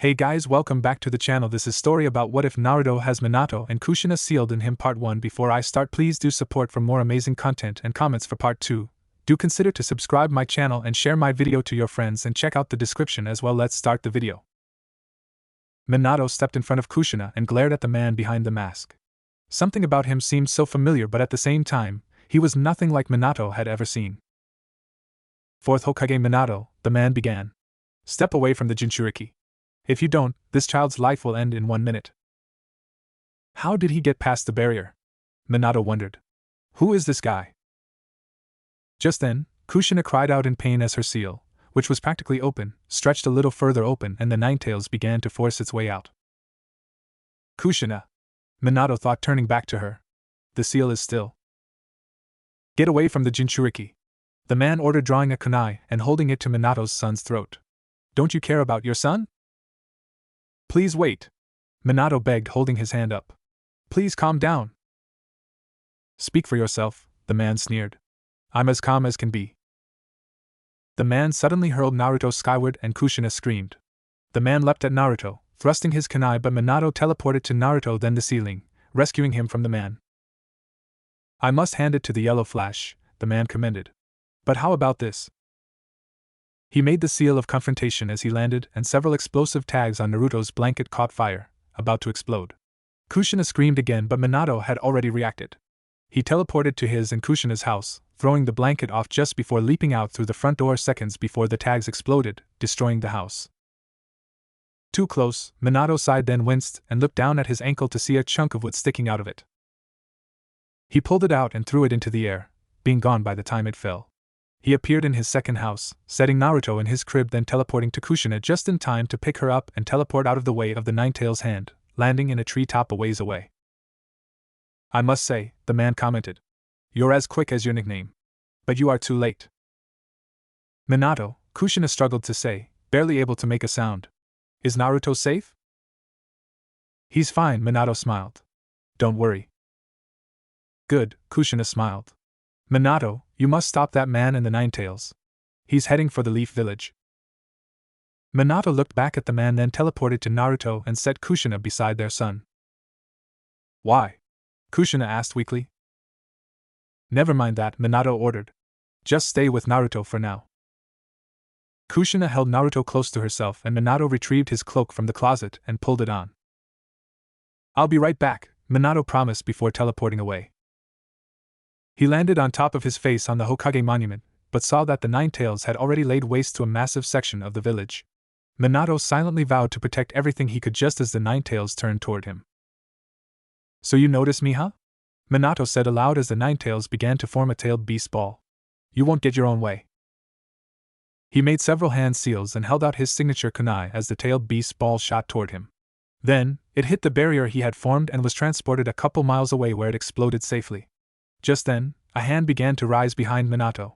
Hey guys, welcome back to the channel. This is story about what if Naruto has Minato and Kushina sealed in him part 1. Before I start, please do support for more amazing content and comments for part 2. Do consider to subscribe my channel and share my video to your friends and check out the description as well. Let's start the video. Minato stepped in front of Kushina and glared at the man behind the mask. Something about him seemed so familiar, but at the same time, he was nothing like Minato had ever seen. Fourth Hokage Minato, the man began. Step away from the Jinchuriki. If you don't, this child's life will end in 1 minute. How did he get past the barrier? Minato wondered. Who is this guy? Just then, Kushina cried out in pain as her seal, which was practically open, stretched a little further open and the Ninetales began to force its way out. Kushina! Minato thought, turning back to her. The seal is still. Get away from the Jinchuriki. The man ordered, drawing a kunai and holding it to Minato's son's throat. Don't you care about your son? Please wait. Minato begged, holding his hand up. Please calm down. Speak for yourself, the man sneered. I'm as calm as can be. The man suddenly hurled Naruto skyward and Kushina screamed. The man leapt at Naruto, thrusting his kunai, but Minato teleported to Naruto, then the ceiling, rescuing him from the man. I must hand it to the yellow flash, the man commended. But how about this? He made the seal of confrontation as he landed, and several explosive tags on Naruto's blanket caught fire, about to explode. Kushina screamed again, but Minato had already reacted. He teleported to his and Kushina's house, throwing the blanket off just before leaping out through the front door seconds before the tags exploded, destroying the house. Too close, Minato sighed, then winced and looked down at his ankle to see a chunk of wood sticking out of it. He pulled it out and threw it into the air, being gone by the time it fell. He appeared in his second house, setting Naruto in his crib, then teleporting to Kushina just in time to pick her up and teleport out of the way of the Ninetales' hand, landing in a treetop a ways away. I must say, the man commented. You're as quick as your nickname. But you are too late. Minato, Kushina struggled to say, barely able to make a sound. Is Naruto safe? He's fine, Minato smiled. Don't worry. Good, Kushina smiled. Minato, you must stop that man and the Ninetales. He's heading for the Leaf Village. Minato looked back at the man, then teleported to Naruto and set Kushina beside their son. Why? Kushina asked weakly. Never mind that, Minato ordered. Just stay with Naruto for now. Kushina held Naruto close to herself, and Minato retrieved his cloak from the closet and pulled it on. I'll be right back, Minato promised before teleporting away. He landed on top of his face on the Hokage monument, but saw that the Ninetales had already laid waste to a massive section of the village. Minato silently vowed to protect everything he could just as the Ninetales turned toward him. So you notice me, huh? Minato said aloud as the Ninetales began to form a tailed beast ball. You won't get your own way. He made several hand seals and held out his signature kunai as the tailed beast ball shot toward him. Then, it hit the barrier he had formed and was transported a couple miles away, where it exploded safely. Just then, a hand began to rise behind Minato.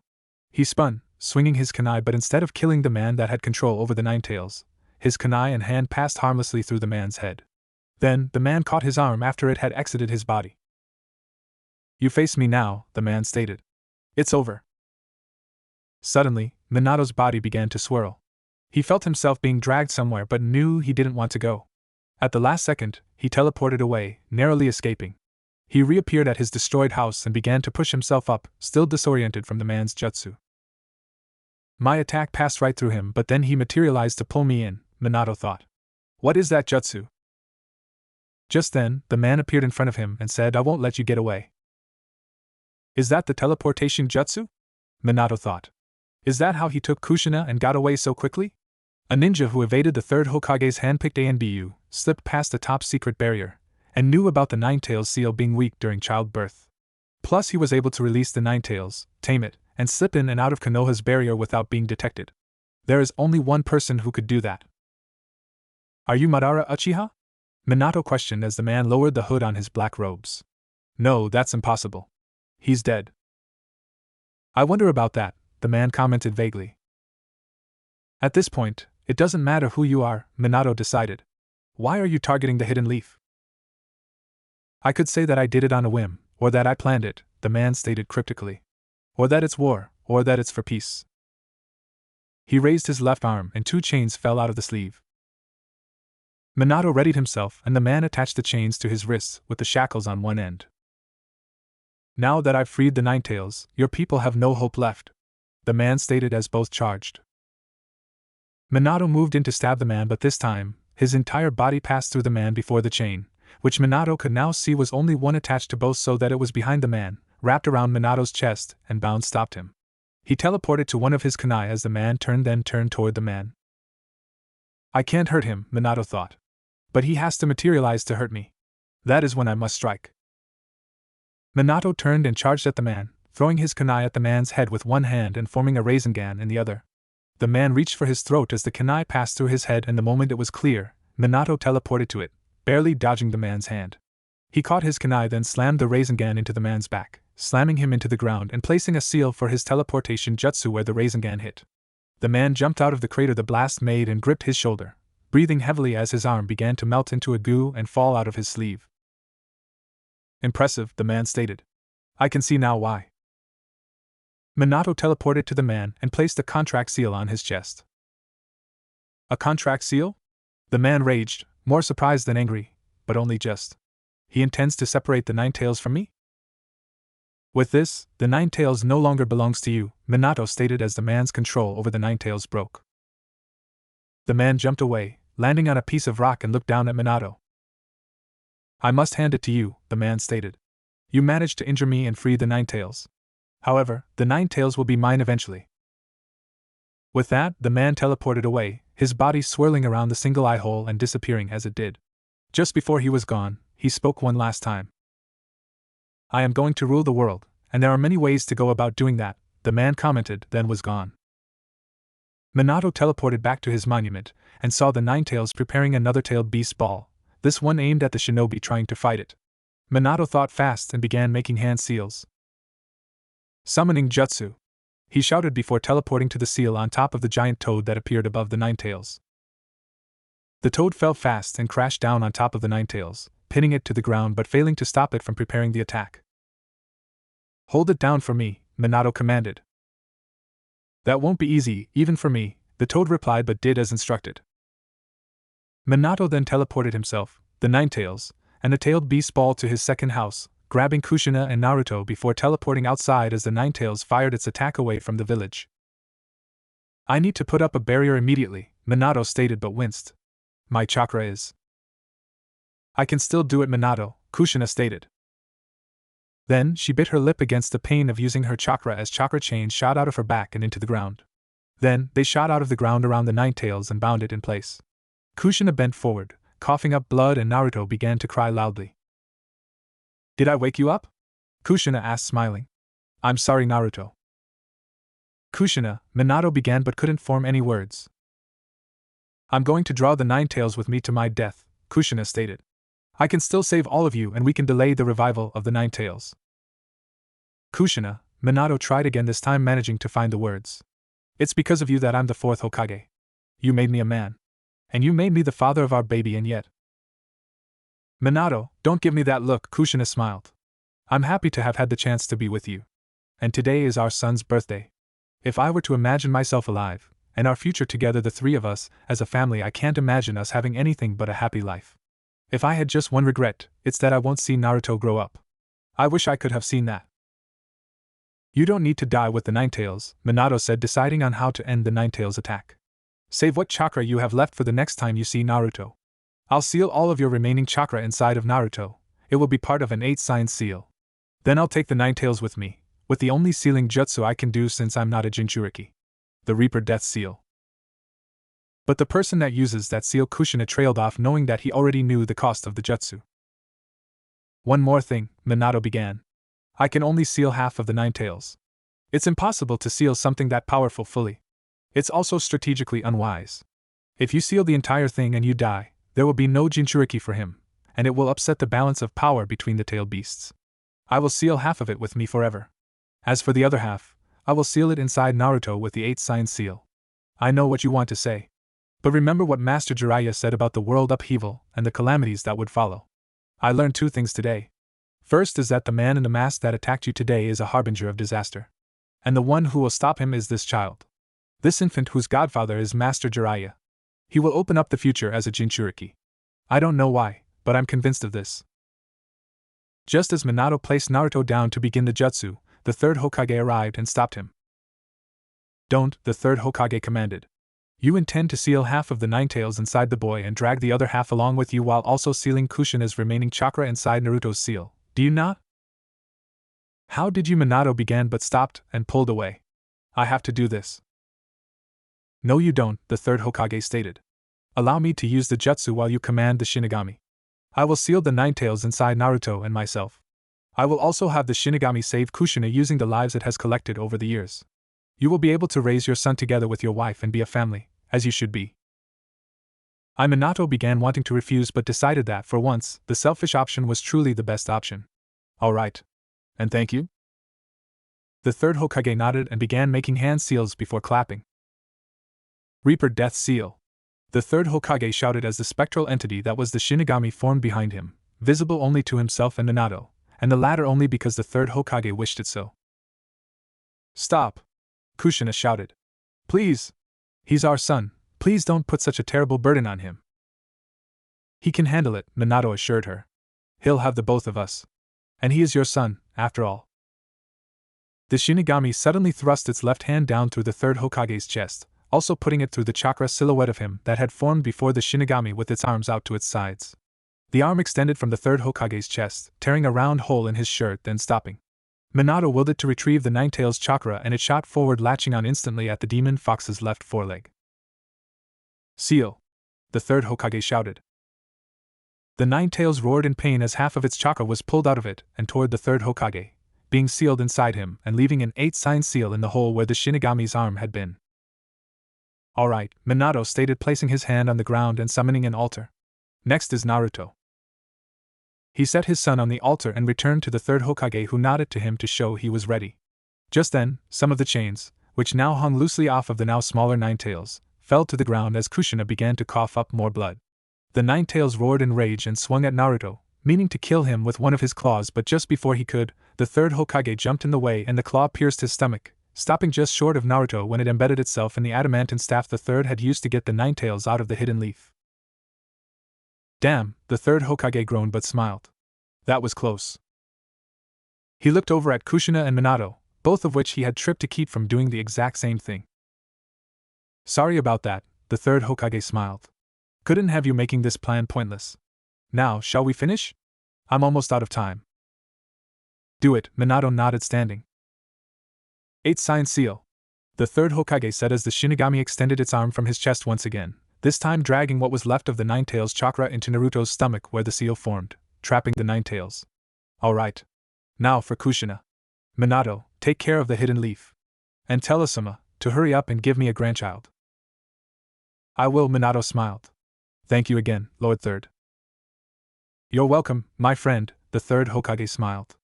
He spun, swinging his kunai, but instead of killing the man that had control over the Ninetales, his kunai and hand passed harmlessly through the man's head. Then, the man caught his arm after it had exited his body. You face me now, the man stated. It's over. Suddenly, Minato's body began to swirl. He felt himself being dragged somewhere but knew he didn't want to go. At the last second, he teleported away, narrowly escaping. He reappeared at his destroyed house and began to push himself up, still disoriented from the man's jutsu. My attack passed right through him, but then he materialized to pull me in, Minato thought. What is that jutsu? Just then, the man appeared in front of him and said, I won't let you get away. Is that the teleportation jutsu? Minato thought. Is that how he took Kushina and got away so quickly? A ninja who evaded the third Hokage's handpicked ANBU, slipped past the top secret barrier, and knew about the Ninetales seal being weak during childbirth. Plus he was able to release the Ninetales, tame it, and slip in and out of Konoha's barrier without being detected. There is only one person who could do that. Are you Madara Uchiha? Minato questioned as the man lowered the hood on his black robes. No, that's impossible. He's dead. I wonder about that, the man commented vaguely. At this point, it doesn't matter who you are, Minato decided. Why are you targeting the hidden leaf? I could say that I did it on a whim, or that I planned it, the man stated cryptically. Or that it's war, or that it's for peace. He raised his left arm and 2 chains fell out of the sleeve. Minato readied himself, and the man attached the chains to his wrists with the shackles on one end. Now that I've freed the Ninetales, your people have no hope left, the man stated as both charged. Minato moved in to stab the man, but this time, his entire body passed through the man before the chain, which Minato could now see was only one attached to both so that it was behind the man, wrapped around Minato's chest, and bound stopped him. He teleported to one of his kunai as the man turned toward the man. I can't hurt him, Minato thought. But he has to materialize to hurt me. That is when I must strike. Minato turned and charged at the man, throwing his kunai at the man's head with one hand and forming a Rasengan in the other. The man reached for his throat as the kunai passed through his head, and the moment it was clear, Minato teleported to it, barely dodging the man's hand. He caught his kunai, then slammed the Rasengan into the man's back, slamming him into the ground and placing a seal for his teleportation jutsu where the Rasengan hit. The man jumped out of the crater the blast made and gripped his shoulder, breathing heavily as his arm began to melt into a goo and fall out of his sleeve. Impressive, the man stated. I can see now why. Minato teleported to the man and placed a contract seal on his chest. A contract seal? The man raged, more surprised than angry, but only just. He intends to separate the Ninetales from me? With this, the Ninetales no longer belongs to you, Minato stated as the man's control over the Ninetales broke. The man jumped away, landing on a piece of rock, and looked down at Minato. I must hand it to you, the man stated. You managed to injure me and free the Ninetales. However, the Ninetales will be mine eventually. With that, the man teleported away, his body swirling around the single eye hole and disappearing as it did. Just before he was gone, he spoke one last time. I am going to rule the world, and there are many ways to go about doing that, the man commented, then was gone. Minato teleported back to his monument, and saw the Ninetales preparing another tailed beast ball, this one aimed at the shinobi trying to fight it. Minato thought fast and began making hand seals. Summoning jutsu, he shouted before teleporting to the seal on top of the giant toad that appeared above the Ninetales. The toad fell fast and crashed down on top of the Ninetales, pinning it to the ground but failing to stop it from preparing the attack. Hold it down for me, Minato commanded. That won't be easy, even for me, the toad replied, but did as instructed. Minato then teleported himself, the Ninetales, and the tailed beast ball to his second house, grabbing Kushina and Naruto before teleporting outside as the Ninetales fired its attack away from the village. I need to put up a barrier immediately, Minato stated but winced. My chakra is. I can still do it, Minato, Kushina stated. Then she bit her lip against the pain of using her chakra as chakra chains shot out of her back and into the ground. Then, they shot out of the ground around the Ninetales and bound it in place. Kushina bent forward, coughing up blood, and Naruto began to cry loudly. Did I wake you up? Kushina asked, smiling. I'm sorry, Naruto. Kushina, Minato began but couldn't form any words. I'm going to draw the Ninetales with me to my death, Kushina stated. I can still save all of you and we can delay the revival of the Ninetales. Kushina, Minato tried again, this time managing to find the words. It's because of you that I'm the fourth Hokage. You made me a man. And you made me the father of our baby, and yet. Minato, don't give me that look, Kushina smiled. I'm happy to have had the chance to be with you. And today is our son's birthday. If I were to imagine myself alive, and our future together, the three of us, as a family, I can't imagine us having anything but a happy life. If I had just one regret, it's that I won't see Naruto grow up. I wish I could have seen that. You don't need to die with the Ninetales, Minato said, deciding on how to end the Ninetales' attack. Save what chakra you have left for the next time you see Naruto. I'll seal all of your remaining chakra inside of Naruto. It will be part of an 8-sign seal. Then I'll take the Ninetales with me, with the only sealing jutsu I can do since I'm not a Jinchuriki. The Reaper Death Seal. But the person that uses that seal, Kushina trailed off, knowing that he already knew the cost of the jutsu. One more thing, Minato began. I can only seal half of the Ninetales. It's impossible to seal something that powerful fully. It's also strategically unwise. If you seal the entire thing and you die, there will be no Jinchuriki for him, and it will upset the balance of power between the tailed beasts. I will seal half of it with me forever. As for the other half, I will seal it inside Naruto with the 8-sign seal. I know what you want to say. But remember what Master Jiraiya said about the world upheaval and the calamities that would follow. I learned 2 things today. First is that the man in the mask that attacked you today is a harbinger of disaster. And the one who will stop him is this child. This infant whose godfather is Master Jiraiya. He will open up the future as a Jinchuriki. I don't know why, but I'm convinced of this. Just as Minato placed Naruto down to begin the jutsu, the third Hokage arrived and stopped him. Don't, the third Hokage commanded. You intend to seal half of the Nine Tails inside the boy and drag the other half along with you while also sealing Kushina's remaining chakra inside Naruto's seal, do you not? How did you? Minato began but stopped and pulled away. I have to do this. No you don't, the third Hokage stated. Allow me to use the jutsu while you command the Shinigami. I will seal the Nine Tails inside Naruto and myself. I will also have the Shinigami save Kushina using the lives it has collected over the years. You will be able to raise your son together with your wife and be a family, as you should be. Minato began wanting to refuse but decided that, for once, the selfish option was truly the best option. All right. And thank you? The third Hokage nodded and began making hand seals before clapping. Reaper Death Seal. The third Hokage shouted as the spectral entity that was the Shinigami formed behind him, visible only to himself and Minato, and the latter only because the third Hokage wished it so. Stop! Kushina shouted. Please! He's our son, please don't put such a terrible burden on him. He can handle it, Minato assured her. He'll have the both of us. And he is your son, after all. The Shinigami suddenly thrust its left hand down through the third Hokage's chest, also putting it through the chakra silhouette of him that had formed before the Shinigami with its arms out to its sides. The arm extended from the third Hokage's chest, tearing a round hole in his shirt, then stopping. Minato willed it to retrieve the Nine Tails chakra and it shot forward, latching on instantly at the demon fox's left foreleg. Seal! The third Hokage shouted. The Nine Tails roared in pain as half of its chakra was pulled out of it and toward the third Hokage, being sealed inside him and leaving an 8-sign seal in the hole where the Shinigami's arm had been. All right, Minato stated, placing his hand on the ground and summoning an altar. Next is Naruto. He set his son on the altar and returned to the third Hokage, who nodded to him to show he was ready. Just then, some of the chains, which now hung loosely off of the now smaller Nine Tails, fell to the ground as Kushina began to cough up more blood. The Nine Tails roared in rage and swung at Naruto, meaning to kill him with one of his claws, but just before he could, the third Hokage jumped in the way and the claw pierced his stomach, stopping just short of Naruto when it embedded itself in the adamantine staff the third had used to get the Nine Tails out of the hidden leaf. Damn, the third Hokage groaned but smiled. That was close. He looked over at Kushina and Minato, both of which he had tripped to keep from doing the exact same thing. Sorry about that, the third Hokage smiled. Couldn't have you making this plan pointless. Now, shall we finish? I'm almost out of time. Do it, Minato nodded, standing. 8-sign seal. The third Hokage said as the Shinigami extended its arm from his chest once again, this time dragging what was left of the Nine Tails chakra into Naruto's stomach where the seal formed, trapping the Nine Tails. All right. Now for Kushina. Minato, take care of the hidden leaf. And tell Asuma to hurry up and give me a grandchild. I will, Minato smiled. Thank you again, Lord Third. You're welcome, my friend, the third Hokage smiled.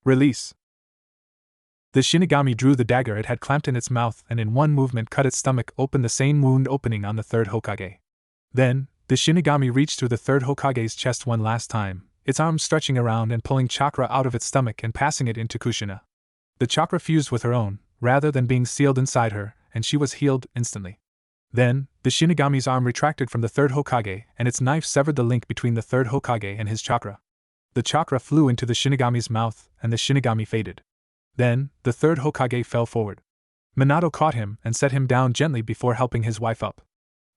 Release. The Shinigami drew the dagger it had clamped in its mouth and in one movement cut its stomach open, the same wound opening on the third Hokage. Then, the Shinigami reached through the third Hokage's chest one last time, its arms stretching around and pulling chakra out of its stomach and passing it into Kushina. The chakra fused with her own, rather than being sealed inside her, and she was healed instantly. Then, the Shinigami's arm retracted from the third Hokage and its knife severed the link between the third Hokage and his chakra. The chakra flew into the Shinigami's mouth and the Shinigami faded. Then, the third Hokage fell forward. Minato caught him and set him down gently before helping his wife up.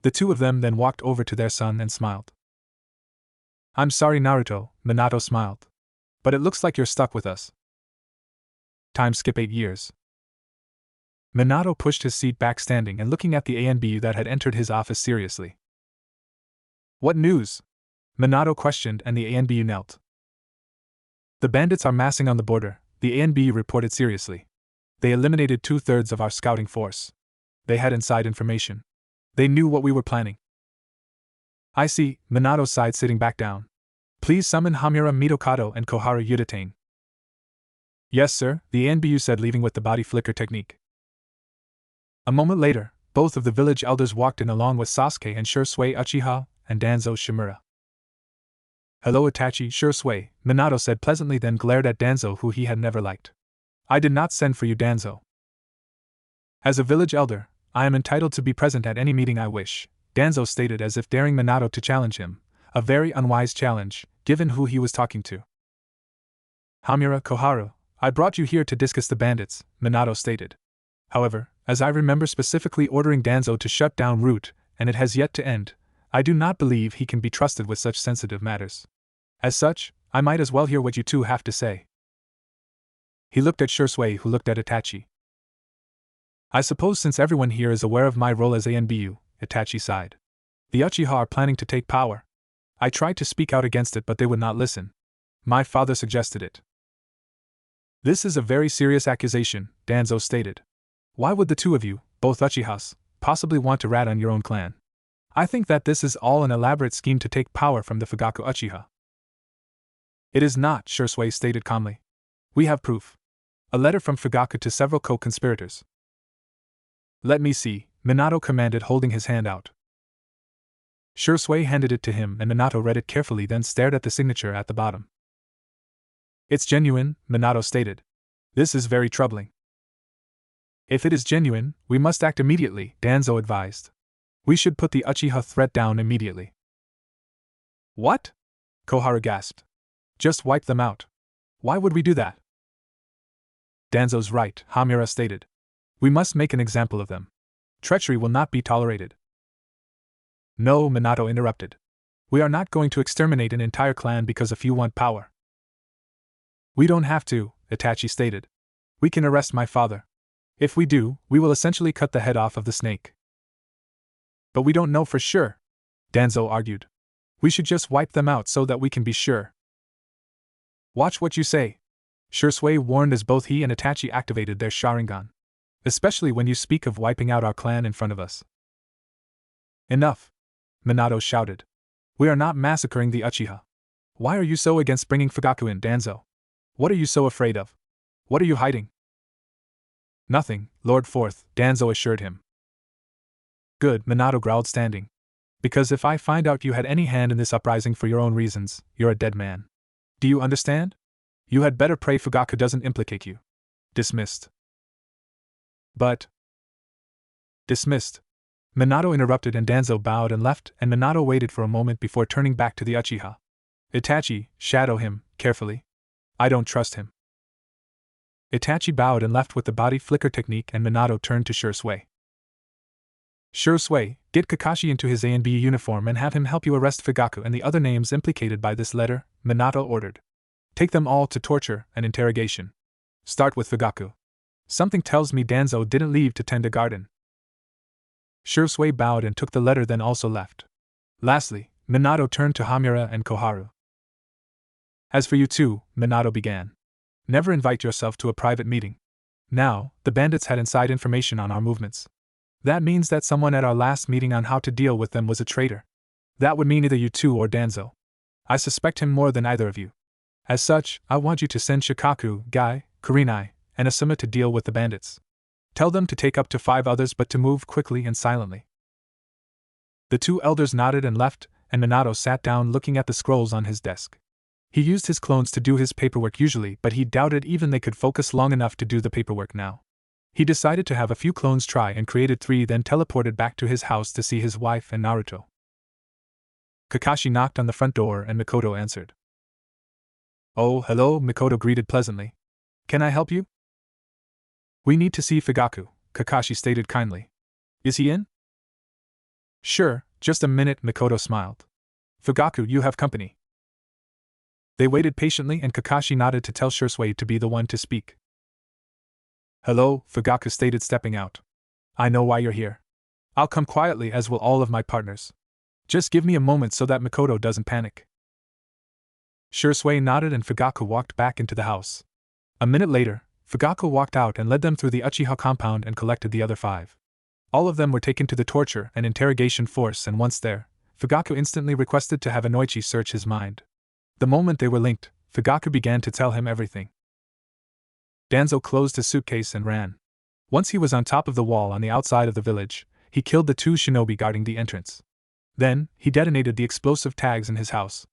The two of them then walked over to their son and smiled. I'm sorry, Naruto, Minato smiled. But it looks like you're stuck with us. Time skip 8 years. Minato pushed his seat back, standing and looking at the ANBU that had entered his office seriously. What news? Minato questioned, and the ANBU knelt. The bandits are massing on the border, the ANBU reported seriously. They eliminated 2/3 of our scouting force. They had inside information. They knew what we were planning. I see, Minato sighed, sitting back down. Please summon Hamura Mitokado and Koharu Yuditane. Yes, sir, the ANBU said, leaving with the body flicker technique. A moment later, both of the village elders walked in along with Sasuke and Shursui Uchiha and Danzo Shimura. Hello, Itachi Shursui, Minato said pleasantly, then glared at Danzo, who he had never liked. I did not send for you, Danzo. As a village elder, I am entitled to be present at any meeting I wish, Danzo stated, as if daring Minato to challenge him, A very unwise challenge, given who he was talking to. Hamura Koharu, I brought you here to discuss the bandits, Minato stated. However, as I remember specifically ordering Danzo to shut down Root, and it has yet to end, I do not believe he can be trusted with such sensitive matters. As such, I might as well hear what you two have to say. He looked at Shursui, who looked at Itachi. I suppose since everyone here is aware of my role as ANBU, Itachi sighed. The Uchiha are planning to take power. I tried to speak out against it, but they would not listen. My father suggested it. This is a very serious accusation, Danzo stated. Why would the two of you, both Uchihas, possibly want to rat on your own clan? I think that this is all an elaborate scheme to take power from the Fugaku Uchiha. It is not, Shursui stated calmly. We have proof. A letter from Fugaku to several co-conspirators. Let me see, Minato commanded, holding his hand out. Shursui handed it to him and Minato read it carefully, then stared at the signature at the bottom. It's genuine, Minato stated. This is very troubling. If it is genuine, we must act immediately, Danzo advised. We should put the Uchiha threat down immediately. What? Koharu gasped. Just wipe them out. Why would we do that? Danzo's right, Hamura stated. We must make an example of them. Treachery will not be tolerated. No, Minato interrupted. We are not going to exterminate an entire clan because a few want power. We don't have to, Itachi stated. We can arrest my father. If we do, we will essentially cut the head off of the snake. But we don't know for sure, Danzo argued. We should just wipe them out so that we can be sure. Watch what you say, Shursui warned as both he and Itachi activated their Sharingan. Especially when you speak of wiping out our clan in front of us. Enough, Minato shouted. We are not massacring the Uchiha. Why are you so against bringing Fugaku in, Danzo? What are you so afraid of? What are you hiding? Nothing, Lord Fourth, Danzo assured him. Good, Minato growled, standing. Because if I find out you had any hand in this uprising for your own reasons, you're a dead man. Do you understand? You had better pray Fugaku doesn't implicate you. Dismissed. But. Dismissed. Minato interrupted and Danzo bowed and left, and Minato waited for a moment before turning back to the Uchiha. Itachi, shadow him, carefully. I don't trust him. Itachi bowed and left with the body flicker technique, and Minato turned to Shursui. Shursui, get Kakashi into his A&B uniform and have him help you arrest Fugaku and the other names implicated by this letter, Minato ordered. Take them all to torture and interrogation. Start with Fugaku. Something tells me Danzo didn't leave to tend a garden. Shursui bowed and took the letter, then also left. Lastly, Minato turned to Hamura and Koharu. As for you two, Minato began. Never invite yourself to a private meeting. Now, the bandits had inside information on our movements. That means that someone at our last meeting on how to deal with them was a traitor. That would mean either you two or Danzo. I suspect him more than either of you. As such, I want you to send Shikaku, Gai, Kurenai, and Asuma to deal with the bandits. Tell them to take up to 5 others, but to move quickly and silently. The 2 elders nodded and left, and Minato sat down looking at the scrolls on his desk. He used his clones to do his paperwork usually, but he doubted even they could focus long enough to do the paperwork now. He decided to have a few clones try and created 3, then teleported back to his house to see his wife and Naruto. Kakashi knocked on the front door and Mikoto answered. Oh, hello, Mikoto greeted pleasantly. Can I help you? We need to see Fugaku, Kakashi stated kindly. Is he in? Sure, just a minute, Mikoto smiled. Fugaku, you have company. They waited patiently and Kakashi nodded to tell Shursui to be the one to speak. Hello, Fugaku stated, stepping out. I know why you're here. I'll come quietly, as will all of my partners. Just give me a moment so that Mikoto doesn't panic. Shursui nodded and Fugaku walked back into the house. A minute later, Fugaku walked out and led them through the Uchiha compound and collected the other 5. All of them were taken to the torture and interrogation force, and once there, Fugaku instantly requested to have Inoichi search his mind. The moment they were linked, Fugaku began to tell him everything. Danzo closed his suitcase and ran. Once he was on top of the wall on the outside of the village, he killed the 2 shinobi guarding the entrance. Then, he detonated the explosive tags in his house.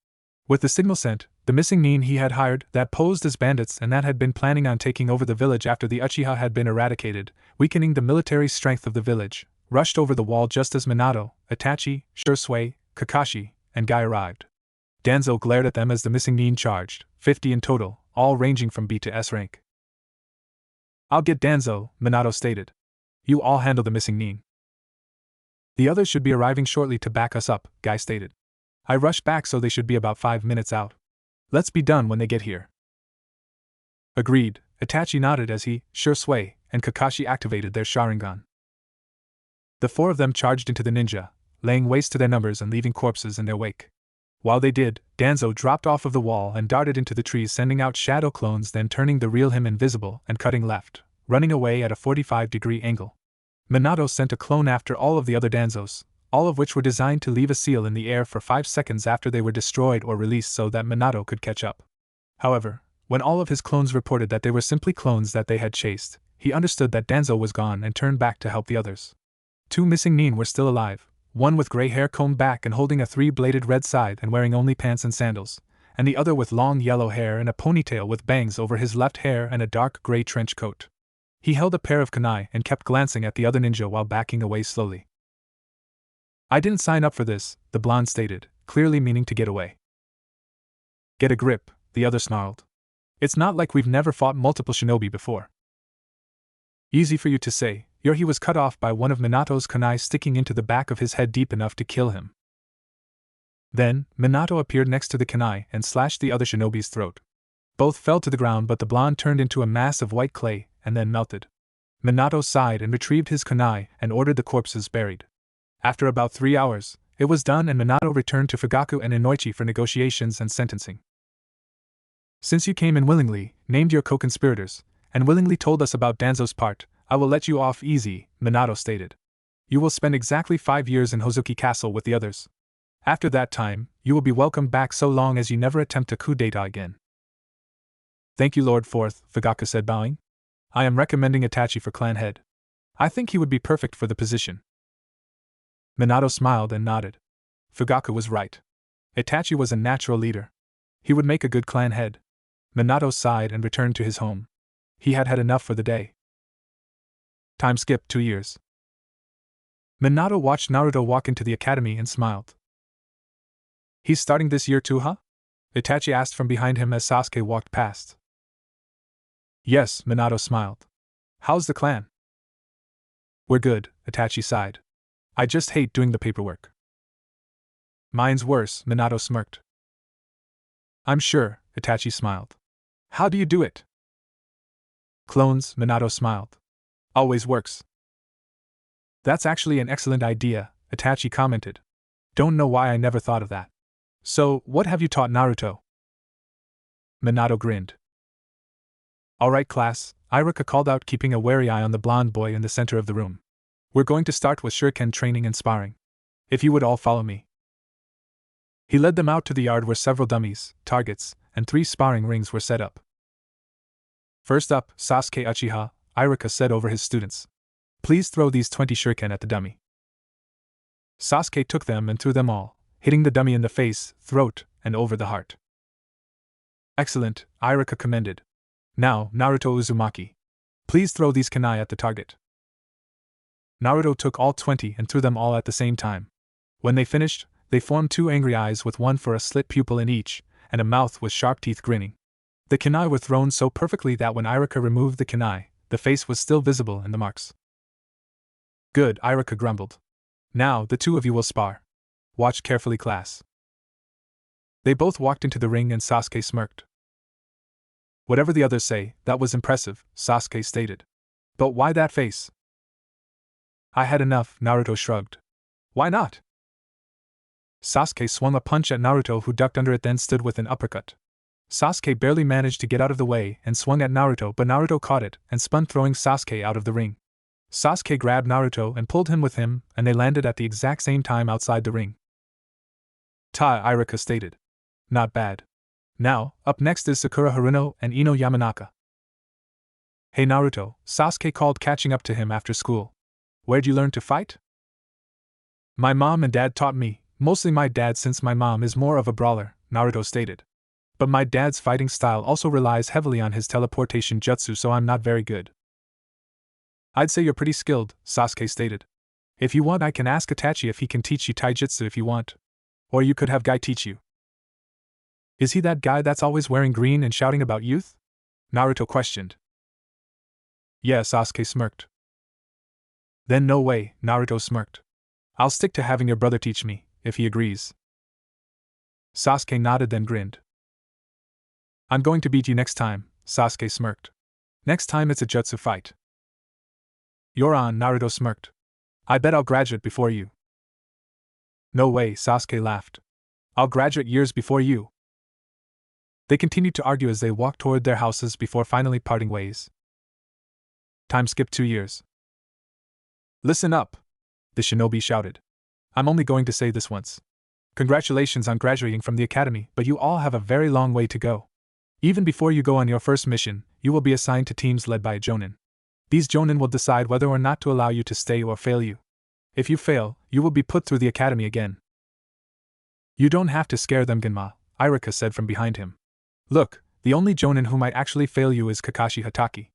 With the signal sent, the missing nin he had hired, that posed as bandits and that had been planning on taking over the village after the Uchiha had been eradicated, weakening the military strength of the village, rushed over the wall just as Minato, Itachi, Shursui, Kakashi, and Gai arrived. Danzo glared at them as the missing nin charged, 50 in total, all ranging from B to S rank. I'll get Danzo, Minato stated. You all handle the missing nin. The others should be arriving shortly to back us up, Guy stated. I rushed back so they should be about 5 minutes out. Let's be done when they get here. Agreed, Itachi nodded as he, Shursui, and Kakashi activated their Sharingan. The four of them charged into the ninja, laying waste to their numbers and leaving corpses in their wake. While they did, Danzo dropped off of the wall and darted into the trees, sending out shadow clones, then turning the real him invisible and cutting left, running away at a 45-degree angle. Minato sent a clone after all of the other Danzos, all of which were designed to leave a seal in the air for 5 seconds after they were destroyed or released so that Minato could catch up. However, when all of his clones reported that they were simply clones that they had chased, he understood that Danzo was gone and turned back to help the others. 2 missing nin were still alive, one with gray hair combed back and holding a 3-bladed red scythe and wearing only pants and sandals, and the other with long yellow hair and a ponytail with bangs over his left hair and a dark gray trench coat. He held a pair of kunai and kept glancing at the other ninja while backing away slowly. I didn't sign up for this, the blonde stated, clearly meaning to get away. Get a grip, the other snarled. It's not like we've never fought multiple shinobi before. Easy for you to say, Yoroy was cut off by one of Minato's kunai sticking into the back of his head deep enough to kill him. Then, Minato appeared next to the kunai and slashed the other shinobi's throat. Both fell to the ground, but the blonde turned into a mass of white clay and then melted. Minato sighed and retrieved his kunai and ordered the corpses buried. After about 3 hours, it was done and Minato returned to Fugaku and Inoichi for negotiations and sentencing. Since you came in willingly, named your co-conspirators, and willingly told us about Danzo's part, I will let you off easy, Minato stated. You will spend exactly 5 years in Hozuki Castle with the others. After that time, you will be welcomed back so long as you never attempt a coup d'etat again. Thank you, Lord Fourth, Fugaku said, bowing. I am recommending Itachi for clan head. I think he would be perfect for the position. Minato smiled and nodded. Fugaku was right. Itachi was a natural leader. He would make a good clan head. Minato sighed and returned to his home. He had had enough for the day. Time skipped 2 years. Minato watched Naruto walk into the academy and smiled. He's starting this year too, huh? Itachi asked from behind him as Sasuke walked past. Yes, Minato smiled. How's the clan? We're good, Itachi sighed. I just hate doing the paperwork. Mine's worse, Minato smirked. I'm sure, Itachi smiled. How do you do it? Clones, Minato smiled. Always works. That's actually an excellent idea, Itachi commented. Don't know why I never thought of that. So, what have you taught Naruto? Minato grinned. Alright class, Iruka called out, keeping a wary eye on the blonde boy in the center of the room. We're going to start with shuriken training and sparring. If you would all follow me. He led them out to the yard where several dummies, targets, and 3 sparring rings were set up. First up, Sasuke Uchiha, Iruka said over his students. Please throw these 20 shuriken at the dummy. Sasuke took them and threw them all, hitting the dummy in the face, throat, and over the heart. Excellent, Iruka commended. Now, Naruto Uzumaki. Please throw these kunai at the target. Naruto took all 20 and threw them all at the same time. When they finished, they formed 2 angry eyes with one for a slit pupil in each, and a mouth with sharp teeth grinning. The kunai were thrown so perfectly that when Iruka removed the kunai, the face was still visible in the marks. Good, Iruka grumbled. Now, the 2 of you will spar. Watch carefully, class. They both walked into the ring and Sasuke smirked. Whatever the others say, that was impressive, Sasuke stated. But why that face? I had enough, Naruto shrugged. Why not? Sasuke swung a punch at Naruto, who ducked under it, then stood with an uppercut. Sasuke barely managed to get out of the way and swung at Naruto, but Naruto caught it and spun, throwing Sasuke out of the ring. Sasuke grabbed Naruto and pulled him with him, and they landed at the exact same time outside the ring. Ta, Iruka stated. Not bad. Now, up next is Sakura Haruno and Ino Yamanaka. Hey Naruto, Sasuke called, catching up to him after school. Where'd you learn to fight? My mom and dad taught me, mostly my dad since my mom is more of a brawler, Naruto stated. But my dad's fighting style also relies heavily on his teleportation jutsu, so I'm not very good. I'd say you're pretty skilled, Sasuke stated. If you want, I can ask Itachi if he can teach you taijutsu if you want. Or you could have Guy teach you. Is he that guy that's always wearing green and shouting about youth? Naruto questioned. Yeah, Sasuke smirked. Then no way, Naruto smirked. I'll stick to having your brother teach me, if he agrees. Sasuke nodded then grinned. I'm going to beat you next time, Sasuke smirked. Next time it's a jutsu fight. You're on, Naruto smirked. I bet I'll graduate before you. No way, Sasuke laughed. I'll graduate years before you. They continued to argue as they walked toward their houses before finally parting ways. Time skipped 2 years. Listen up, the shinobi shouted. I'm only going to say this once. Congratulations on graduating from the academy, but you all have a very long way to go. Even before you go on your first mission, you will be assigned to teams led by a jonin. These jonin will decide whether or not to allow you to stay or fail you. If you fail, you will be put through the academy again. You don't have to scare them, Genma, Irika said from behind him. Look, the only jonin who might actually fail you is Kakashi Hatake.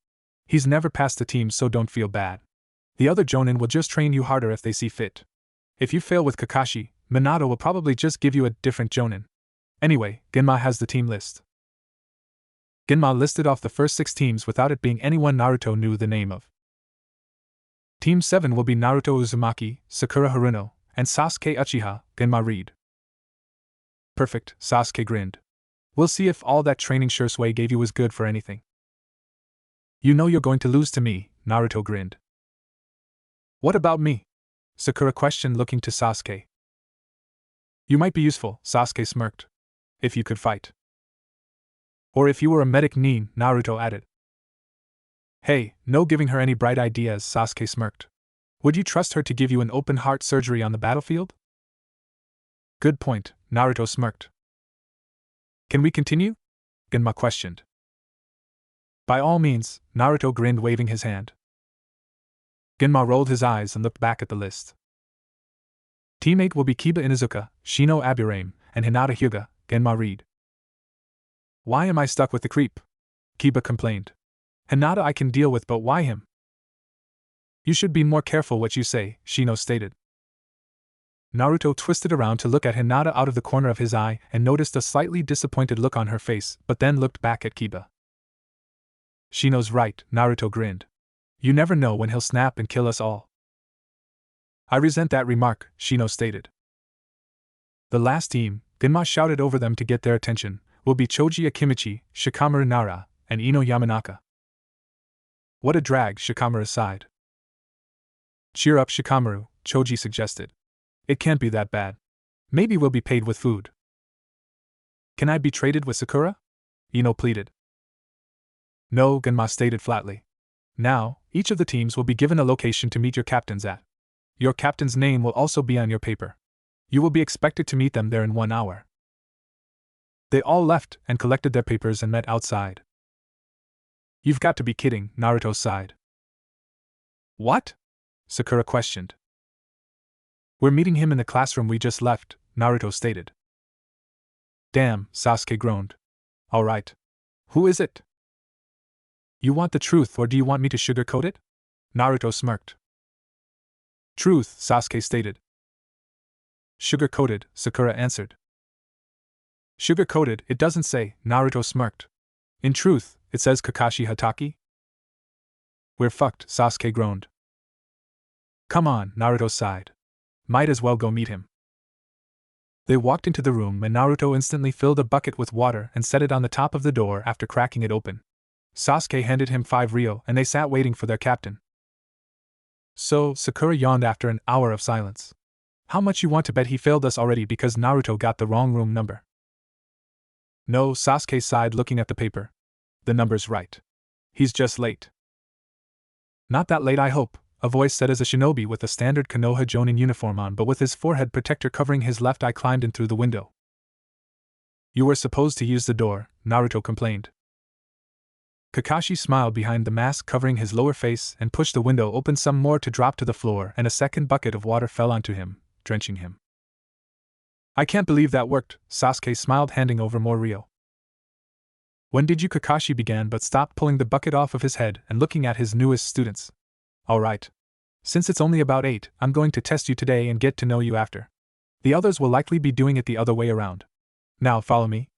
He's never passed the team, so don't feel bad. The other jonin will just train you harder if they see fit. If you fail with Kakashi, Minato will probably just give you a different jonin. Anyway, Genma has the team list. Genma listed off the first 6 teams without it being anyone Naruto knew the name of. Team 7 will be Naruto Uzumaki, Sakura Haruno, and Sasuke Uchiha, Genma read. Perfect, Sasuke grinned. We'll see if all that training Shursui gave you was good for anything. You know you're going to lose to me, Naruto grinned. What about me? Sakura questioned, looking to Sasuke. You might be useful, Sasuke smirked. If you could fight. Or if you were a medic Nin, Naruto added. Hey, no giving her any bright ideas, Sasuke smirked. Would you trust her to give you an open heart surgery on the battlefield? Good point, Naruto smirked. Can we continue? Genma questioned. By all means, Naruto grinned, waving his hand. Genma rolled his eyes and looked back at the list. Team 8 will be Kiba Inuzuka, Shino Aburame, and Hinata Hyuga, Genma read. Why am I stuck with the creep? Kiba complained. Hinata I can deal with, but why him? You should be more careful what you say, Shino stated. Naruto twisted around to look at Hinata out of the corner of his eye and noticed a slightly disappointed look on her face, but then looked back at Kiba. Shino's right, Naruto grinned. You never know when he'll snap and kill us all. I resent that remark, Shino stated. The last team, Genma shouted over them to get their attention, will be Choji Akimichi, Shikamaru Nara, and Ino Yamanaka. What a drag, Shikamaru sighed. Cheer up, Shikamaru, Choji suggested. It can't be that bad. Maybe we'll be paid with food. Can I be traded with Sakura? Ino pleaded. No, Genma stated flatly. Now, each of the teams will be given a location to meet your captains at. Your captain's name will also be on your paper. You will be expected to meet them there in 1 hour. They all left and collected their papers and met outside. You've got to be kidding, Naruto sighed. What? Sakura questioned. We're meeting him in the classroom we just left, Naruto stated. Damn, Sasuke groaned. All right. Who is it? You want the truth, or do you want me to sugarcoat it? Naruto smirked. Truth, Sasuke stated. Sugar-coated, Sakura answered. Sugar-coated, it doesn't say, Naruto smirked. In truth, it says Kakashi Hatake? We're fucked, Sasuke groaned. Come on, Naruto sighed. Might as well go meet him. They walked into the room and Naruto instantly filled a bucket with water and set it on the top of the door after cracking it open. Sasuke handed him 5 ryo and they sat waiting for their captain. So, Sakura yawned after an hour of silence. How much you want to bet he failed us already because Naruto got the wrong room number? No, Sasuke sighed looking at the paper. The number's right. He's just late. Not that late, I hope, a voice said as a shinobi with a standard Konoha Jonin uniform on but with his forehead protector covering his left eye climbed in through the window. You were supposed to use the door, Naruto complained. Kakashi smiled behind the mask covering his lower face and pushed the window open some more to drop to the floor, and a second bucket of water fell onto him, drenching him. I can't believe that worked, Sasuke smiled handing over more ryo. When did you? Kakashi began but stopped pulling the bucket off of his head and looking at his newest students. Alright. Since it's only about 8, I'm going to test you today and get to know you after. The others will likely be doing it the other way around. Now follow me.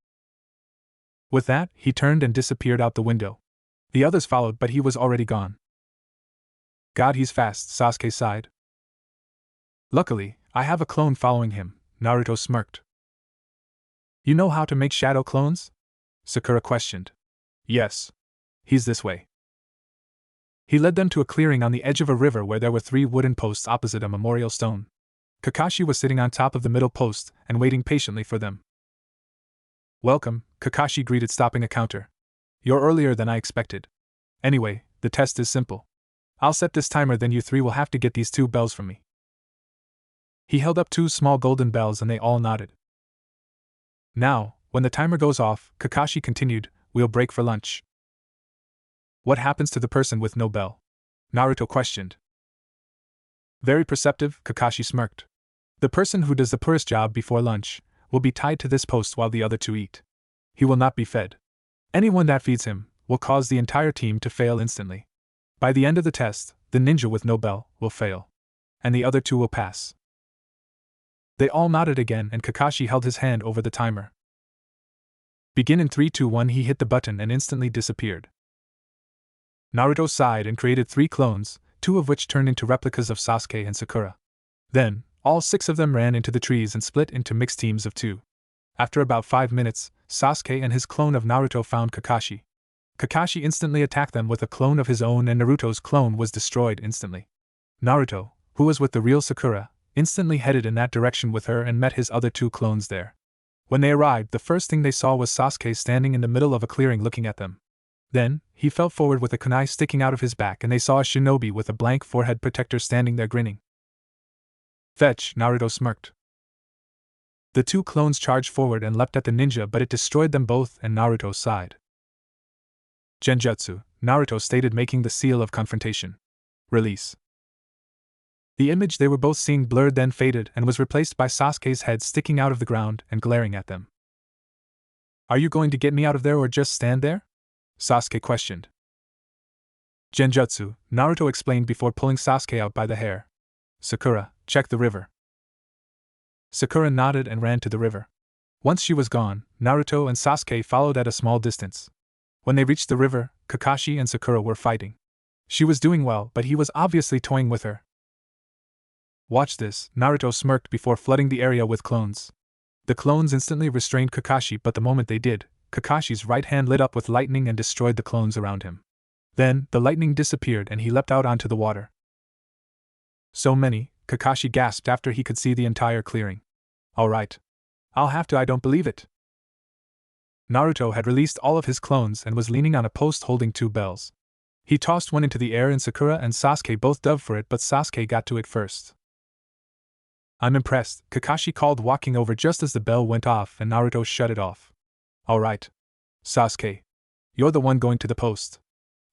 With that, he turned and disappeared out the window. The others followed, but he was already gone. God, he's fast, Sasuke sighed. Luckily, I have a clone following him, Naruto smirked. You know how to make shadow clones? Sakura questioned. Yes. He's this way. He led them to a clearing on the edge of a river where there were 3 wooden posts opposite a memorial stone. Kakashi was sitting on top of the middle post and waiting patiently for them. Welcome, Kakashi greeted, stopping a counter. You're earlier than I expected. Anyway, the test is simple. I'll set this timer, then you 3 will have to get these 2 bells from me. He held up 2 small golden bells and they all nodded. Now, when the timer goes off, Kakashi continued, we'll break for lunch. What happens to the person with no bell? Naruto questioned. Very perceptive, Kakashi smirked. The person who does the poorest job before lunch will be tied to this post while the other 2 eat. He will not be fed. Anyone that feeds him will cause the entire team to fail instantly. By the end of the test, the ninja with no bell will fail, and the other 2 will pass. They all nodded again, and Kakashi held his hand over the timer. Begin in 3, 2, 1. He hit the button and instantly disappeared. Naruto sighed and created 3 clones, 2 of which turned into replicas of Sasuke and Sakura. Then, all 6 of them ran into the trees and split into mixed teams of 2. After about 5 minutes, Sasuke and his clone of Naruto found Kakashi. Kakashi instantly attacked them with a clone of his own, and Naruto's clone was destroyed instantly. Naruto, who was with the real Sakura, instantly headed in that direction with her and met his other 2 clones there. When they arrived, the first thing they saw was Sasuke standing in the middle of a clearing looking at them. Then, he fell forward with a kunai sticking out of his back, and they saw a shinobi with a blank forehead protector standing there grinning. Fetch, Naruto smirked. The 2 clones charged forward and leapt at the ninja, but it destroyed them both, and Naruto sighed. Genjutsu, Naruto stated, making the seal of confrontation. Release. The image they were both seeing blurred, then faded, and was replaced by Sasuke's head sticking out of the ground and glaring at them. Are you going to get me out of there or just stand there? Sasuke questioned. Genjutsu, Naruto explained before pulling Sasuke out by the hair. Sakura, check the river. Sakura nodded and ran to the river. Once she was gone, Naruto and Sasuke followed at a small distance. When they reached the river, Kakashi and Sakura were fighting. She was doing well, but he was obviously toying with her. Watch this, Naruto smirked before flooding the area with clones. The clones instantly restrained Kakashi, but the moment they did, Kakashi's right hand lit up with lightning and destroyed the clones around him. Then, the lightning disappeared and he leapt out onto the water. So many, Kakashi gasped after he could see the entire clearing. Alright. I'll have to, I don't believe it. Naruto had released all of his clones and was leaning on a post holding 2 bells. He tossed one into the air and Sakura and Sasuke both dove for it, but Sasuke got to it first. I'm impressed, Kakashi called, walking over just as the bell went off and Naruto shut it off. Alright. Sasuke. You're the one going to the post.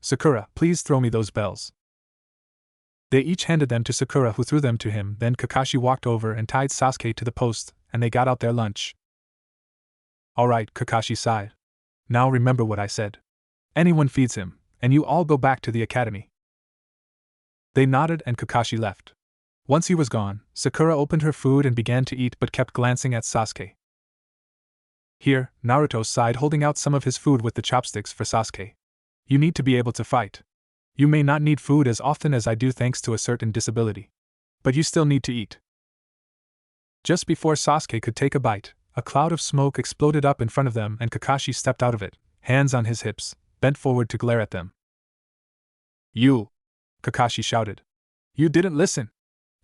Sakura, please throw me those bells. They each handed them to Sakura, who threw them to him. Then Kakashi walked over and tied Sasuke to the post, and they got out their lunch. Alright, Kakashi sighed. Now remember what I said. Anyone feeds him, and you all go back to the academy. They nodded and Kakashi left. Once he was gone, Sakura opened her food and began to eat, but kept glancing at Sasuke. Here, Naruto sighed, holding out some of his food with the chopsticks for Sasuke. You need to be able to fight. You may not need food as often as I do thanks to a certain disability. But you still need to eat. Just before Sasuke could take a bite, a cloud of smoke exploded up in front of them and Kakashi stepped out of it, hands on his hips, bent forward to glare at them. You! Kakashi shouted. You didn't listen!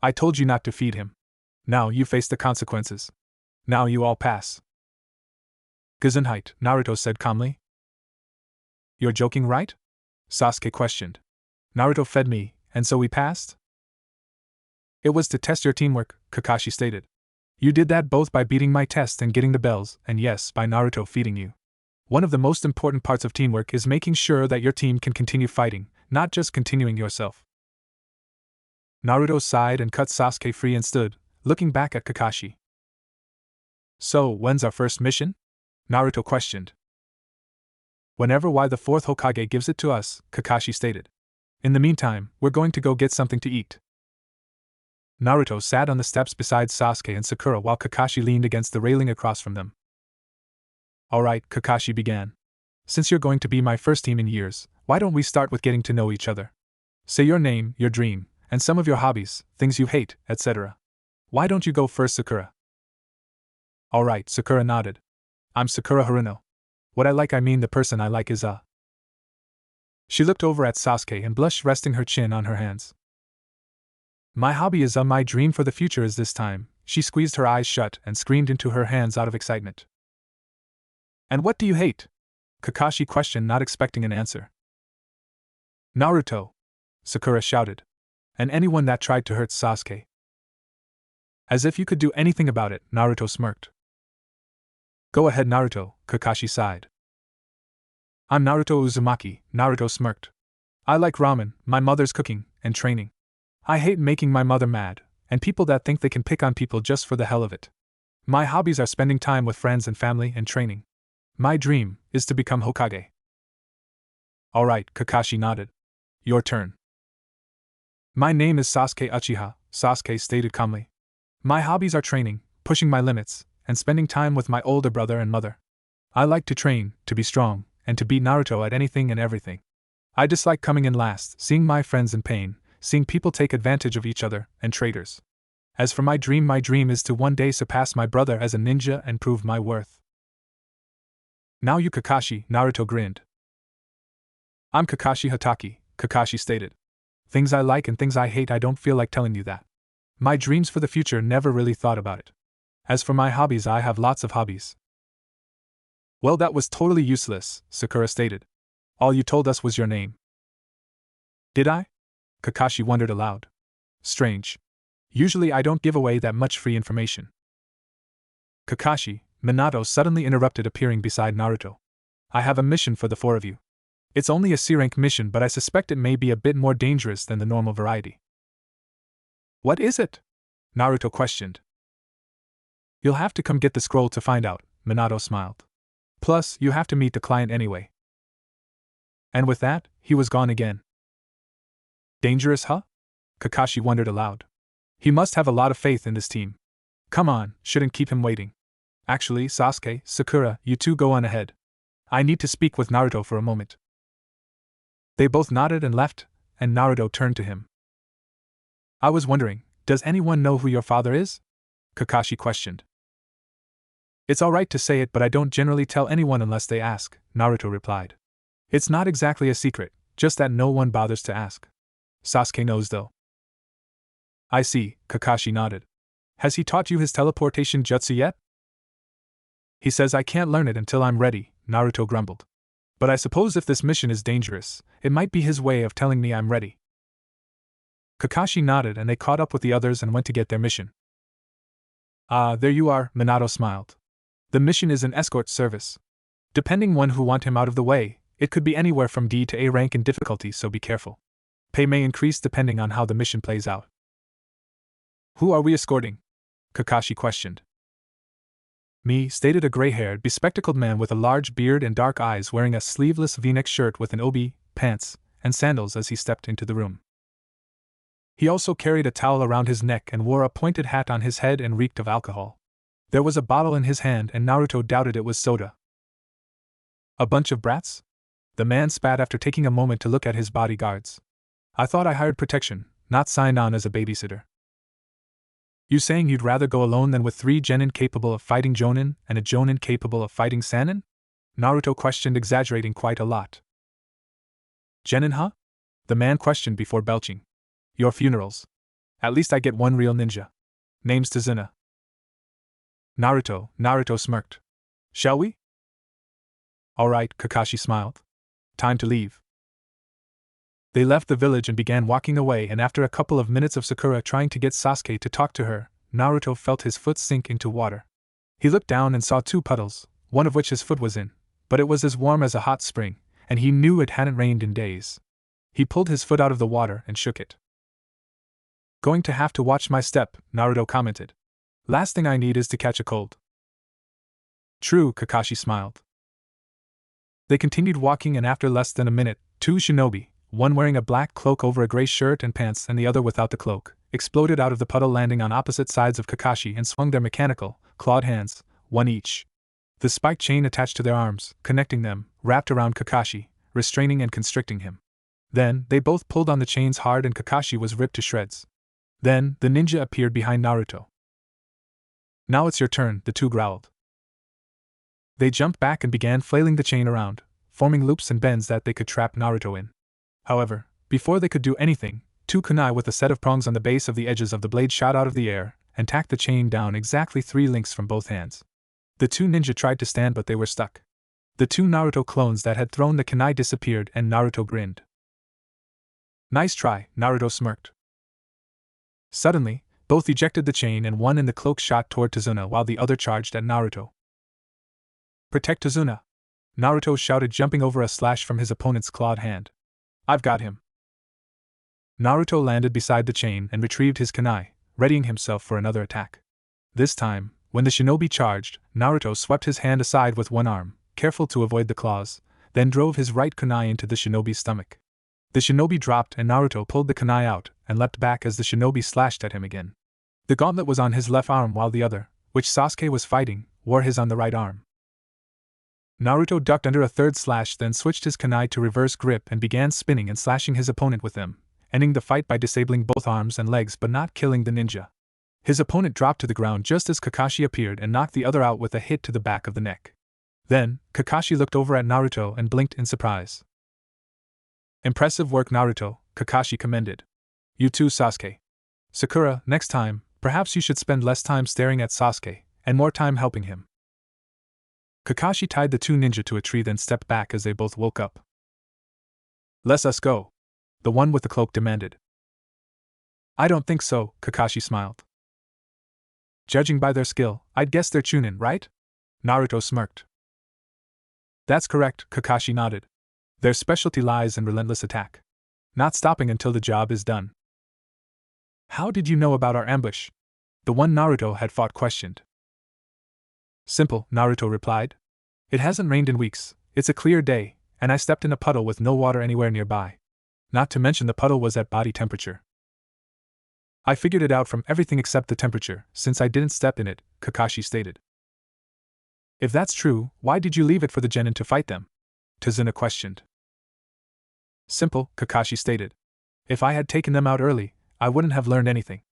I told you not to feed him. Now you face the consequences. Now you all pass. Gesundheit, Naruto said calmly. You're joking, right? Sasuke questioned. Naruto fed me, and so we passed? It was to test your teamwork, Kakashi stated. You did that both by beating my test and getting the bells, and yes, by Naruto feeding you. One of the most important parts of teamwork is making sure that your team can continue fighting, not just continuing yourself. Naruto sighed and cut Sasuke free and stood, looking back at Kakashi. So, when's our first mission? Naruto questioned. Whenever the 4th Hokage gives it to us, Kakashi stated. In the meantime, we're going to go get something to eat. Naruto sat on the steps beside Sasuke and Sakura while Kakashi leaned against the railing across from them. Alright, Kakashi began. Since you're going to be my first team in years, why don't we start with getting to know each other? Say your name, your dream, and some of your hobbies, things you hate, etc. Why don't you go first, Sakura? Alright, Sakura nodded. I'm Sakura Haruno. What I mean the person I like is She looked over at Sasuke and blushed, resting her chin on her hands. My hobby is my dream for the future is this time. She squeezed her eyes shut and screamed into her hands out of excitement. And what do you hate? Kakashi questioned, not expecting an answer. Naruto, Sakura shouted. And anyone that tried to hurt Sasuke. As if you could do anything about it, Naruto smirked. Go ahead, Naruto, Kakashi sighed. I'm Naruto Uzumaki, Naruto smirked. I like ramen, my mother's cooking, and training. I hate making my mother mad, and people that think they can pick on people just for the hell of it. My hobbies are spending time with friends and family and training. My dream is to become Hokage. Alright, Kakashi nodded. Your turn. My name is Sasuke Uchiha, Sasuke stated calmly. My hobbies are training, pushing my limits, and spending time with my older brother and mother. I like to train, to be strong, and to beat Naruto at anything and everything. I dislike coming in last, seeing my friends in pain, seeing people take advantage of each other, and traitors. As for my dream is to one day surpass my brother as a ninja and prove my worth. Now you Kakashi, Naruto grinned. I'm Kakashi Hatake, Kakashi stated. Things I like and things I hate, I don't feel like telling you that. My dreams for the future, never really thought about it. As for my hobbies, I have lots of hobbies. Well, that was totally useless, Sakura stated. All you told us was your name. Did I? Kakashi wondered aloud. Strange. Usually I don't give away that much free information. Kakashi, Minato suddenly interrupted, appearing beside Naruto. I have a mission for the four of you. It's only a C-rank mission, but I suspect it may be a bit more dangerous than the normal variety. What is it? Naruto questioned. You'll have to come get the scroll to find out, Minato smiled. Plus, you have to meet the client anyway. And with that, he was gone again. Dangerous, huh? Kakashi wondered aloud. He must have a lot of faith in this team. Come on, shouldn't keep him waiting. Actually, Sasuke, Sakura, you two go on ahead. I need to speak with Naruto for a moment. They both nodded and left, and Naruto turned to him. I was wondering, does anyone know who your father is? Kakashi questioned. It's alright to say it, but I don't generally tell anyone unless they ask, Naruto replied. It's not exactly a secret, just that no one bothers to ask. Sasuke knows though. I see, Kakashi nodded. Has he taught you his teleportation jutsu yet? He says I can't learn it until I'm ready, Naruto grumbled. But I suppose if this mission is dangerous, it might be his way of telling me I'm ready. Kakashi nodded and they caught up with the others and went to get their mission. Ah, there you are, Minato smiled. The mission is an escort service. Depending on who want him out of the way, it could be anywhere from D to A rank in difficulty, so be careful. Pay may increase depending on how the mission plays out. Who are we escorting? Kakashi questioned. Me, stated a gray-haired, bespectacled man with a large beard and dark eyes, wearing a sleeveless V-neck shirt with an obi, pants, and sandals as he stepped into the room. He also carried a towel around his neck and wore a pointed hat on his head and reeked of alcohol. There was a bottle in his hand and Naruto doubted it was soda. A bunch of brats? The man spat after taking a moment to look at his bodyguards. I thought I hired protection, not signed on as a babysitter. You saying you'd rather go alone than with 3 genin capable of fighting jonin and a jonin capable of fighting sannin? Naruto questioned, exaggerating quite a lot. Genin, huh? The man questioned before belching. Your funerals. At least I get one real ninja. Name's Tazuna. Naruto smirked. Shall we? Alright, Kakashi smiled. Time to leave. They left the village and began walking away, and after a couple of minutes of Sakura trying to get Sasuke to talk to her, Naruto felt his foot sink into water. He looked down and saw 2 puddles, one of which his foot was in, but it was as warm as a hot spring, and he knew it hadn't rained in days. He pulled his foot out of the water and shook it. Going to have to watch my step, Naruto commented. Last thing I need is to catch a cold. True, Kakashi smiled. They continued walking, and after less than a minute, 2 shinobi, one wearing a black cloak over a gray shirt and pants and the other without the cloak, exploded out of the puddle, landing on opposite sides of Kakashi and swung their mechanical, clawed hands, one each. The spike chain attached to their arms, connecting them, wrapped around Kakashi, restraining and constricting him. Then, they both pulled on the chains hard and Kakashi was ripped to shreds. Then, the ninja appeared behind Naruto. "Now it's your turn," the two growled. They jumped back and began flailing the chain around, forming loops and bends that they could trap Naruto in. However, before they could do anything, two kunai with a set of prongs on the base of the edges of the blade shot out of the air and tacked the chain down exactly 3 lengths from both hands. The two ninja tried to stand but they were stuck. The two Naruto clones that had thrown the kunai disappeared and Naruto grinned. "Nice try," Naruto smirked. Suddenly, both ejected the chain and one in the cloak shot toward Tazuna while the other charged at Naruto. "Protect Tazuna!" Naruto shouted, jumping over a slash from his opponent's clawed hand. "I've got him!" Naruto landed beside the chain and retrieved his kunai, readying himself for another attack. This time, when the shinobi charged, Naruto swept his hand aside with one arm, careful to avoid the claws, then drove his right kunai into the shinobi's stomach. The shinobi dropped and Naruto pulled the kunai out and leapt back as the shinobi slashed at him again. The gauntlet was on his left arm while the other, which Sasuke was fighting, wore his on the right arm. Naruto ducked under a third slash, then switched his kunai to reverse grip and began spinning and slashing his opponent with them, ending the fight by disabling both arms and legs but not killing the ninja. His opponent dropped to the ground just as Kakashi appeared and knocked the other out with a hit to the back of the neck. Then, Kakashi looked over at Naruto and blinked in surprise. "Impressive work, Naruto," Kakashi commended. "You too, Sasuke. Sakura, next time, perhaps you should spend less time staring at Sasuke, and more time helping him." Kakashi tied the two ninja to a tree then stepped back as they both woke up. "Let us go," the one with the cloak demanded. "I don't think so," Kakashi smiled. "Judging by their skill, I'd guess they're Chunin, right?" Naruto smirked. "That's correct," Kakashi nodded. "Their specialty lies in relentless attack. Not stopping until the job is done." "How did you know about our ambush?" the one Naruto had fought questioned. "Simple," Naruto replied. "It hasn't rained in weeks, it's a clear day, and I stepped in a puddle with no water anywhere nearby. Not to mention the puddle was at body temperature. I figured it out from everything except the temperature, since I didn't step in it," Kakashi stated. "If that's true, why did you leave it for the genin to fight them?" Tazuna questioned. "Simple," Kakashi stated. "If I had taken them out early, I wouldn't have learned anything.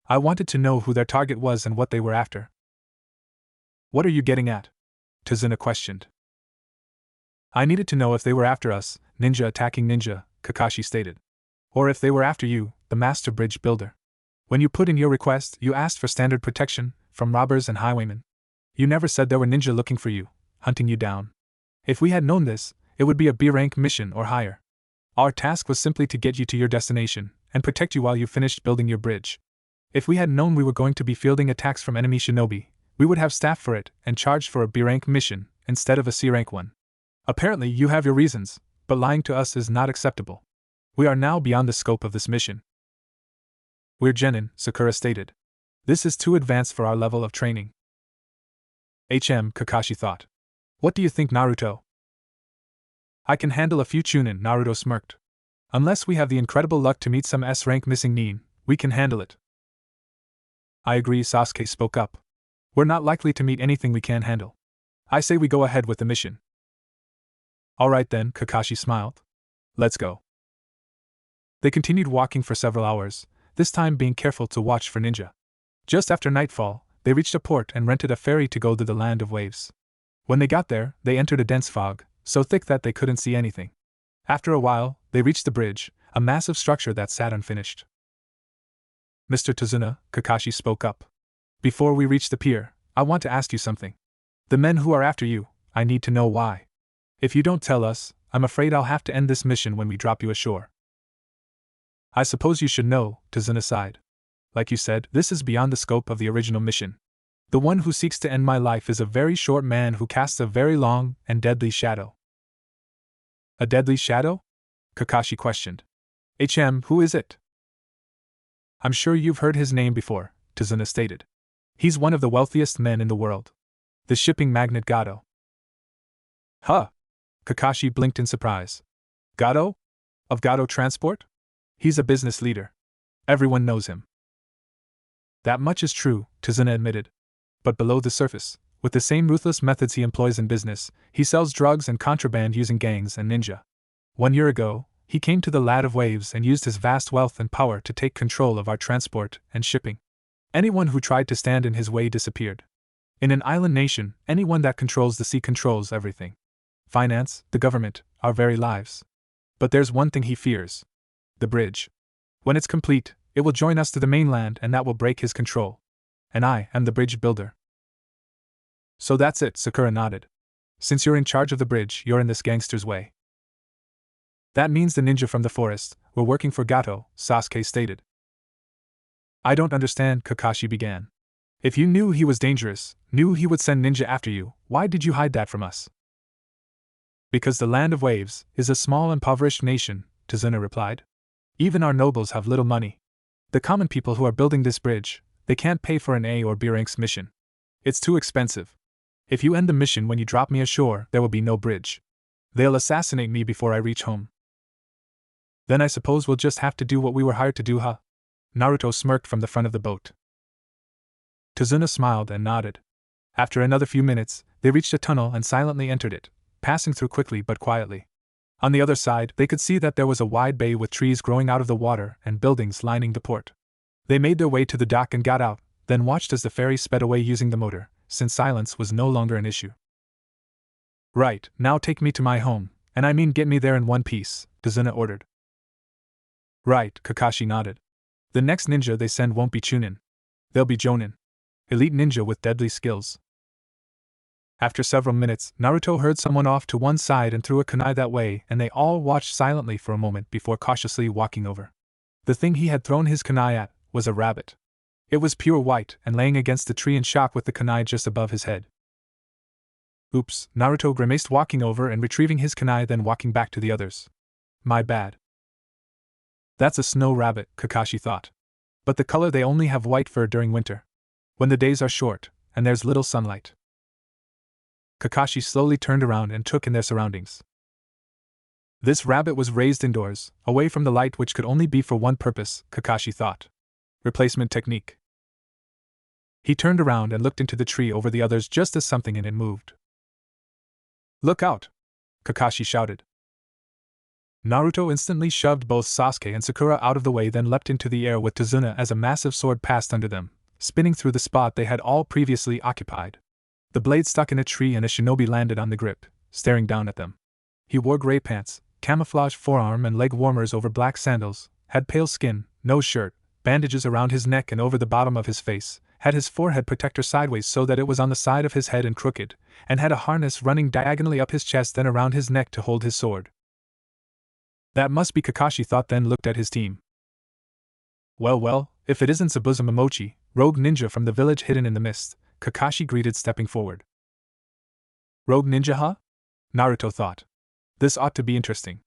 I wanted to know who their target was and what they were after." "What are you getting at?" Tazuna questioned. "I needed to know if they were after us, ninja attacking ninja," Kakashi stated. "Or if they were after you, the master bridge builder. When you put in your request, you asked for standard protection from robbers and highwaymen. You never said there were ninja looking for you, hunting you down. If we had known this, it would be a B-rank mission or higher. Our task was simply to get you to your destination and protect you while you finished building your bridge. If we had known we were going to be fielding attacks from enemy shinobi, we would have staffed for it and charged for a B-rank mission instead of a C-rank one. Apparently you have your reasons, but lying to us is not acceptable. We are now beyond the scope of this mission." "We're genin," Sakura stated. "This is too advanced for our level of training." Kakashi thought. "What do you think, Naruto?" "I can handle a few Chunin," Naruto smirked. "Unless we have the incredible luck to meet some S-rank missing nin, we can handle it." "I agree," Sasuke spoke up. "We're not likely to meet anything we can't handle. I say we go ahead with the mission." "Alright then," Kakashi smiled. "Let's go." They continued walking for several hours, this time being careful to watch for ninja. Just after nightfall, they reached a port and rented a ferry to go to the land of waves. When they got there, they entered a dense fog, so thick that they couldn't see anything. After a while, they reached the bridge, a massive structure that sat unfinished. "Mr. Tazuna," Kakashi spoke up. "Before we reach the pier, I want to ask you something. The men who are after you, I need to know why. If you don't tell us, I'm afraid I'll have to end this mission when we drop you ashore." "I suppose you should know," Tazuna sighed. "Like you said, this is beyond the scope of the original mission. The one who seeks to end my life is a very short man who casts a very long and deadly shadow." "A deadly shadow?" Kakashi questioned. Who is it?" "I'm sure you've heard his name before," Tazuna stated. "He's one of the wealthiest men in the world. The shipping magnate Gado." "Huh?" Kakashi blinked in surprise. "Gado? Of Gado Transport? He's a business leader. Everyone knows him." "That much is true," Tazuna admitted. "But below the surface, with the same ruthless methods he employs in business, he sells drugs and contraband using gangs and ninja. 1 year ago, he came to the Land of Waves and used his vast wealth and power to take control of our transport and shipping. Anyone who tried to stand in his way disappeared. In an island nation, anyone that controls the sea controls everything. Finance, the government, our very lives. But there's one thing he fears. The bridge. When it's complete, it will join us to the mainland and that will break his control. And I am the bridge builder. So that's it, Sakura nodded. Since you're in charge of the bridge, you're in this gangster's way. That means the ninja from the forest were working for Gato, Sasuke stated. I don't understand, Kakashi began. If you knew he was dangerous, knew he would send ninja after you, why did you hide that from us? Because the Land of Waves is a small impoverished nation, Tazuna replied. Even our nobles have little money. The common people who are building this bridge, they can't pay for an A or B rank's mission. It's too expensive. If you end the mission when you drop me ashore, there will be no bridge. They'll assassinate me before I reach home. Then I suppose we'll just have to do what we were hired to do, huh? Naruto smirked from the front of the boat. Tazuna smiled and nodded. After another few minutes, they reached a tunnel and silently entered it, passing through quickly but quietly. On the other side, they could see that there was a wide bay with trees growing out of the water and buildings lining the port. They made their way to the dock and got out, then watched as the ferry sped away using the motor, since silence was no longer an issue. Right, now take me to my home, and I mean get me there in one piece, Tazuna ordered. Right, Kakashi nodded. The next ninja they send won't be Chunin. They'll be Jonin. Elite ninja with deadly skills. After several minutes, Naruto heard someone off to one side and threw a kunai that way, and they all watched silently for a moment before cautiously walking over. The thing he had thrown his kunai at was a rabbit. It was pure white and laying against the tree in shock with the kunai just above his head. Oops, Naruto grimaced, walking over and retrieving his kunai, then walking back to the others. My bad. That's a snow rabbit, Kakashi thought. But the color, they only have white fur during winter. When the days are short, and there's little sunlight. Kakashi slowly turned around and took in their surroundings. This rabbit was raised indoors, away from the light, which could only be for one purpose, Kakashi thought. Replacement technique. He turned around and looked into the tree over the others just as something in it moved. Look out! Kakashi shouted. Naruto instantly shoved both Sasuke and Sakura out of the way, then leapt into the air with Tazuna as a massive sword passed under them, spinning through the spot they had all previously occupied. The blade stuck in a tree and a shinobi landed on the grip, staring down at them. He wore gray pants, camouflage forearm and leg warmers over black sandals, had pale skin, no shirt, bandages around his neck and over the bottom of his face, had his forehead protector sideways so that it was on the side of his head and crooked, and had a harness running diagonally up his chest then around his neck to hold his sword. That must be, Kakashi thought, then looked at his team. Well, if it isn't Zabuza Momochi, rogue ninja from the village hidden in the mist, Kakashi greeted, stepping forward. Rogue ninja, huh? Naruto thought. This ought to be interesting.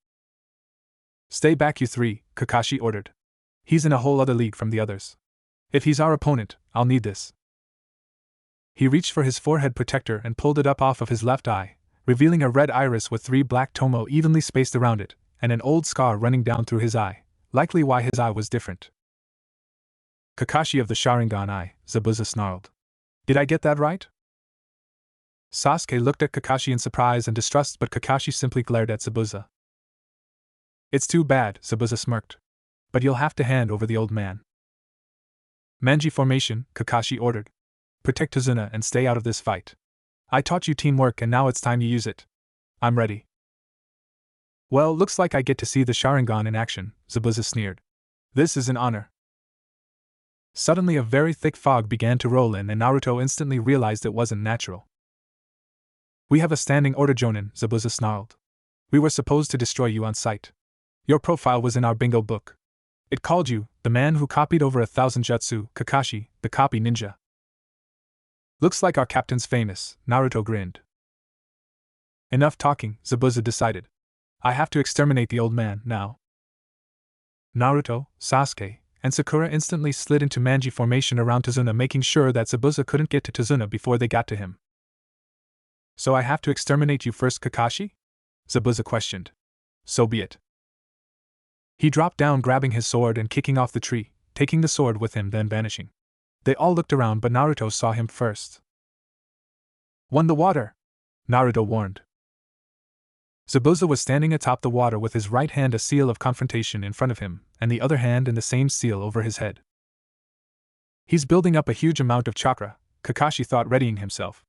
Stay back, you three, Kakashi ordered. He's in a whole other league from the others. If he's our opponent, I'll need this. He reached for his forehead protector and pulled it up off of his left eye, revealing a red iris with 3 black tomo evenly spaced around it, and an old scar running down through his eye, likely why his eye was different. Kakashi of the Sharingan eye, Zabuza snarled. Did I get that right? Sasuke looked at Kakashi in surprise and distrust, but Kakashi simply glared at Zabuza. It's too bad, Zabuza smirked. But you'll have to hand over the old man. Manji formation, Kakashi ordered. Protect Tazuna and stay out of this fight. I taught you teamwork and now it's time you use it. I'm ready. Well, looks like I get to see the Sharingan in action, Zabuza sneered. This is an honor. Suddenly a very thick fog began to roll in and Naruto instantly realized it wasn't natural. We have a standing order, Jonin, Zabuza snarled. We were supposed to destroy you on sight. Your profile was in our bingo book. It called you, the man who copied over 1,000 jutsu, Kakashi, the copy ninja. Looks like our captain's famous, Naruto grinned. Enough talking, Zabuza decided. I have to exterminate the old man, now. Naruto, Sasuke, and Sakura instantly slid into Manji formation around Tazuna, making sure that Zabuza couldn't get to Tazuna before they got to him. So I have to exterminate you first, Kakashi? Zabuza questioned. So be it. He dropped down, grabbing his sword and kicking off the tree, taking the sword with him, then vanishing. They all looked around, but Naruto saw him first. Won the water! Naruto warned. Zabuza was standing atop the water with his right hand a seal of confrontation in front of him, and the other hand in the same seal over his head. He's building up a huge amount of chakra, Kakashi thought, readying himself.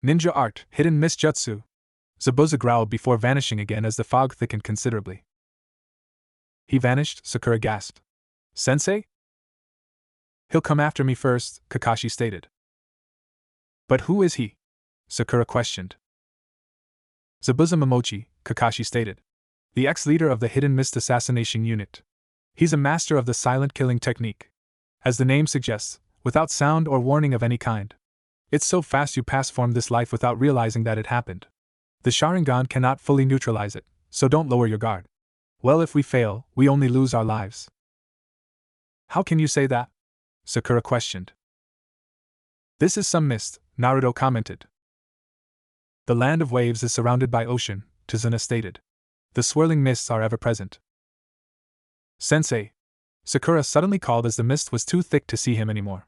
Ninja art, hidden mist jutsu. Zabuza growled before vanishing again as the fog thickened considerably. He vanished, Sakura gasped. Sensei? He'll come after me first, Kakashi stated. But who is he? Sakura questioned. Zabuza Momochi, Kakashi stated. The ex-leader of the Hidden Mist Assassination Unit. He's a master of the silent killing technique. As the name suggests, without sound or warning of any kind. It's so fast you pass from this life without realizing that it happened. The Sharingan cannot fully neutralize it, so don't lower your guard. Well, if we fail, we only lose our lives. How can you say that? Sakura questioned. This is some mist, Naruto commented. The land of waves is surrounded by ocean, Tazuna stated. The swirling mists are ever present. Sensei, Sakura suddenly called as the mist was too thick to see him anymore.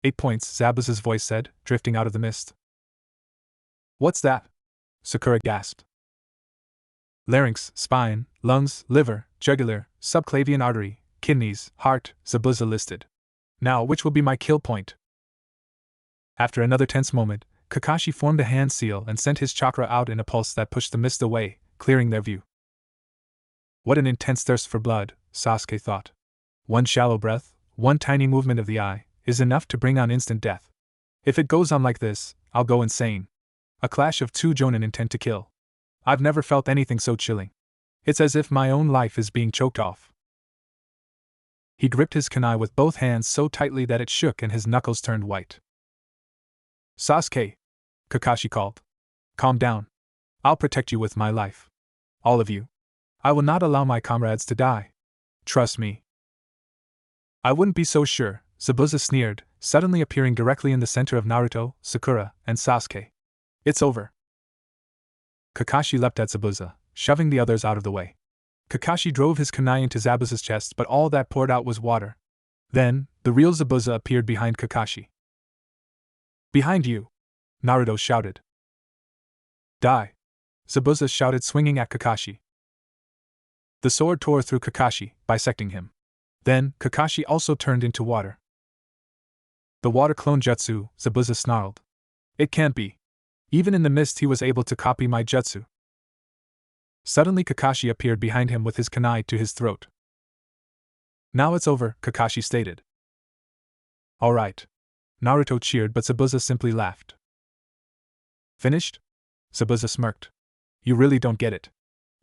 8 points, Zabuza's voice said, drifting out of the mist. What's that? Sakura gasped. Larynx, spine, lungs, liver, jugular, subclavian artery, kidneys, heart, Zabuza listed. Now, which will be my kill point? After another tense moment, Kakashi formed a hand seal and sent his chakra out in a pulse that pushed the mist away, clearing their view. What an intense thirst for blood, Sasuke thought. One shallow breath, one tiny movement of the eye, is enough to bring on instant death. If it goes on like this, I'll go insane. A clash of two jonin intent to kill. I've never felt anything so chilling. It's as if my own life is being choked off. He gripped his kunai with both hands so tightly that it shook and his knuckles turned white. Sasuke, Kakashi called. Calm down. I'll protect you with my life. All of you. I will not allow my comrades to die. Trust me. I wouldn't be so sure, Zabuza sneered, suddenly appearing directly in the center of Naruto, Sakura, and Sasuke. It's over. Kakashi leapt at Zabuza, shoving the others out of the way. Kakashi drove his kunai into Zabuza's chest, but all that poured out was water. Then, the real Zabuza appeared behind Kakashi. Behind you! Naruto shouted. Die! Zabuza shouted, swinging at Kakashi. The sword tore through Kakashi, bisecting him. Then, Kakashi also turned into water. The water clone jutsu, Zabuza snarled. It can't be. Even in the mist he was able to copy my jutsu. Suddenly Kakashi appeared behind him with his kunai to his throat. Now it's over, Kakashi stated. Alright. Naruto cheered, but Zabuza simply laughed. Finished? Zabuza smirked. You really don't get it.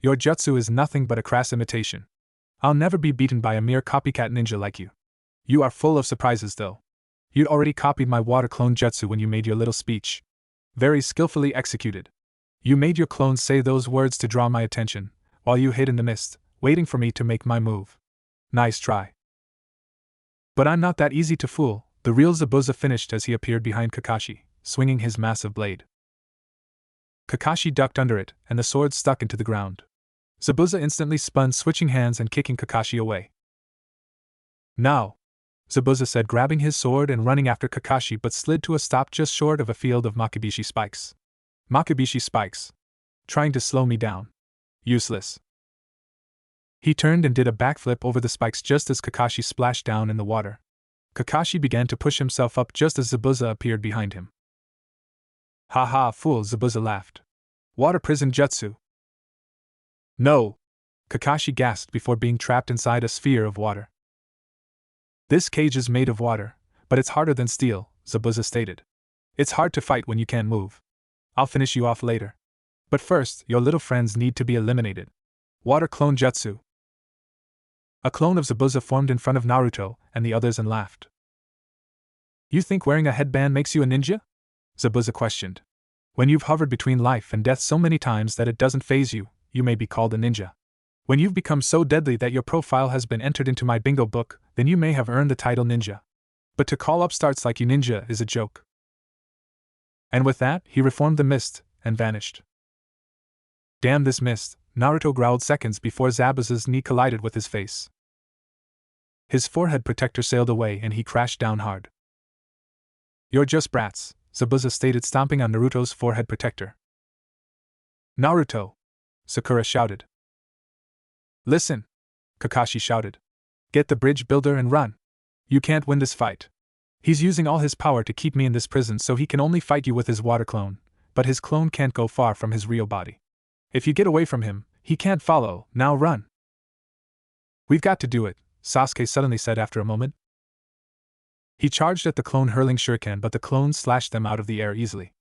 Your jutsu is nothing but a crass imitation. I'll never be beaten by a mere copycat ninja like you. You are full of surprises, though. You'd already copied my water clone jutsu when you made your little speech. Very skillfully executed. You made your clones say those words to draw my attention, while you hid in the mist, waiting for me to make my move. Nice try. But I'm not that easy to fool, the real Zabuza finished as he appeared behind Kakashi, swinging his massive blade. Kakashi ducked under it, and the sword stuck into the ground. Zabuza instantly spun, switching hands and kicking Kakashi away. Now! Zabuza said, grabbing his sword and running after Kakashi, but slid to a stop just short of a field of Makibishi spikes. Makibishi spikes. Trying to slow me down. Useless. He turned and did a backflip over the spikes just as Kakashi splashed down in the water. Kakashi began to push himself up just as Zabuza appeared behind him. Ha ha, fool, Zabuza laughed. Water prison jutsu. No! Kakashi gasped before being trapped inside a sphere of water. This cage is made of water, but it's harder than steel, Zabuza stated. It's hard to fight when you can't move. I'll finish you off later. But first, your little friends need to be eliminated. Water clone jutsu. A clone of Zabuza formed in front of Naruto and the others and laughed. You think wearing a headband makes you a ninja? Zabuza questioned. When you've hovered between life and death so many times that it doesn't faze you, you may be called a ninja. When you've become so deadly that your profile has been entered into my bingo book, then you may have earned the title ninja. But to call upstarts like you ninja is a joke. And with that, he reformed the mist and vanished. Damn this mist, Naruto growled seconds before Zabuza's knee collided with his face. His forehead protector sailed away and he crashed down hard. You're just brats, Zabuza stated, stomping on Naruto's forehead protector. Naruto! Sakura shouted. Listen! Kakashi shouted. Get the bridge builder and run. You can't win this fight. He's using all his power to keep me in this prison, so he can only fight you with his water clone, but his clone can't go far from his real body. If you get away from him, he can't follow. Now run. We've got to do it, Sasuke suddenly said after a moment. He charged at the clone, hurling shuriken, but the clone slashed them out of the air easily.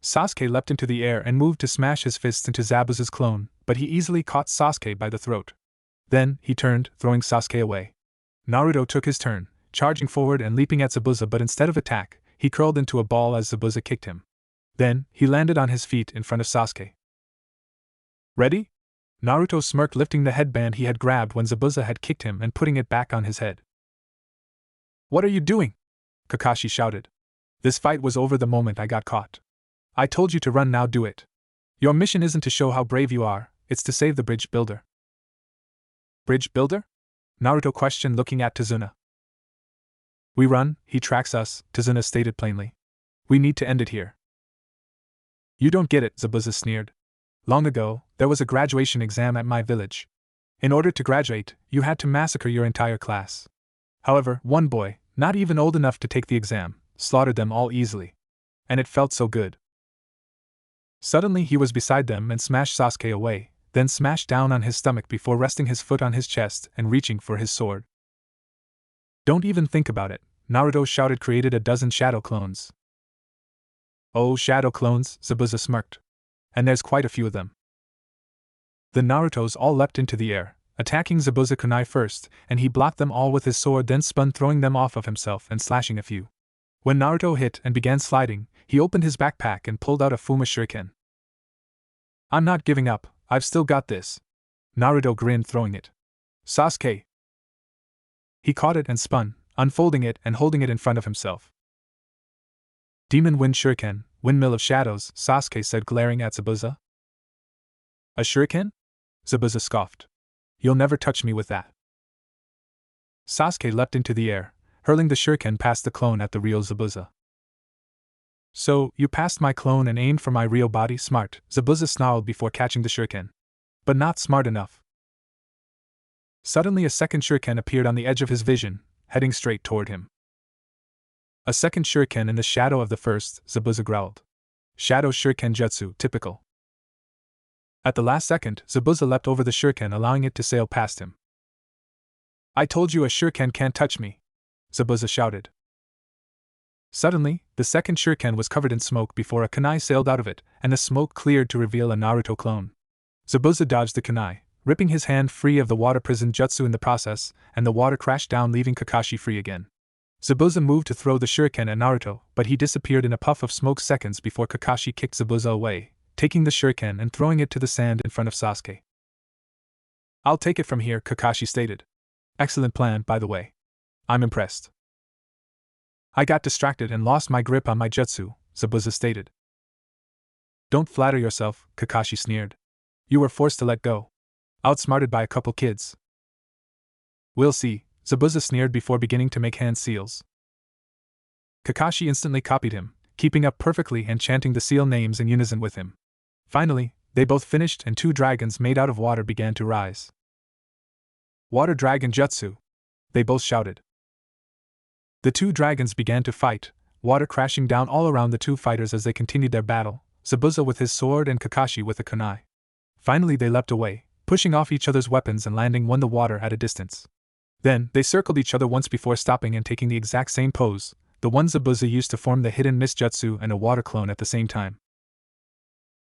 Sasuke leapt into the air and moved to smash his fists into Zabuza's clone, but he easily caught Sasuke by the throat. Then, he turned, throwing Sasuke away. Naruto took his turn, charging forward and leaping at Zabuza, but instead of attack, he curled into a ball as Zabuza kicked him. Then, he landed on his feet in front of Sasuke. Ready? Naruto smirked, lifting the headband he had grabbed when Zabuza had kicked him and putting it back on his head. What are you doing? Kakashi shouted. This fight was over the moment I got caught. I told you to run, now do it. Your mission isn't to show how brave you are, it's to save the bridge builder. Bridge builder? Naruto questioned, looking at Tazuna. We run, he tracks us, Tazuna stated plainly. We need to end it here. You don't get it, Zabuza sneered. Long ago, there was a graduation exam at my village. In order to graduate, you had to massacre your entire class. However, one boy, not even old enough to take the exam, slaughtered them all easily. And it felt so good. Suddenly he was beside them and smashed Sasuke away, then smashed down on his stomach before resting his foot on his chest and reaching for his sword. Don't even think about it, Naruto shouted, created a dozen shadow clones. Oh, shadow clones, Zabuza smirked. And there's quite a few of them. The Narutos all leapt into the air, attacking Zabuza kunai first, and he blocked them all with his sword, then spun, throwing them off of himself and slashing a few. When Naruto hit and began sliding, he opened his backpack and pulled out a Fuma shuriken. I'm not giving up, I've still got this. Naruto grinned, throwing it. Sasuke! He caught it and spun, unfolding it and holding it in front of himself. Demon Wind Shuriken, Windmill of Shadows, Sasuke said, glaring at Zabuza. A shuriken? Zabuza scoffed. You'll never touch me with that. Sasuke leapt into the air, hurling the shuriken past the clone at the real Zabuza. So, you passed my clone and aimed for my real body? Smart, Zabuza snarled before catching the shuriken. But not smart enough. Suddenly a second shuriken appeared on the edge of his vision, heading straight toward him. A second shuriken in the shadow of the first, Zabuza growled. Shadow shuriken jutsu, typical. At the last second, Zabuza leapt over the shuriken, allowing it to sail past him. I told you a shuriken can't touch me, Zabuza shouted. Suddenly, the second shuriken was covered in smoke before a kunai sailed out of it, and the smoke cleared to reveal a Naruto clone. Zabuza dodged the kunai, ripping his hand free of the water prison jutsu in the process, and the water crashed down, leaving Kakashi free again. Zabuza moved to throw the shuriken at Naruto, but he disappeared in a puff of smoke seconds before Kakashi kicked Zabuza away, taking the shuriken and throwing it to the sand in front of Sasuke. I'll take it from here, Kakashi stated. Excellent plan, by the way. I'm impressed. I got distracted and lost my grip on my jutsu, Zabuza stated. Don't flatter yourself, Kakashi sneered. You were forced to let go. Outsmarted by a couple kids. We'll see, Zabuza sneered before beginning to make hand seals. Kakashi instantly copied him, keeping up perfectly and chanting the seal names in unison with him. Finally, they both finished and two dragons made out of water began to rise. Water Dragon Jutsu! They both shouted. The two dragons began to fight, water crashing down all around the two fighters as they continued their battle, Zabuza with his sword and Kakashi with a kunai. Finally they leapt away, pushing off each other's weapons and landing one the water at a distance. Then, they circled each other once before stopping and taking the exact same pose, the one Zabuza used to form the hidden mist jutsu and a water clone at the same time.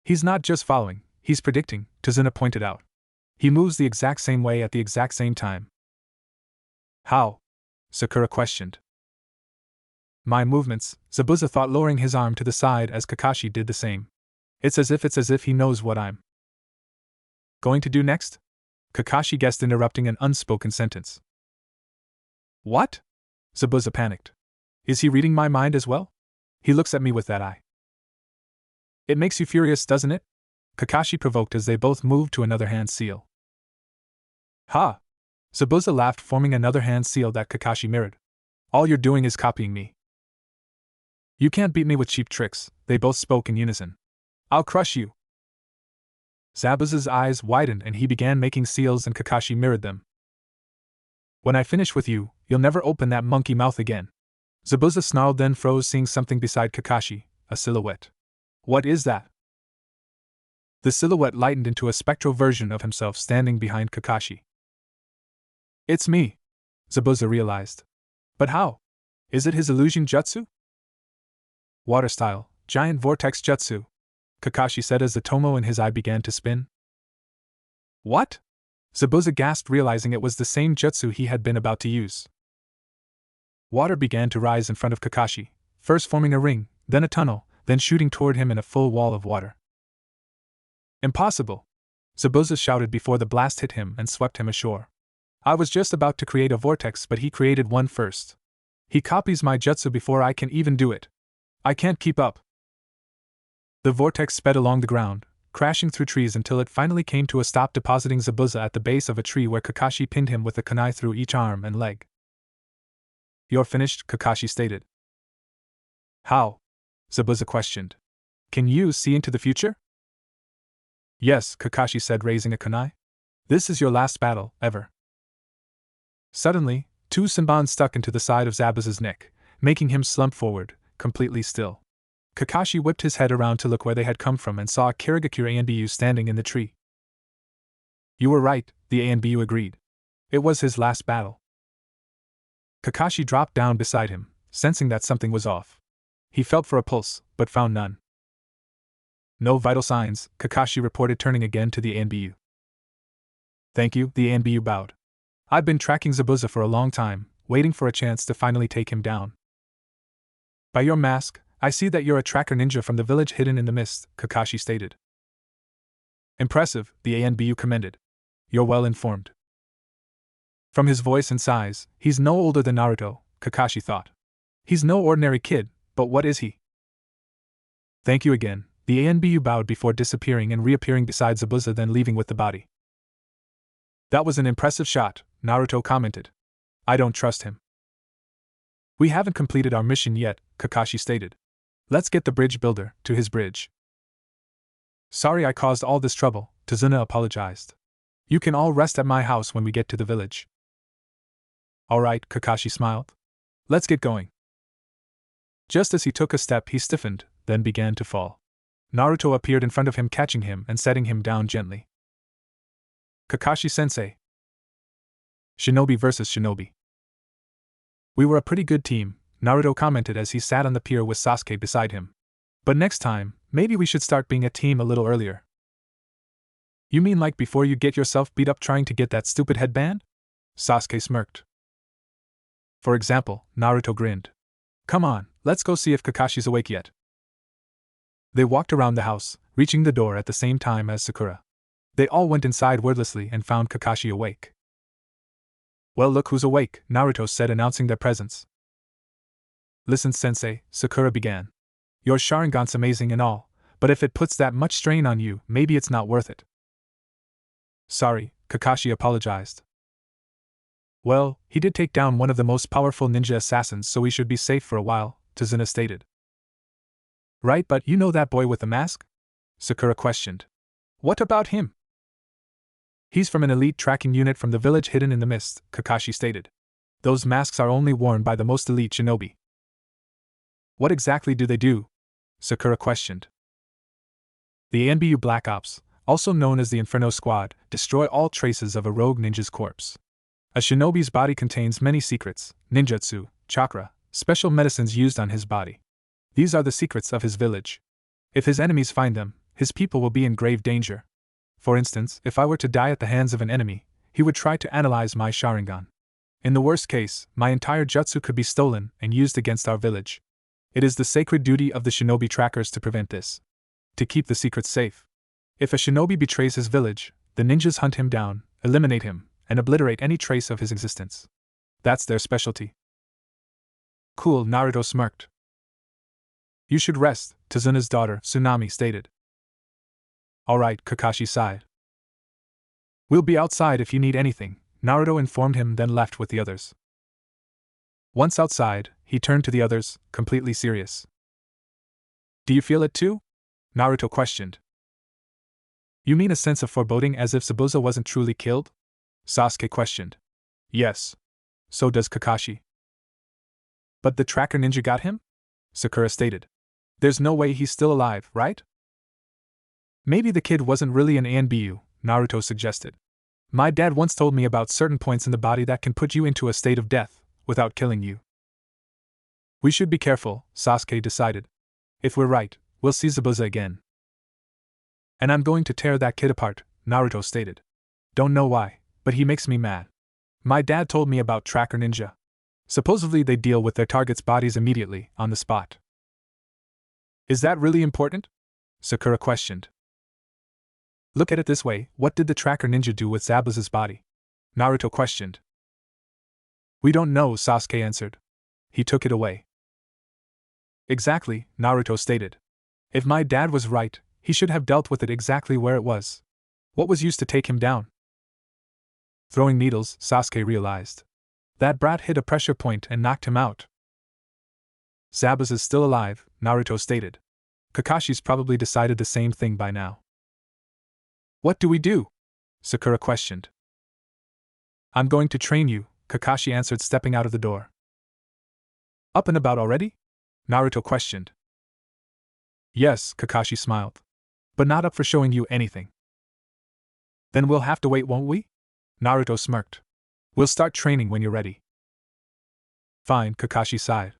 He's not just following, he's predicting, Tazuna pointed out. He moves the exact same way at the exact same time. How? Sakura questioned. My movements, Zabuza thought, lowering his arm to the side as Kakashi did the same. It's as if he knows what I'm going to do next? Kakashi guessed, interrupting an unspoken sentence. What? Zabuza panicked. Is he reading my mind as well? He looks at me with that eye. It makes you furious, doesn't it? Kakashi provoked as they both moved to another hand seal. Ha! Zabuza laughed, forming another hand seal that Kakashi mirrored. All you're doing is copying me. You can't beat me with cheap tricks, they both spoke in unison. I'll crush you. Zabuza's eyes widened and he began making seals and Kakashi mirrored them. When I finish with you, you'll never open that monkey mouth again. Zabuza snarled, then froze, seeing something beside Kakashi, a silhouette. What is that? The silhouette lightened into a spectral version of himself standing behind Kakashi. It's me, Zabuza realized. But how? Is it his illusion jutsu? Water style, giant vortex jutsu, Kakashi said as the tomo in his eye began to spin. What? Zabuza gasped, realizing it was the same jutsu he had been about to use. Water began to rise in front of Kakashi, first forming a ring, then a tunnel, then shooting toward him in a full wall of water. Impossible! Zabuza shouted before the blast hit him and swept him ashore. I was just about to create a vortex, but he created one first. He copies my jutsu before I can even do it. I can't keep up. The vortex sped along the ground, crashing through trees until it finally came to a stop, depositing Zabuza at the base of a tree where Kakashi pinned him with a kunai through each arm and leg. You're finished, Kakashi stated. How? Zabuza questioned. Can you see into the future? Yes, Kakashi said, raising a kunai. This is your last battle, ever. Suddenly, two senbons stuck into the side of Zabuza's neck, making him slump forward, completely still. Kakashi whipped his head around to look where they had come from and saw a Kirigakure ANBU standing in the tree. You were right, the ANBU agreed. It was his last battle. Kakashi dropped down beside him, sensing that something was off. He felt for a pulse, but found none. No vital signs, Kakashi reported, turning again to the ANBU. Thank you, the ANBU bowed. I've been tracking Zabuza for a long time, waiting for a chance to finally take him down. By your mask, I see that you're a tracker ninja from the village hidden in the mist, Kakashi stated. Impressive, the ANBU commended. You're well informed. From his voice and size, he's no older than Naruto, Kakashi thought. He's no ordinary kid, but what is he? Thank you again, the ANBU bowed before disappearing and reappearing beside Zabuza, then leaving with the body. That was an impressive shot, Naruto commented. I don't trust him. We haven't completed our mission yet, Kakashi stated. Let's get the bridge builder to his bridge. Sorry I caused all this trouble, Tazuna apologized. You can all rest at my house when we get to the village. Alright, Kakashi smiled. Let's get going. Just as he took a step, he stiffened, then began to fall. Naruto appeared in front of him, catching him and setting him down gently. Kakashi-sensei. Shinobi versus Shinobi. We were a pretty good team, Naruto commented as he sat on the pier with Sasuke beside him. But next time, maybe we should start being a team a little earlier. You mean like before you get yourself beat up trying to get that stupid headband? Sasuke smirked. For example, Naruto grinned. Come on, let's go see if Kakashi's awake yet. They walked around the house, reaching the door at the same time as Sakura. They all went inside wordlessly and found Kakashi awake. Well, look who's awake, Naruto said, announcing their presence. Listen, sensei, Sakura began. Your Sharingan's amazing and all, but if it puts that much strain on you, maybe it's not worth it. Sorry, Kakashi apologized. Well, he did take down one of the most powerful ninja assassins, so we should be safe for a while, Tazuna stated. Right, but you know that boy with the mask? Sakura questioned. What about him? He's from an elite tracking unit from the village hidden in the mist, Kakashi stated. Those masks are only worn by the most elite shinobi. What exactly do they do? Sakura questioned. The ANBU Black Ops, also known as the Inferno Squad, destroy all traces of a rogue ninja's corpse. A shinobi's body contains many secrets, ninjutsu, chakra, special medicines used on his body. These are the secrets of his village. If his enemies find them, his people will be in grave danger. For instance, if I were to die at the hands of an enemy, he would try to analyze my Sharingan. In the worst case, my entire jutsu could be stolen and used against our village. It is the sacred duty of the shinobi trackers to prevent this. To keep the secrets safe. If a shinobi betrays his village, the ninjas hunt him down, eliminate him, and obliterate any trace of his existence. That's their specialty. Cool, Naruto smirked. You should rest, Tazuna's daughter, Tsunami stated. Alright, Kakashi sighed. We'll be outside if you need anything, Naruto informed him, then left with the others. Once outside, he turned to the others, completely serious. Do you feel it too? Naruto questioned. You mean a sense of foreboding as if Zabuza wasn't truly killed? Sasuke questioned. Yes. So does Kakashi. But the tracker ninja got him? Sakura stated. There's no way he's still alive, right? Maybe the kid wasn't really an ANBU, Naruto suggested. My dad once told me about certain points in the body that can put you into a state of death, without killing you. We should be careful, Sasuke decided. If we're right, we'll see Zabuza again. And I'm going to tear that kid apart, Naruto stated. Don't know why, but he makes me mad. My dad told me about Tracker Ninja. Supposedly they deal with their target's bodies immediately, on the spot. Is that really important? Sakura questioned. Look at it this way, what did the Tracker Ninja do with Zabuza's body? Naruto questioned. We don't know, Sasuke answered. He took it away. Exactly, Naruto stated. If my dad was right, he should have dealt with it exactly where it was. What was used to take him down? Throwing needles, Sasuke realized. That brat hit a pressure point and knocked him out. Zabuza's still alive, Naruto stated. Kakashi's probably decided the same thing by now. What do we do? Sakura questioned. I'm going to train you, Kakashi answered, stepping out of the door. Up and about already? Naruto questioned. Yes, Kakashi smiled. But not up for showing you anything. Then we'll have to wait, won't we? Naruto smirked. We'll start training when you're ready. Fine, Kakashi sighed.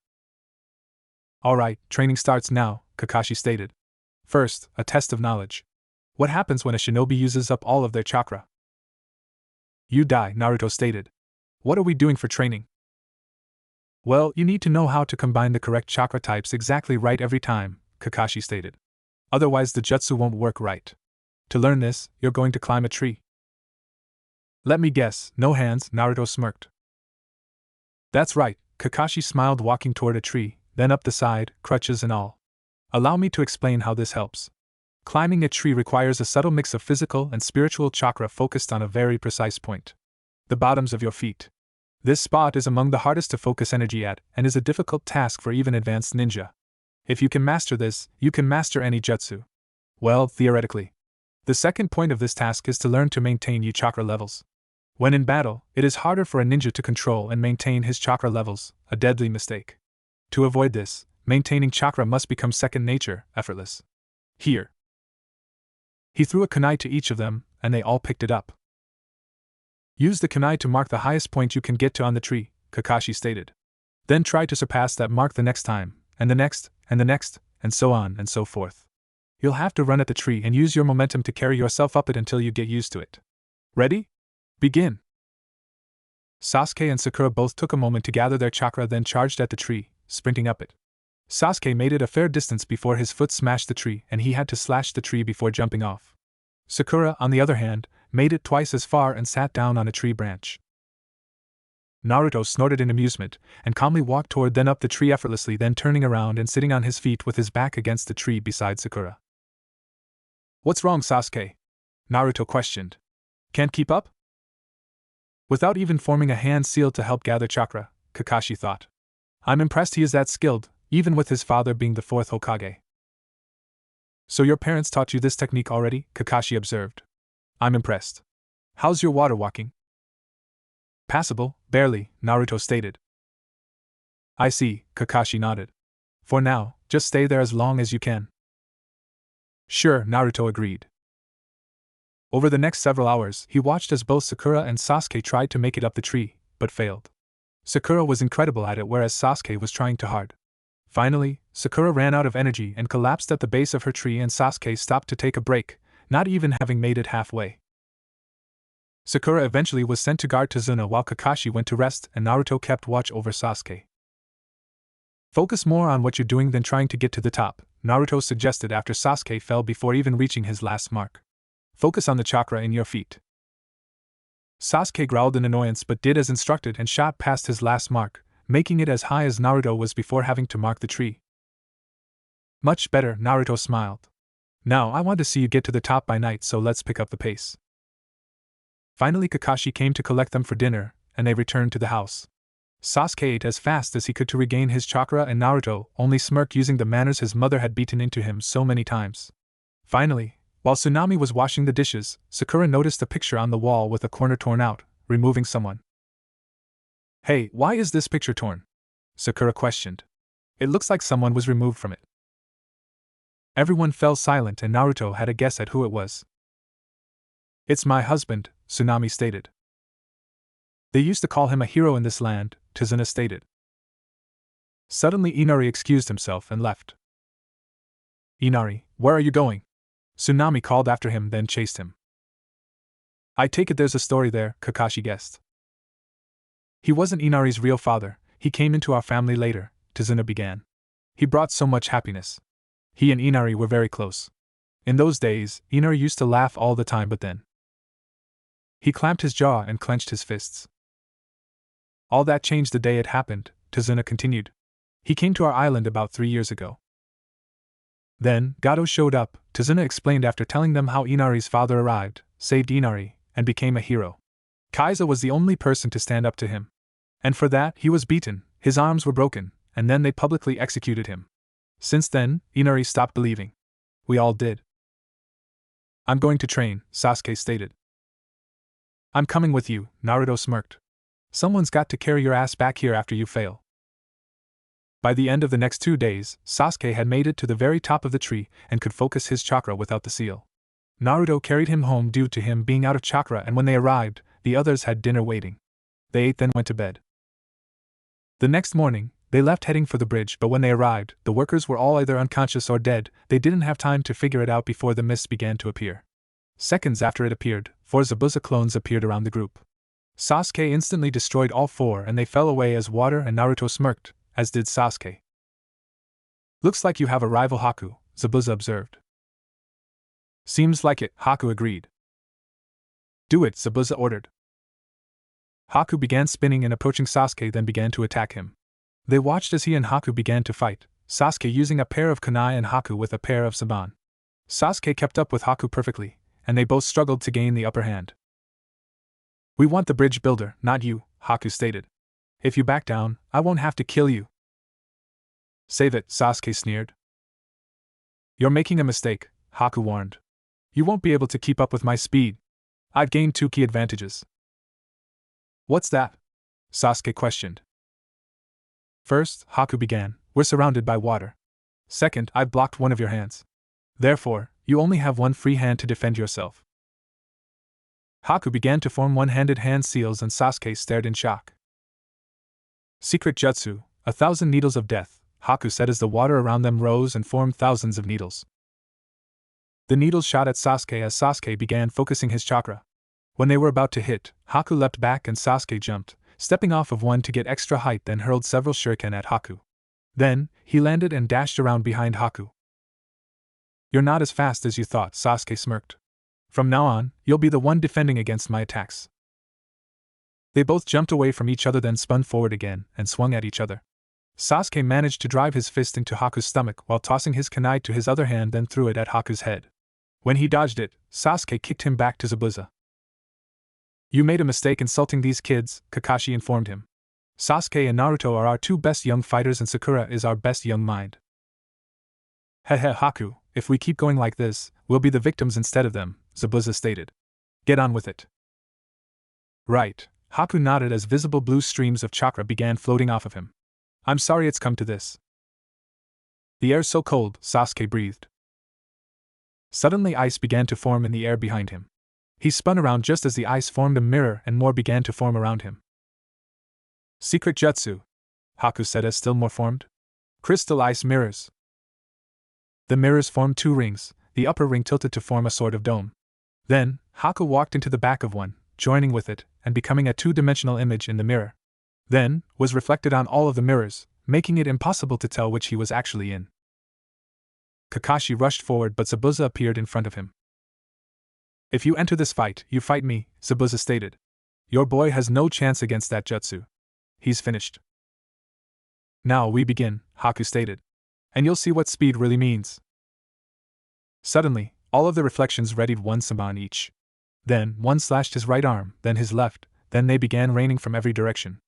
Alright, training starts now, Kakashi stated. First, a test of knowledge. What happens when a shinobi uses up all of their chakra? You die, Naruto stated. What are we doing for training? Well, you need to know how to combine the correct chakra types exactly right every time, Kakashi stated. Otherwise the jutsu won't work right. To learn this, you're going to climb a tree. Let me guess, no hands, Naruto smirked. That's right, Kakashi smiled, walking toward a tree, then up the side, crutches and all. Allow me to explain how this helps. Climbing a tree requires a subtle mix of physical and spiritual chakra focused on a very precise point. The bottoms of your feet. This spot is among the hardest to focus energy at, and is a difficult task for even advanced ninja. If you can master this, you can master any jutsu. Well, theoretically. The second point of this task is to learn to maintain your chakra levels. When in battle, it is harder for a ninja to control and maintain his chakra levels, a deadly mistake. To avoid this, maintaining chakra must become second nature, effortless. Here. He threw a kunai to each of them, and they all picked it up. Use the kunai to mark the highest point you can get to on the tree, Kakashi stated. Then try to surpass that mark the next time, and the next, and the next, and so on and so forth. You'll have to run at the tree and use your momentum to carry yourself up it until you get used to it. Ready? Begin! Sasuke and Sakura both took a moment to gather their chakra, then charged at the tree, sprinting up it. Sasuke made it a fair distance before his foot smashed the tree and he had to slash the tree before jumping off. Sakura, on the other hand, made it twice as far and sat down on a tree branch. Naruto snorted in amusement and calmly walked toward then up the tree effortlessly, then turning around and sitting on his feet with his back against the tree beside Sakura. What's wrong, Sasuke? Naruto questioned. Can't keep up? Without even forming a hand seal to help gather chakra, Kakashi thought. I'm impressed he is that skilled, even with his father being the fourth Hokage. So your parents taught you this technique already? Kakashi observed. I'm impressed. How's your water walking? Passable, barely, Naruto stated. I see, Kakashi nodded. For now, just stay there as long as you can. Sure, Naruto agreed. Over the next several hours, he watched as both Sakura and Sasuke tried to make it up the tree, but failed. Sakura was incredible at it, whereas Sasuke was trying too hard. Finally, Sakura ran out of energy and collapsed at the base of her tree, and Sasuke stopped to take a break, not even having made it halfway. Sakura eventually was sent to guard Tazuna while Kakashi went to rest and Naruto kept watch over Sasuke. Focus more on what you're doing than trying to get to the top, Naruto suggested after Sasuke fell before even reaching his last mark. Focus on the chakra in your feet. Sasuke growled in annoyance but did as instructed and shot past his last mark, making it as high as Naruto was before having to mark the tree. Much better, Naruto smiled. Now I want to see you get to the top by night, so let's pick up the pace. Finally Kakashi came to collect them for dinner, and they returned to the house. Sasuke ate as fast as he could to regain his chakra, and Naruto only smirked, using the manners his mother had beaten into him so many times. Finally, while Tsunami was washing the dishes, Sakura noticed a picture on the wall with a corner torn out, removing someone. "Hey, why is this picture torn?" Sakura questioned. "It looks like someone was removed from it." Everyone fell silent, and Naruto had a guess at who it was. "It's my husband," Tsunami stated. "They used to call him a hero in this land," Tizuna stated. Suddenly Inari excused himself and left. "Inari, where are you going?" Tsunami called after him, then chased him. "I take it there's a story there," Kakashi guessed. "He wasn't Inari's real father, he came into our family later," Tizuna began. "He brought so much happiness. He and Inari were very close. In those days, Inari used to laugh all the time, but then he clamped his jaw and clenched his fists. All that changed the day it happened," Tizuna continued. "He came to our island about 3 years ago. Then, Gato showed up," Tizuna explained after telling them how Inari's father arrived, saved Inari, and became a hero. Kaiza was the only person to stand up to him. And for that, he was beaten, his arms were broken, and then they publicly executed him. Since then, Inari stopped believing. We all did. "I'm going to train," Sasuke stated. "I'm coming with you," Naruto smirked. "Someone's got to carry your ass back here after you fail." By the end of the next 2 days, Sasuke had made it to the very top of the tree and could focus his chakra without the seal. Naruto carried him home due to him being out of chakra, and when they arrived, the others had dinner waiting. They ate, then went to bed. The next morning, they left heading for the bridge, but when they arrived, the workers were all either unconscious or dead. They didn't have time to figure it out before the mist began to appear. Seconds after it appeared, 4 Zabuza clones appeared around the group. Sasuke instantly destroyed all 4 and they fell away as water, and Naruto smirked, as did Sasuke. "Looks like you have a rival, Haku," Zabuza observed. "Seems like it," Haku agreed. "Do it," Zabuza ordered. Haku began spinning and approaching Sasuke, then began to attack him. They watched as he and Haku began to fight, Sasuke using a pair of kunai and Haku with a pair of saban. Sasuke kept up with Haku perfectly, and they both struggled to gain the upper hand. "We want the bridge builder, not you," Haku stated. "If you back down, I won't have to kill you." "Save it," Sasuke sneered. "You're making a mistake," Haku warned. "You won't be able to keep up with my speed. I've gained 2 key advantages." "What's that?" Sasuke questioned. "First," Haku began, "we're surrounded by water. Second, I've blocked one of your hands. Therefore, you only have 1 free hand to defend yourself." Haku began to form one-handed hand seals, and Sasuke stared in shock. "Secret jutsu, 1,000 needles of death," Haku said as the water around them rose and formed thousands of needles. The needles shot at Sasuke as Sasuke began focusing his chakra. When they were about to hit, Haku leapt back and Sasuke jumped, stepping off of one to get extra height, then hurled several shuriken at Haku. Then, he landed and dashed around behind Haku. "You're not as fast as you thought," Sasuke smirked. "From now on, you'll be the one defending against my attacks." They both jumped away from each other, then spun forward again and swung at each other. Sasuke managed to drive his fist into Haku's stomach while tossing his kunai to his other hand, then threw it at Haku's head. When he dodged it, Sasuke kicked him back to Zabuza. "You made a mistake insulting these kids," Kakashi informed him. "Sasuke and Naruto are our 2 best young fighters, and Sakura is our best young mind." "Hehe, Haku, if we keep going like this, we'll be the victims instead of them," Zabuza stated. "Get on with it." "Right," Haku nodded as visible blue streams of chakra began floating off of him. "I'm sorry it's come to this." "The air's so cold," Sasuke breathed. Suddenly ice began to form in the air behind him. He spun around just as the ice formed a mirror, and more began to form around him. "Secret jutsu," Haku said as still more formed. "Crystal ice mirrors." The mirrors formed 2 rings, the upper ring tilted to form a sort of dome. Then, Haku walked into the back of one, joining with it, and becoming a 2-dimensional image in the mirror. Then, was reflected on all of the mirrors, making it impossible to tell which he was actually in. Kakashi rushed forward, but Zabuza appeared in front of him. "If you enter this fight, you fight me," Zabuza stated. "Your boy has no chance against that jutsu. He's finished." "Now we begin," Haku stated. "And you'll see what speed really means." Suddenly, all of the reflections readied 1 saban each. Then, one slashed his right arm, then his left, then they began raining from every direction.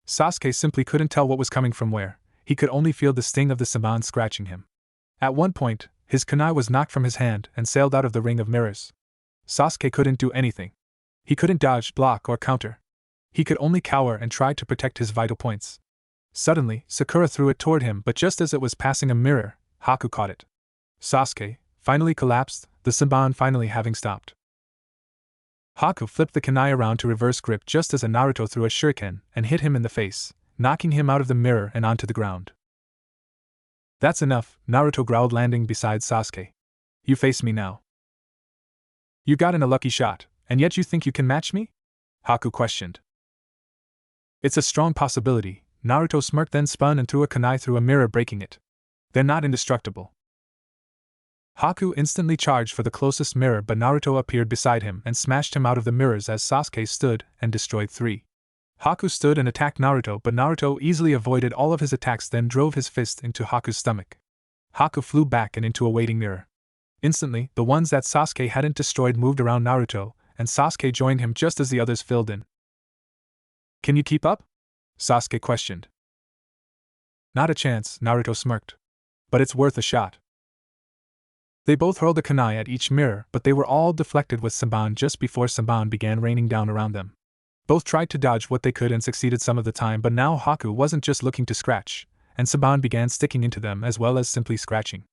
Sasuke simply couldn't tell what was coming from where, he could only feel the sting of the Saban scratching him. At one point, his kunai was knocked from his hand and sailed out of the ring of mirrors. Sasuke couldn't do anything. He couldn't dodge, block, or counter. He could only cower and try to protect his vital points. Suddenly, Sakura threw it toward him, but just as it was passing a mirror, Haku caught it. Sasuke finally collapsed, the Saban finally having stopped. Haku flipped the kunai around to reverse grip just as a Naruto threw a shuriken and hit him in the face, knocking him out of the mirror and onto the ground. That's enough, Naruto growled, landing beside Sasuke. You face me now. You got in a lucky shot, and yet you think you can match me? Haku questioned. It's a strong possibility, Naruto smirked, then spun and threw a kunai through a mirror, breaking it. They're not indestructible. Haku instantly charged for the closest mirror, but Naruto appeared beside him and smashed him out of the mirrors as Sasuke stood and destroyed 3. Haku stood and attacked Naruto, but Naruto easily avoided all of his attacks, then drove his fist into Haku's stomach. Haku flew back and into a waiting mirror. Instantly, the ones that Sasuke hadn't destroyed moved around Naruto, and Sasuke joined him just as the others filled in. Can you keep up? Sasuke questioned. Not a chance, Naruto smirked. But it's worth a shot. They both hurled a kunai at each mirror, but they were all deflected with Saban just before Saban began raining down around them. Both tried to dodge what they could and succeeded some of the time, but now Haku wasn't just looking to scratch, and Saban began sticking into them as well as simply scratching.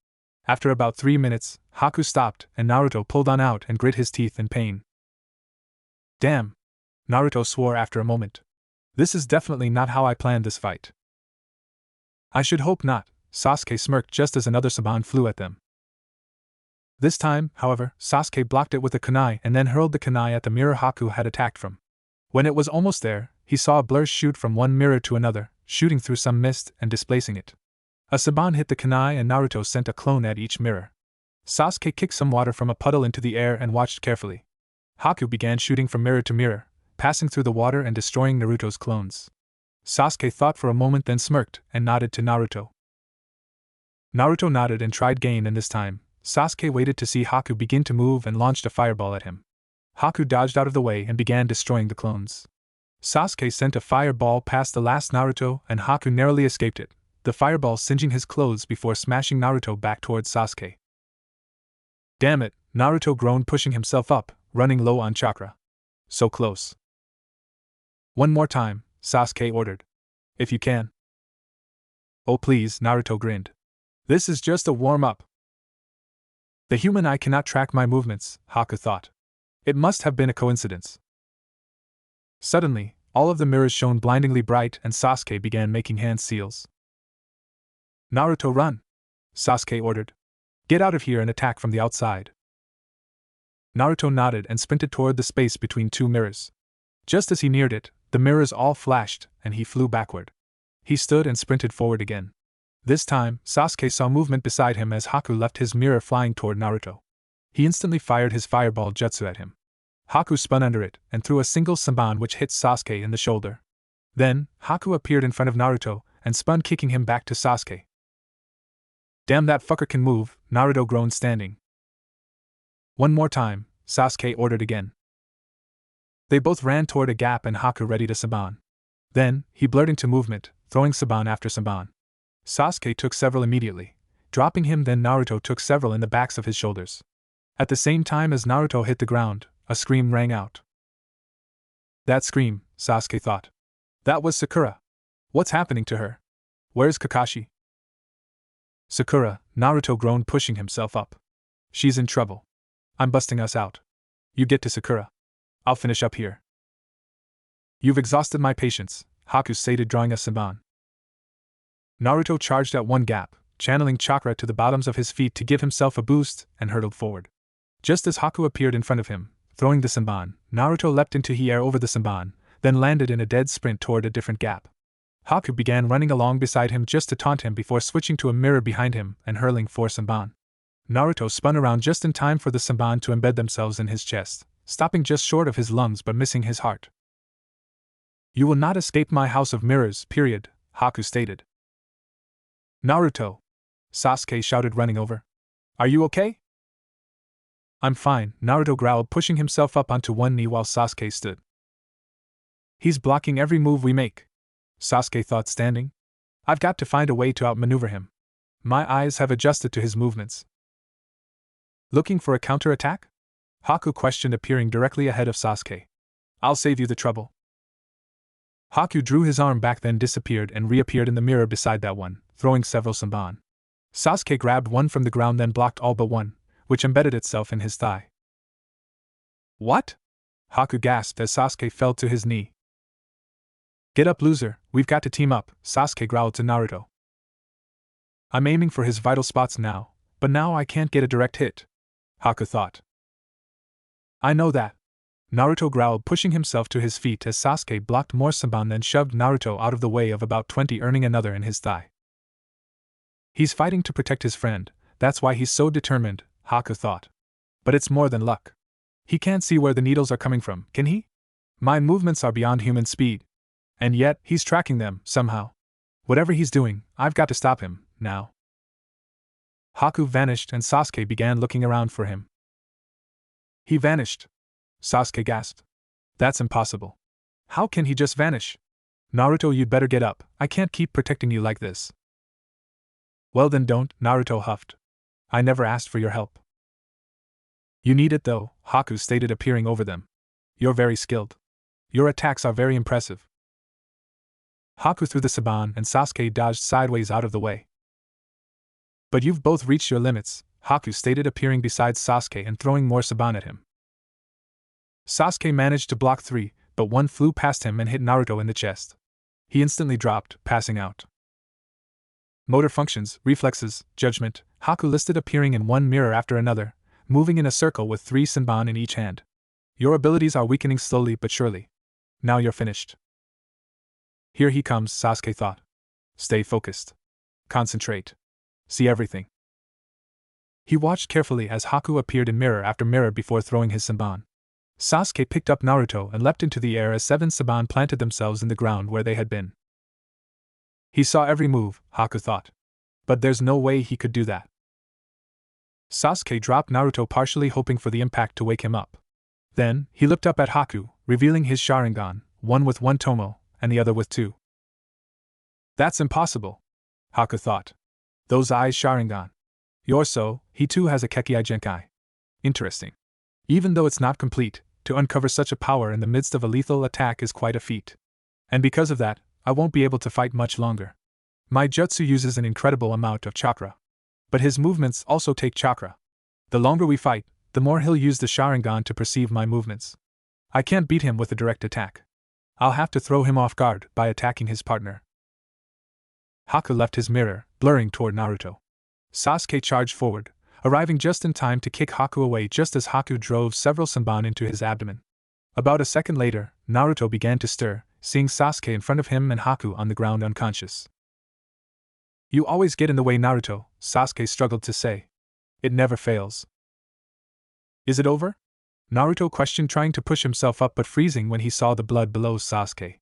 After about 3 minutes, Haku stopped and Naruto pulled on out and grit his teeth in pain. Damn! Naruto swore after a moment. This is definitely not how I planned this fight. I should hope not, Sasuke smirked just as another Saban flew at them. This time, however, Sasuke blocked it with a kunai and then hurled the kunai at the mirror Haku had attacked from. When it was almost there, he saw a blur shoot from one mirror to another, shooting through some mist and displacing it. A Saban hit the kunai and Naruto sent a clone at each mirror. Sasuke kicked some water from a puddle into the air and watched carefully. Haku began shooting from mirror to mirror, passing through the water and destroying Naruto's clones. Sasuke thought for a moment, then smirked and nodded to Naruto. Naruto nodded and tried again, and this time, Sasuke waited to see Haku begin to move and launched a fireball at him. Haku dodged out of the way and began destroying the clones. Sasuke sent a fireball past the last Naruto and Haku narrowly escaped it, the fireball singeing his clothes before smashing Naruto back towards Sasuke. Damn it, Naruto groaned, pushing himself up, running low on chakra. So close. One more time, Sasuke ordered. If you can. Oh please, Naruto grinned. This is just a warm-up. The human eye cannot track my movements, Haku thought. It must have been a coincidence. Suddenly, all of the mirrors shone blindingly bright and Sasuke began making hand seals. Naruto, run! Sasuke ordered. Get out of here and attack from the outside. Naruto nodded and sprinted toward the space between 2 mirrors. Just as he neared it, the mirrors all flashed and he flew backward. He stood and sprinted forward again. This time, Sasuke saw movement beside him as Haku left his mirror flying toward Naruto. He instantly fired his fireball jutsu at him. Haku spun under it and threw a single Saban which hit Sasuke in the shoulder. Then, Haku appeared in front of Naruto and spun, kicking him back to Sasuke. Damn, that fucker can move, Naruto groaned, standing. One more time, Sasuke ordered again. They both ran toward a gap and Haku readied a Saban. Then, he blurred into movement, throwing Saban after Saban. Sasuke took several immediately, dropping him, then Naruto took several in the backs of his shoulders. At the same time as Naruto hit the ground, a scream rang out. That scream, Sasuke thought. That was Sakura. What's happening to her? Where's Kakashi? Sakura, Naruto groaned, pushing himself up. She's in trouble. I'm busting us out. You get to Sakura. I'll finish up here. You've exhausted my patience, Haku stated, drawing a Saban. Naruto charged at one gap, channeling chakra to the bottoms of his feet to give himself a boost, and hurtled forward. Just as Haku appeared in front of him, throwing the Saban, Naruto leapt into the air over the Saban, then landed in a dead sprint toward a different gap. Haku began running along beside him just to taunt him before switching to a mirror behind him and hurling 4 Saban. Naruto spun around just in time for the Saban to embed themselves in his chest, stopping just short of his lungs but missing his heart. You will not escape my house of mirrors, period, Haku stated. Naruto! Sasuke shouted, running over. Are you okay? I'm fine, Naruto growled, pushing himself up onto one knee while Sasuke stood. He's blocking every move we make. Sasuke thought, standing. I've got to find a way to outmaneuver him. My eyes have adjusted to his movements. Looking for a counterattack? Haku questioned, appearing directly ahead of Sasuke. I'll save you the trouble. Haku drew his arm back, then disappeared and reappeared in the mirror beside that one, throwing several Senbon. Sasuke grabbed one from the ground, then blocked all but one, which embedded itself in his thigh. What? Haku gasped as Sasuke fell to his knee. Get up, loser, we've got to team up, Sasuke growled to Naruto. I'm aiming for his vital spots now, but now I can't get a direct hit, Haku thought. I know that. Naruto growled, pushing himself to his feet as Sasuke blocked more Senbon, then shoved Naruto out of the way of about 20, earning another in his thigh. He's fighting to protect his friend, that's why he's so determined, Haku thought. But it's more than luck. He can't see where the needles are coming from, can he? My movements are beyond human speed. And yet, he's tracking them, somehow. Whatever he's doing, I've got to stop him, now. Haku vanished and Sasuke began looking around for him. He vanished. Sasuke gasped. That's impossible. How can he just vanish? Naruto, you'd better get up, I can't keep protecting you like this. Well then don't, Naruto huffed. I never asked for your help. You need it though, Haku stated, appearing over them. You're very skilled. Your attacks are very impressive. Haku threw the Senbon and Sasuke dodged sideways out of the way. But you've both reached your limits, Haku stated, appearing beside Sasuke and throwing more Senbon at him. Sasuke managed to block 3, but one flew past him and hit Naruto in the chest. He instantly dropped, passing out. Motor functions, reflexes, judgment, Haku listed, appearing in one mirror after another, moving in a circle with 3 Senbon in each hand. Your abilities are weakening slowly but surely. Now you're finished. Here he comes, Sasuke thought. Stay focused. Concentrate. See everything. He watched carefully as Haku appeared in mirror after mirror before throwing his Senbon. Sasuke picked up Naruto and leapt into the air as 7 Senbon planted themselves in the ground where they had been. He saw every move, Haku thought. But there's no way he could do that. Sasuke dropped Naruto, partially hoping for the impact to wake him up. Then, he looked up at Haku, revealing his Sharingan, one with 1 Tomo, and the other with 2. That's impossible, Haku thought. Those eyes Sharingan. Yorso, he too has a Kekkai Genkai. Interesting. Even though it's not complete, to uncover such a power in the midst of a lethal attack is quite a feat. And because of that, I won't be able to fight much longer. My jutsu uses an incredible amount of chakra. But his movements also take chakra. The longer we fight, the more he'll use the Sharingan to perceive my movements. I can't beat him with a direct attack. I'll have to throw him off guard by attacking his partner. Haku left his mirror, blurring toward Naruto. Sasuke charged forward, arriving just in time to kick Haku away just as Haku drove several Senbon into his abdomen. About a second later, Naruto began to stir, seeing Sasuke in front of him and Haku on the ground unconscious. You always get in the way, Naruto, Sasuke struggled to say. It never fails. Is it over? Naruto questioned, trying to push himself up but freezing when he saw the blood below Sasuke.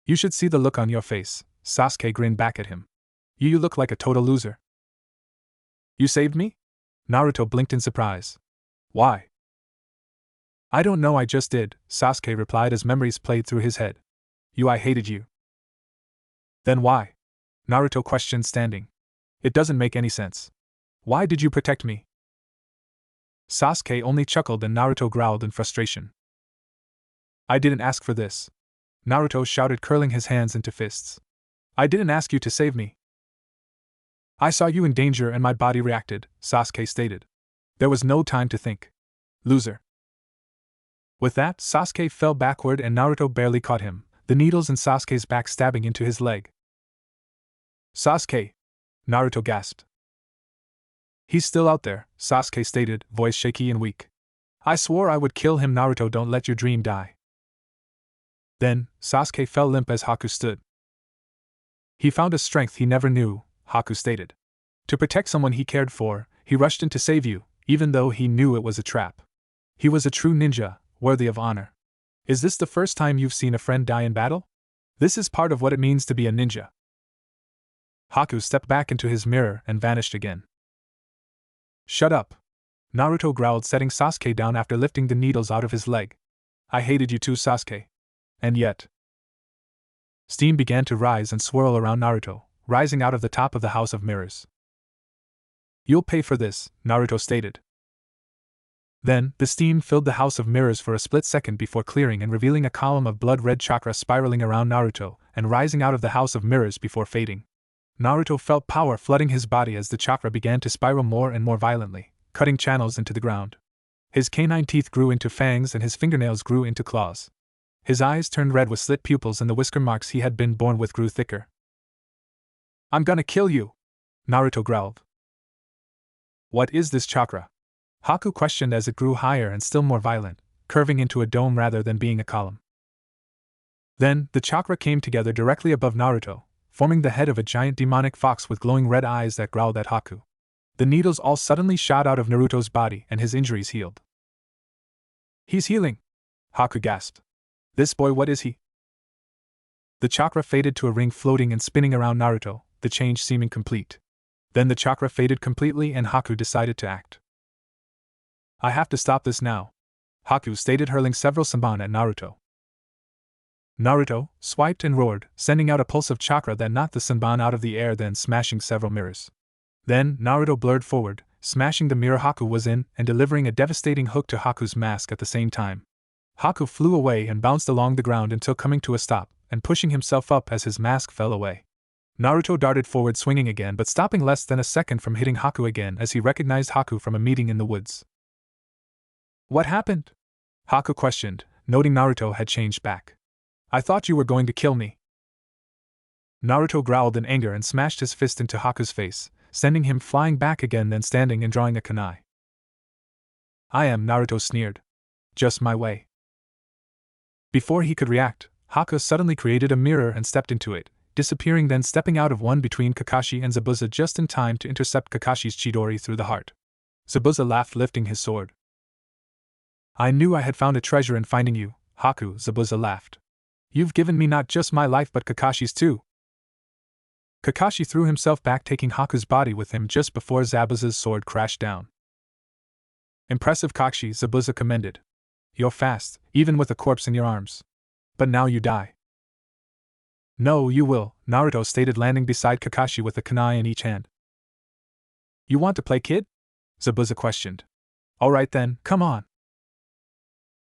You should see the look on your face, Sasuke grinned back at him. You look like a total loser. You saved me? Naruto blinked in surprise. Why? I don't know, I just did, Sasuke replied as memories played through his head. I hated you. Then why? Naruto questioned, standing. It doesn't make any sense. Why did you protect me? Sasuke only chuckled and Naruto growled in frustration. I didn't ask for this. Naruto shouted, curling his hands into fists. I didn't ask you to save me. I saw you in danger and my body reacted, Sasuke stated. There was no time to think. Loser. With that, Sasuke fell backward and Naruto barely caught him, the needles in Sasuke's back stabbing into his leg. Sasuke! Naruto gasped. He's still out there, Sasuke stated, voice shaky and weak. I swore I would kill him. Naruto, don't let your dream die. Then, Sasuke fell limp as Haku stood. He found a strength he never knew, Haku stated. To protect someone he cared for, he rushed in to save you, even though he knew it was a trap. He was a true ninja, worthy of honor. Is this the first time you've seen a friend die in battle? This is part of what it means to be a ninja. Haku stepped back into his mirror and vanished again. Shut up! Naruto growled, setting Sasuke down after lifting the needles out of his leg. I hated you too, Sasuke. And yet. Steam began to rise and swirl around Naruto, rising out of the top of the House of Mirrors. "You'll pay for this," Naruto stated. Then, the steam filled the House of Mirrors for a split second before clearing and revealing a column of blood-red chakra spiraling around Naruto and rising out of the House of Mirrors before fading. Naruto felt power flooding his body as the chakra began to spiral more and more violently, cutting channels into the ground. His canine teeth grew into fangs and his fingernails grew into claws. His eyes turned red with slit pupils and the whisker marks he had been born with grew thicker. "I'm gonna kill you!" Naruto growled. "What is this chakra?" Haku questioned as it grew higher and still more violent, curving into a dome rather than being a column. Then, the chakra came together directly above Naruto, forming the head of a giant demonic fox with glowing red eyes that growled at Haku. The needles all suddenly shot out of Naruto's body and his injuries healed. "He's healing!" Haku gasped. "This boy, what is he?" The chakra faded to a ring floating and spinning around Naruto, the change seeming complete. Then the chakra faded completely and Haku decided to act. "I have to stop this now," Haku stated, hurling several Senbon at Naruto. Naruto swiped and roared, sending out a pulse of chakra that knocked the Senbon out of the air, then smashing several mirrors. Then, Naruto blurred forward, smashing the mirror Haku was in and delivering a devastating hook to Haku's mask at the same time. Haku flew away and bounced along the ground until coming to a stop and pushing himself up as his mask fell away. Naruto darted forward, swinging again but stopping less than a second from hitting Haku again as he recognized Haku from a meeting in the woods. "What happened?" Haku questioned, noting Naruto had changed back. "I thought you were going to kill me." Naruto growled in anger and smashed his fist into Haku's face, sending him flying back again, then standing and drawing a kunai. "I am," Naruto sneered. "Just my way." Before he could react, Haku suddenly created a mirror and stepped into it, disappearing, then stepping out of one between Kakashi and Zabuza just in time to intercept Kakashi's Chidori through the heart. Zabuza laughed, lifting his sword. "I knew I had found a treasure in finding you, Haku," Zabuza laughed. "You've given me not just my life but Kakashi's too." Kakashi threw himself back, taking Haku's body with him just before Zabuza's sword crashed down. "Impressive, Kakashi," Zabuza commended. "You're fast, even with a corpse in your arms. But now you die." "No, you will," Naruto stated, landing beside Kakashi with a kunai in each hand. "You want to play, kid?" Zabuza questioned. "Alright then, come on."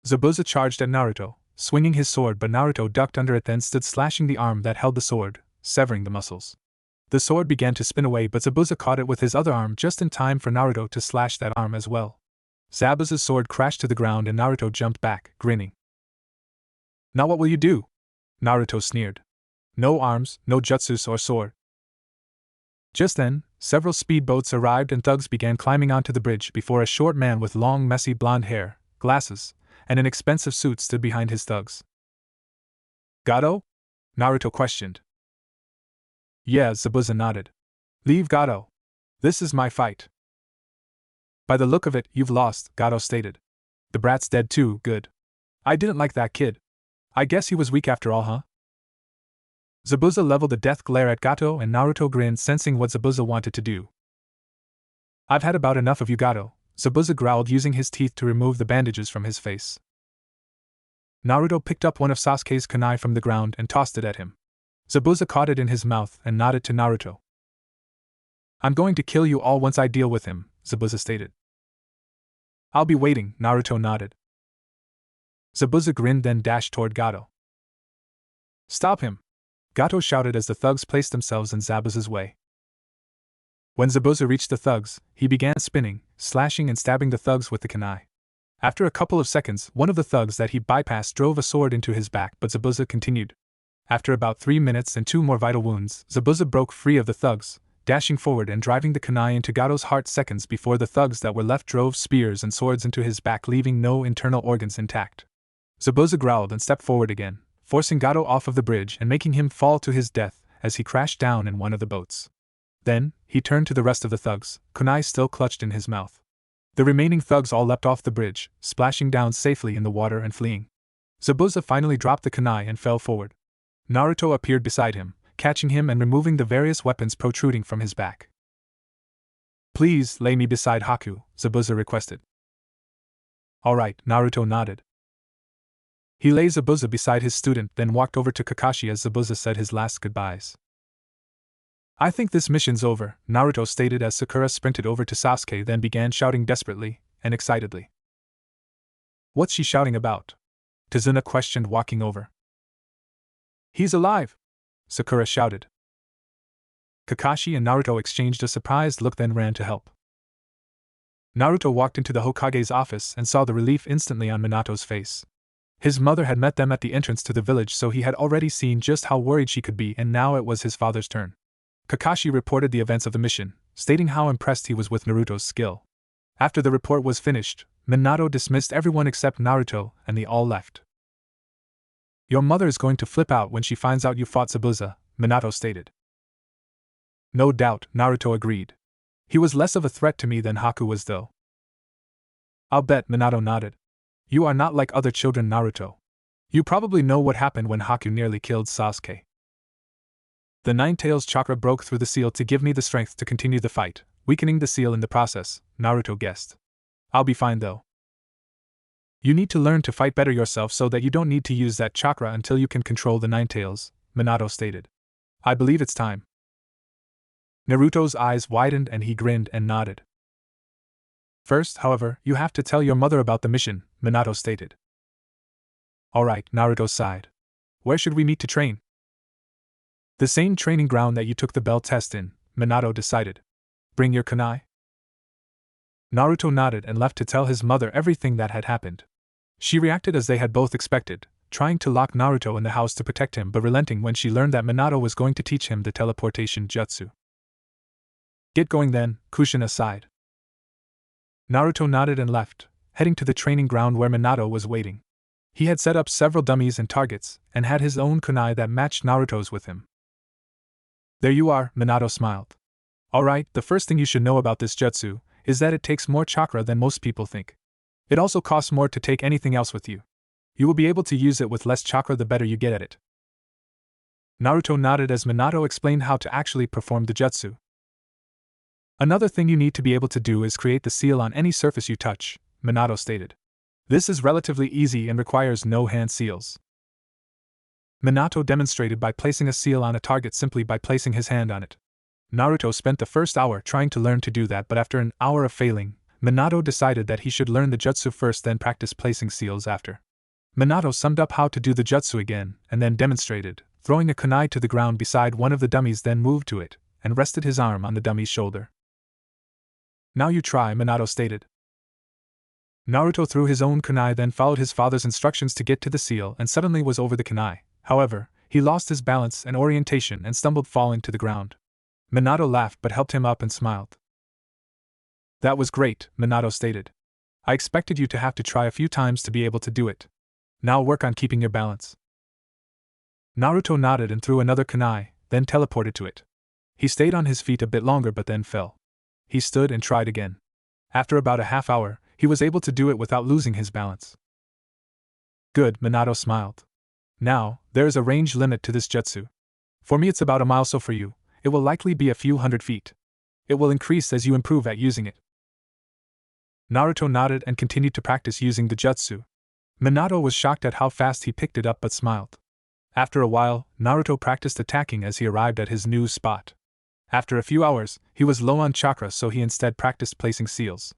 Zabuza charged at Naruto, swinging his sword, but Naruto ducked under it, then stood slashing the arm that held the sword, severing the muscles. The sword began to spin away, but Zabuza caught it with his other arm just in time for Naruto to slash that arm as well. Zabuza's sword crashed to the ground and Naruto jumped back, grinning. "Now what will you do?" Naruto sneered. "No arms, no jutsus or sword." Just then, several speedboats arrived and thugs began climbing onto the bridge before a short man with long, messy blonde hair, glasses, and an expensive suit stood behind his thugs. "Gato?" Naruto questioned. "Yeah," Zabuza nodded. "Leave Gato. This is my fight." "By the look of it, you've lost," Gato stated. "The brat's dead too, good. I didn't like that kid. I guess he was weak after all, huh?" Zabuza leveled a death glare at Gato and Naruto grinned, sensing what Zabuza wanted to do. "I've had about enough of you, Gato," Zabuza growled, using his teeth to remove the bandages from his face. Naruto picked up one of Sasuke's kunai from the ground and tossed it at him. Zabuza caught it in his mouth and nodded to Naruto. "I'm going to kill you all once I deal with him," Zabuza stated. "I'll be waiting," Naruto nodded. Zabuza grinned, then dashed toward Gato. "Stop him!" Gato shouted as the thugs placed themselves in Zabuza's way. When Zabuza reached the thugs, he began spinning, slashing and stabbing the thugs with the kunai. After a couple of seconds, one of the thugs that he bypassed drove a sword into his back, but Zabuza continued. After about 3 minutes and 2 more vital wounds, Zabuza broke free of the thugs, dashing forward and driving the kunai into Gato's heart seconds before the thugs that were left drove spears and swords into his back, leaving no internal organs intact. Zabuza growled and stepped forward again, forcing Gato off of the bridge and making him fall to his death as he crashed down in one of the boats. Then, he turned to the rest of the thugs, kunai still clutched in his mouth. The remaining thugs all leapt off the bridge, splashing down safely in the water and fleeing. Zabuza finally dropped the kunai and fell forward. Naruto appeared beside him, catching him and removing the various weapons protruding from his back. "Please, lay me beside Haku," Zabuza requested. "Alright," Naruto nodded. He lay Zabuza beside his student, then walked over to Kakashi as Zabuza said his last goodbyes. I think this mission's over, Naruto stated as Sakura sprinted over to Sasuke, then began shouting desperately and excitedly. What's she shouting about? Tazuna questioned, walking over. He's alive! Sakura shouted. Kakashi and Naruto exchanged a surprised look, then ran to help. Naruto walked into the Hokage's office and saw the relief instantly on Minato's face. His mother had met them at the entrance to the village, so he had already seen just how worried she could be, and now it was his father's turn. Kakashi reported the events of the mission, stating how impressed he was with Naruto's skill. After the report was finished, Minato dismissed everyone except Naruto, and they all left. Your mother is going to flip out when she finds out you fought Zabuza, Minato stated. No doubt, Naruto agreed. He was less of a threat to me than Haku was, though. I'll bet, Minato nodded. You are not like other children, Naruto. You probably know what happened when Haku nearly killed Sasuke. The Nine-Tails chakra broke through the seal to give me the strength to continue the fight, weakening the seal in the process, Naruto guessed. I'll be fine though. You need to learn to fight better yourself so that you don't need to use that chakra until you can control the Nine-Tails, Minato stated. I believe it's time. Naruto's eyes widened and he grinned and nodded. First, however, you have to tell your mother about the mission, Minato stated. Alright, Naruto sighed. Where should we meet to train? The same training ground that you took the bell test in, Minato decided. Bring your kunai? Naruto nodded and left to tell his mother everything that had happened. She reacted as they had both expected, trying to lock Naruto in the house to protect him but relenting when she learned that Minato was going to teach him the teleportation jutsu. Get going then, Kushina sighed. Naruto nodded and left, heading to the training ground where Minato was waiting. He had set up several dummies and targets, and had his own kunai that matched Naruto's with him. There you are, Minato smiled. Alright, the first thing you should know about this jutsu is that it takes more chakra than most people think. It also costs more to take anything else with you. You will be able to use it with less chakra the better you get at it. Naruto nodded as Minato explained how to actually perform the jutsu. Another thing you need to be able to do is create the seal on any surface you touch, Minato stated. This is relatively easy and requires no hand seals. Minato demonstrated by placing a seal on a target simply by placing his hand on it. Naruto spent the first hour trying to learn to do that, but after an hour of failing, Minato decided that he should learn the jutsu first, then practice placing seals after. Minato summed up how to do the jutsu again, and then demonstrated, throwing a kunai to the ground beside one of the dummies, then moved to it, and rested his arm on the dummy's shoulder. Now you try, Minato stated. Naruto threw his own kunai, then followed his father's instructions to get to the seal and suddenly was over the kunai. However, he lost his balance and orientation and stumbled, falling to the ground. Minato laughed but helped him up and smiled. That was great, Minato stated. I expected you to have to try a few times to be able to do it. Now work on keeping your balance. Naruto nodded and threw another kunai, then teleported to it. He stayed on his feet a bit longer but then fell. He stood and tried again. After about a half hour, he was able to do it without losing his balance. Good, Minato smiled. Now, there is a range limit to this jutsu. For me it's about a mile, so for you, it will likely be a few hundred feet. It will increase as you improve at using it. Naruto nodded and continued to practice using the jutsu. Minato was shocked at how fast he picked it up but smiled. After a while, Naruto practiced attacking as he arrived at his new spot. After a few hours, he was low on chakra, so he instead practiced placing seals.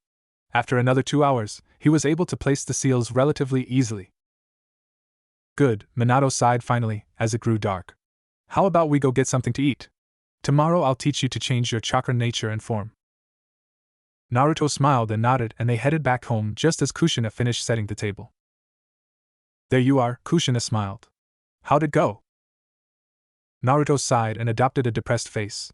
After another 2 hours, he was able to place the seals relatively easily. Good, Minato sighed finally, as it grew dark. How about we go get something to eat? Tomorrow I'll teach you to change your chakra nature and form. Naruto smiled and nodded, and they headed back home just as Kushina finished setting the table. There you are, Kushina smiled. How'd it go? Naruto sighed and adopted a depressed face.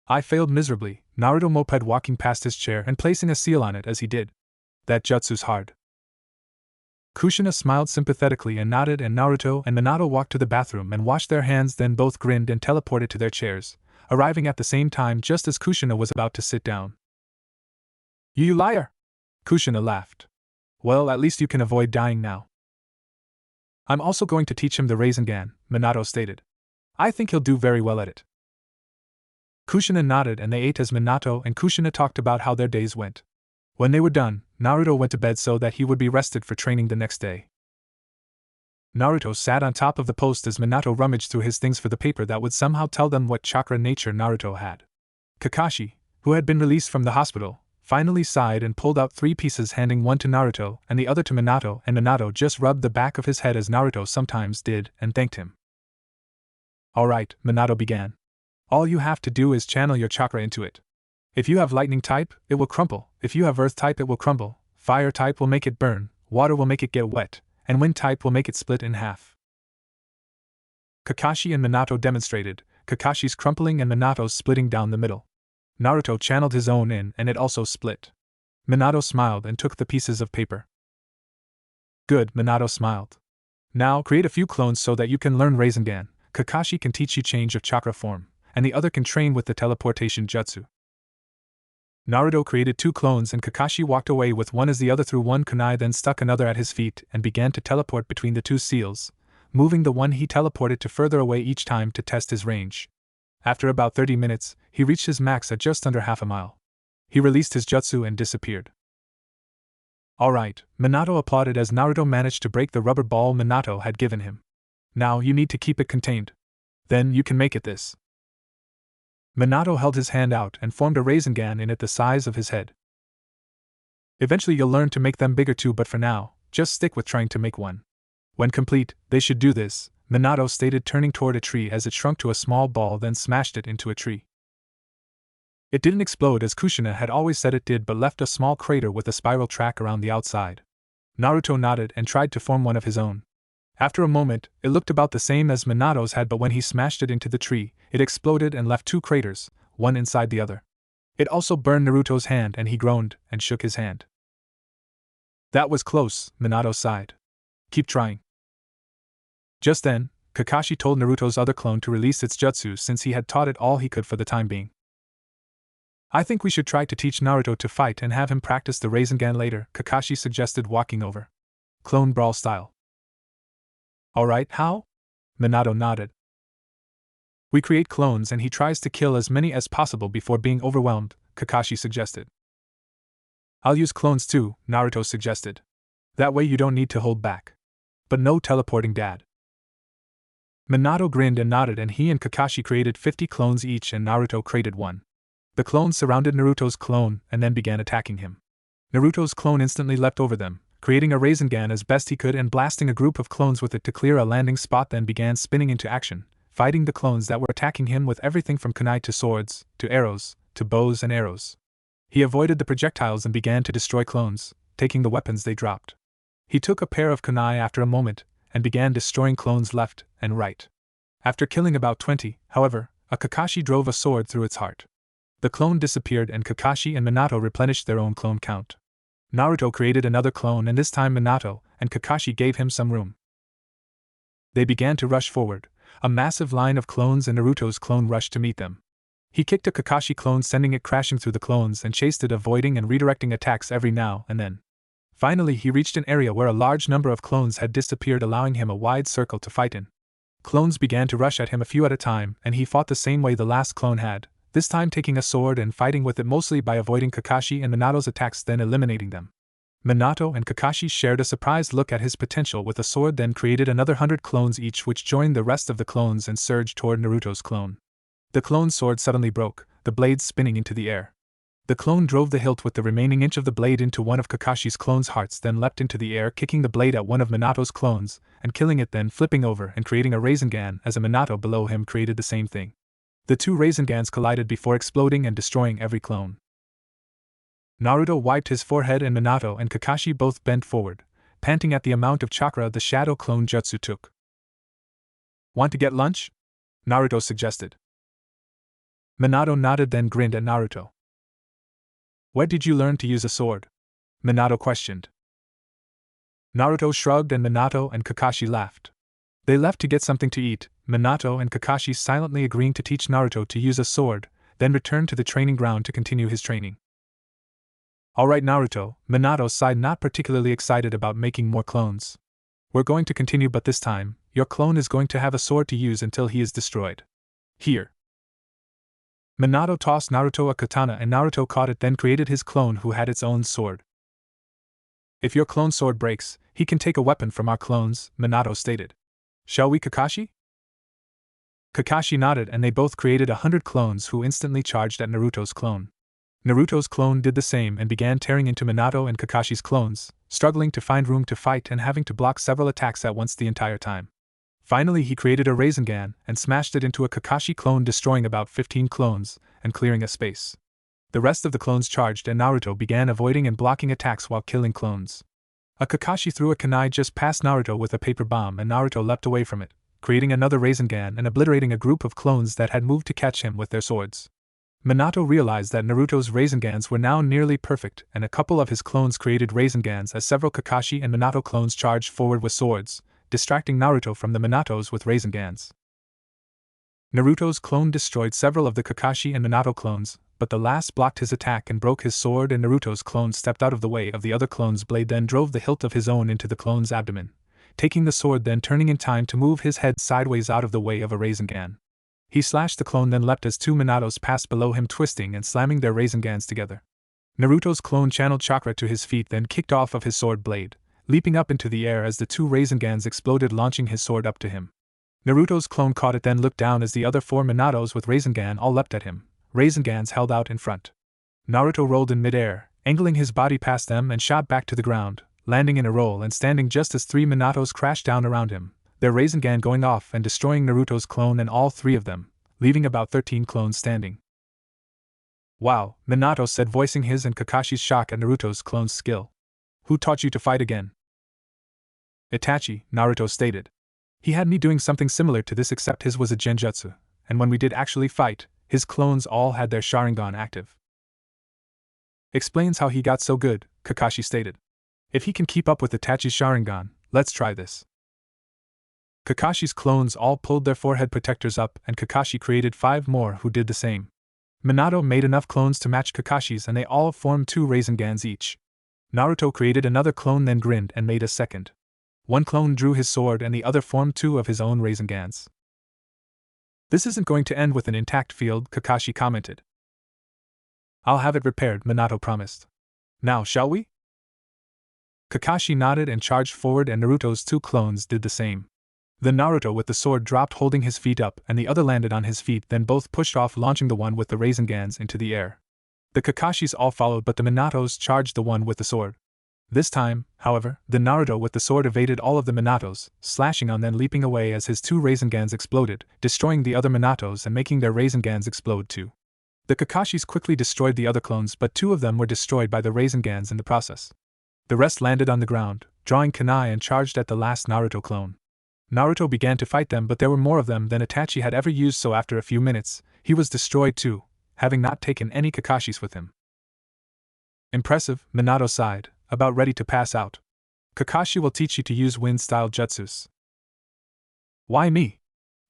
I failed miserably, Naruto moped, walking past his chair and placing a seal on it as he did. That jutsu's hard. Kushina smiled sympathetically and nodded, and Naruto and Minato walked to the bathroom and washed their hands, then both grinned and teleported to their chairs, arriving at the same time just as Kushina was about to sit down. You liar! Kushina laughed. Well, at least you can avoid dying now. I'm also going to teach him the Rasengan, Minato stated. I think he'll do very well at it. Kushina nodded and they ate as Minato and Kushina talked about how their days went. When they were done, Naruto went to bed so that he would be rested for training the next day. Naruto sat on top of the post as Minato rummaged through his things for the paper that would somehow tell them what chakra nature Naruto had. Kakashi, who had been released from the hospital, finally sighed and pulled out 3 pieces, handing one to Naruto and the other to Minato, and Minato just rubbed the back of his head as Naruto sometimes did and thanked him. Alright, Minato began. All you have to do is channel your chakra into it. If you have lightning type, it will crumble. If you have earth type, it will crumble. Fire type will make it burn. Water will make it get wet. And wind type will make it split in half. Kakashi and Minato demonstrated, Kakashi's crumpling and Minato's splitting down the middle. Naruto channeled his own in and it also split. Minato smiled and took the pieces of paper. Good, Minato smiled. Now create a few clones so that you can learn Rasengan. Kakashi can teach you change of chakra form, and the other can train with the teleportation jutsu. Naruto created 2 clones and Kakashi walked away with one as the other threw one kunai, then stuck another at his feet and began to teleport between the 2 seals, moving the one he teleported to further away each time to test his range. After about 30 minutes, he reached his max at just under half a mile. He released his jutsu and disappeared. Alright, Minato applauded as Naruto managed to break the rubber ball Minato had given him. Now you need to keep it contained. Then you can make it this. Minato held his hand out and formed a Rasengan in it the size of his head. Eventually you'll learn to make them bigger too, but for now, just stick with trying to make one. When complete, they should do this, Minato stated, turning toward a tree as it shrunk to a small ball, then smashed it into a tree. It didn't explode as Kushina had always said it did, but left a small crater with a spiral track around the outside. Naruto nodded and tried to form one of his own. After a moment, it looked about the same as Minato's had, but when he smashed it into the tree, it exploded and left 2 craters, one inside the other. It also burned Naruto's hand and he groaned and shook his hand. That was close, Minato sighed. Keep trying. Just then, Kakashi told Naruto's other clone to release its jutsu since he had taught it all he could for the time being. I think we should try to teach Naruto to fight and have him practice the Rasengan later, Kakashi suggested, walking over. Clone brawl style. Alright, how? Minato nodded. We create clones and he tries to kill as many as possible before being overwhelmed, Kakashi suggested. I'll use clones too, Naruto suggested. That way you don't need to hold back. But no teleporting, Dad. Minato grinned and nodded, and he and Kakashi created 50 clones each and Naruto created one. The clones surrounded Naruto's clone and then began attacking him. Naruto's clone instantly leapt over them, creating a Rasengan as best he could and blasting a group of clones with it to clear a landing spot, then began spinning into action, fighting the clones that were attacking him with everything from kunai to swords, to arrows, to bows and arrows. He avoided the projectiles and began to destroy clones, taking the weapons they dropped. He took a pair of kunai after a moment, and began destroying clones left and right. After killing about 20, however, a Kakashi drove a sword through its heart. The clone disappeared and Kakashi and Minato replenished their own clone count. Naruto created another clone and this time Minato and Kakashi gave him some room. They began to rush forward, a massive line of clones, and Naruto's clone rushed to meet them. He kicked a Kakashi clone, sending it crashing through the clones, and chased it, avoiding and redirecting attacks every now and then. Finally he reached an area where a large number of clones had disappeared, allowing him a wide circle to fight in. Clones began to rush at him a few at a time, and he fought the same way the last clone had, this time taking a sword and fighting with it mostly by avoiding Kakashi and Minato's attacks, then eliminating them. Minato and Kakashi shared a surprised look at his potential with a sword, then created another 100 clones each, which joined the rest of the clones and surged toward Naruto's clone. The clone's sword suddenly broke, the blade spinning into the air. The clone drove the hilt with the remaining inch of the blade into one of Kakashi's clones' hearts, then leapt into the air, kicking the blade at one of Minato's clones, and killing it, then flipping over and creating a Rasengan as a Minato below him created the same thing. The 2 Rasengans collided before exploding and destroying every clone. Naruto wiped his forehead and Minato and Kakashi both bent forward, panting at the amount of chakra the shadow clone jutsu took. Want to get lunch? Naruto suggested. Minato nodded, then grinned at Naruto. Where did you learn to use a sword? Minato questioned. Naruto shrugged and Minato and Kakashi laughed. They left to get something to eat, Minato and Kakashi silently agreeing to teach Naruto to use a sword, then returned to the training ground to continue his training. Alright Naruto, Minato sighed, not particularly excited about making more clones. We're going to continue, but this time, your clone is going to have a sword to use until he is destroyed. Here. Minato tossed Naruto a katana and Naruto caught it, then created his clone who had its own sword. If your clone sword breaks, he can take a weapon from our clones, Minato stated. Shall we, Kakashi? Kakashi nodded and they both created 100 clones who instantly charged at Naruto's clone. Naruto's clone did the same and began tearing into Minato and Kakashi's clones, struggling to find room to fight and having to block several attacks at once the entire time. Finally, he created a Rasengan and smashed it into a Kakashi clone, destroying about 15 clones and clearing a space. The rest of the clones charged and Naruto began avoiding and blocking attacks while killing clones. A Kakashi threw a kunai just past Naruto with a paper bomb and Naruto leapt away from it, creating another Rasengan and obliterating a group of clones that had moved to catch him with their swords. Minato realized that Naruto's Rasengans were now nearly perfect and a couple of his clones created Rasengans as several Kakashi and Minato clones charged forward with swords, distracting Naruto from the Minatos with Rasengans. Naruto's clone destroyed several of the Kakashi and Minato clones, but the last blocked his attack and broke his sword and Naruto's clone stepped out of the way of the other clone's blade, then drove the hilt of his own into the clone's abdomen, taking the sword, then turning in time to move his head sideways out of the way of a Rasengan. He slashed the clone, then leapt as two Minatos passed below him, twisting and slamming their Rasengans together. Naruto's clone channeled chakra to his feet, then kicked off of his sword blade, leaping up into the air as the two Rasengans exploded, launching his sword up to him. Naruto's clone caught it, then looked down as the other four Minatos with Rasengan all leapt at him, Rasengans held out in front. Naruto rolled in midair, angling his body past them and shot back to the ground, landing in a roll and standing just as three Minatos crashed down around him, their Rasengan going off and destroying Naruto's clone and all three of them, leaving about 13 clones standing. Wow, Minato said, voicing his and Kakashi's shock at Naruto's clone's skill. Who taught you to fight again? Itachi, Naruto stated. He had me doing something similar to this, except his was a genjutsu, and when we did actually fight, his clones all had their Sharingan active. Explains how he got so good, Kakashi stated. If he can keep up with Itachi's Sharingan, let's try this. Kakashi's clones all pulled their forehead protectors up and Kakashi created 5 more who did the same. Minato made enough clones to match Kakashi's and they all formed 2 Rasengans each. Naruto created another clone, then grinned and made a second. One clone drew his sword and the other formed 2 of his own Rasengans. This isn't going to end with an intact field, Kakashi commented. I'll have it repaired, Minato promised. Now, shall we? Kakashi nodded and charged forward and Naruto's 2 clones did the same. Then Naruto with the sword dropped, holding his feet up, and the other landed on his feet, then both pushed off, launching the one with the Rasengans into the air. The Kakashis all followed, but the Minatos charged the one with the sword. This time, however, the Naruto with the sword evaded all of the Minatos, slashing on them, leaping away as his 2 Rasengans exploded, destroying the other Minatos and making their Rasengans explode too. The Kakashis quickly destroyed the other clones, but 2 of them were destroyed by the Rasengans in the process. The rest landed on the ground, drawing kunai and charged at the last Naruto clone. Naruto began to fight them, but there were more of them than Itachi had ever used, so after a few minutes, he was destroyed too, having not taken any Kakashis with him. Impressive, Minato sighed, about ready to pass out. Kakashi will teach you to use wind-style jutsus. Why me?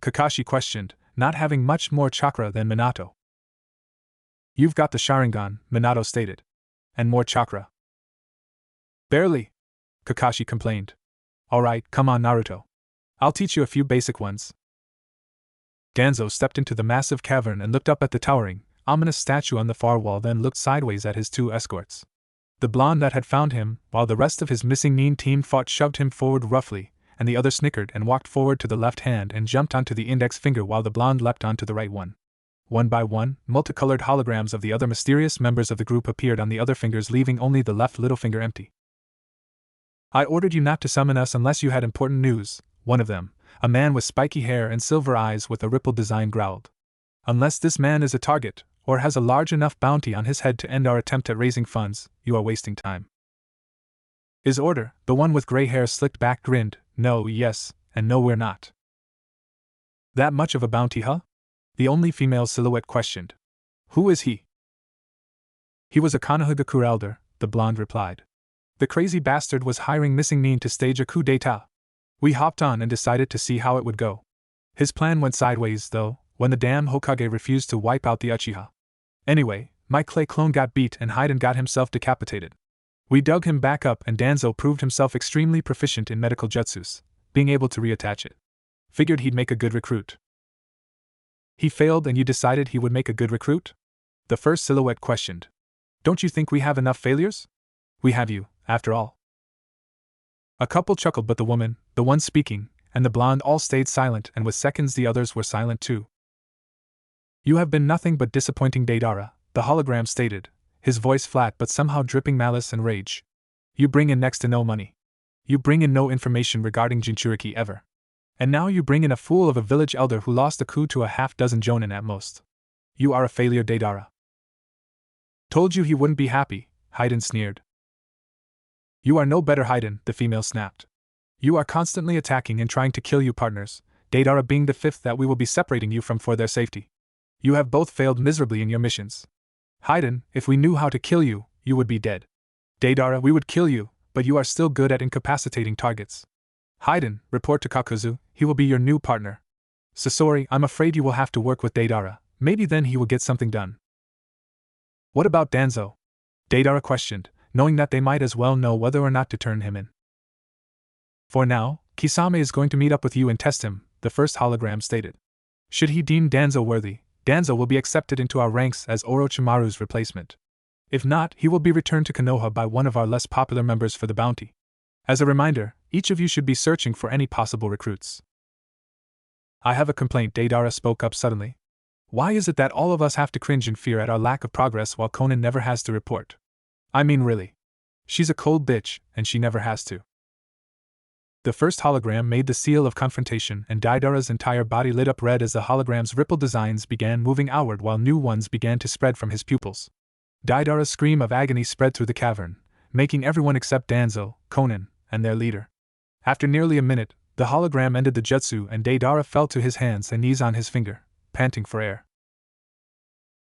Kakashi questioned, not having much more chakra than Minato. You've got the Sharingan, Minato stated. And more chakra. Barely, Kakashi complained. Alright, come on, Naruto. I'll teach you a few basic ones. Danzo stepped into the massive cavern and looked up at the towering, ominous statue on the far wall, then looked sideways at his 2 escorts. The blonde that had found him, while the rest of his missing Nin team fought, shoved him forward roughly, and the other snickered and walked forward to the left hand and jumped onto the index finger while the blonde leapt onto the right one. One by one, multicolored holograms of the other mysterious members of the group appeared on the other fingers, leaving only the left little finger empty. I ordered you not to summon us unless you had important news, one of them, a man with spiky hair and silver eyes with a rippled design, growled. Unless this man is a target, or has a large enough bounty on his head to end our attempt at raising funds, you are wasting time. Is order, the one with gray hair slicked back, grinned. No, yes, and no, we're not. That much of a bounty, huh? The only female silhouette questioned. Who is he? He was a Konohagakure elder, the blonde replied. The crazy bastard was hiring missing Nin to stage a coup d'etat. We hopped on and decided to see how it would go. His plan went sideways, though, when the damn Hokage refused to wipe out the Uchiha. Anyway, my clay clone got beat and Haiden got himself decapitated. We dug him back up and Danzo proved himself extremely proficient in medical jutsus, being able to reattach it. Figured he'd make a good recruit. He failed and you decided he would make a good recruit? The first silhouette questioned. Don't you think we have enough failures? We have you, after all. A couple chuckled, but the woman, the one speaking, and the blonde all stayed silent, and with seconds the others were silent too. You have been nothing but disappointing, Deidara, the hologram stated, his voice flat but somehow dripping malice and rage. You bring in next to no money. You bring in no information regarding Jinchuriki ever. And now you bring in a fool of a village elder who lost a coup to a half-dozen jonin at most. You are a failure, Deidara. Told you he wouldn't be happy, Haiden sneered. You are no better, Haiden, the female snapped. You are constantly attacking and trying to kill you partners, Deidara being the fifth that we will be separating you from for their safety. You have both failed miserably in your missions. Haiden, if we knew how to kill you, you would be dead. Deidara, we would kill you, but you are still good at incapacitating targets. Haiden, report to Kakuzu, he will be your new partner. Sasori, I'm afraid you will have to work with Deidara, maybe then he will get something done. What about Danzo? Deidara questioned, knowing that they might as well know whether or not to turn him in. For now, Kisame is going to meet up with you and test him, the first hologram stated. Should he deem Danzo worthy, Danzo will be accepted into our ranks as Orochimaru's replacement. If not, he will be returned to Konoha by one of our less popular members for the bounty. As a reminder, each of you should be searching for any possible recruits. I have a complaint, Deidara spoke up suddenly. Why is it that all of us have to cringe in fear at our lack of progress while Konan never has to report? I mean really. She's a cold bitch, and she never has to. The first hologram made the seal of confrontation, and Deidara's entire body lit up red as the hologram's ripple designs began moving outward while new ones began to spread from his pupils. Deidara's scream of agony spread through the cavern, making everyone except Danzo, Konan, and their leader. After nearly a minute, the hologram ended the jutsu and Deidara fell to his hands and knees on his finger, panting for air.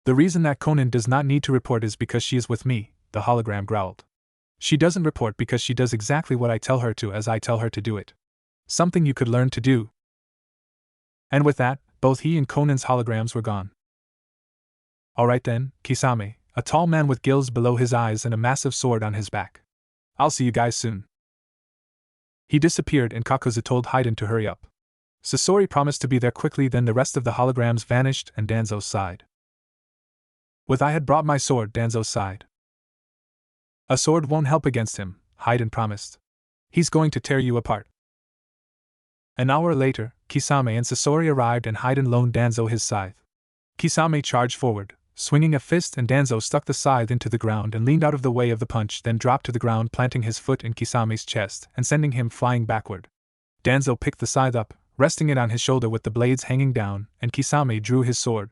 The reason that Konan does not need to report is because she is with me, the hologram growled. She doesn't report because she does exactly what I tell her to as I tell her to do it. Something you could learn to do. And with that, both he and Konan's holograms were gone. Alright then, Kisame, a tall man with gills below his eyes and a massive sword on his back. I'll see you guys soon. He disappeared and Kakuzu told Haiden to hurry up. Sasori promised to be there quickly, then the rest of the holograms vanished and Danzo sighed. With I had brought my sword, Danzo sighed. A sword won't help against him, Haiden promised. He's going to tear you apart. An hour later, Kisame and Sasori arrived and Haiden loaned Danzo his scythe. Kisame charged forward, swinging a fist, and Danzo stuck the scythe into the ground and leaned out of the way of the punch, then dropped to the ground, planting his foot in Kisame's chest and sending him flying backward. Danzo picked the scythe up, resting it on his shoulder with the blades hanging down, and Kisame drew his sword.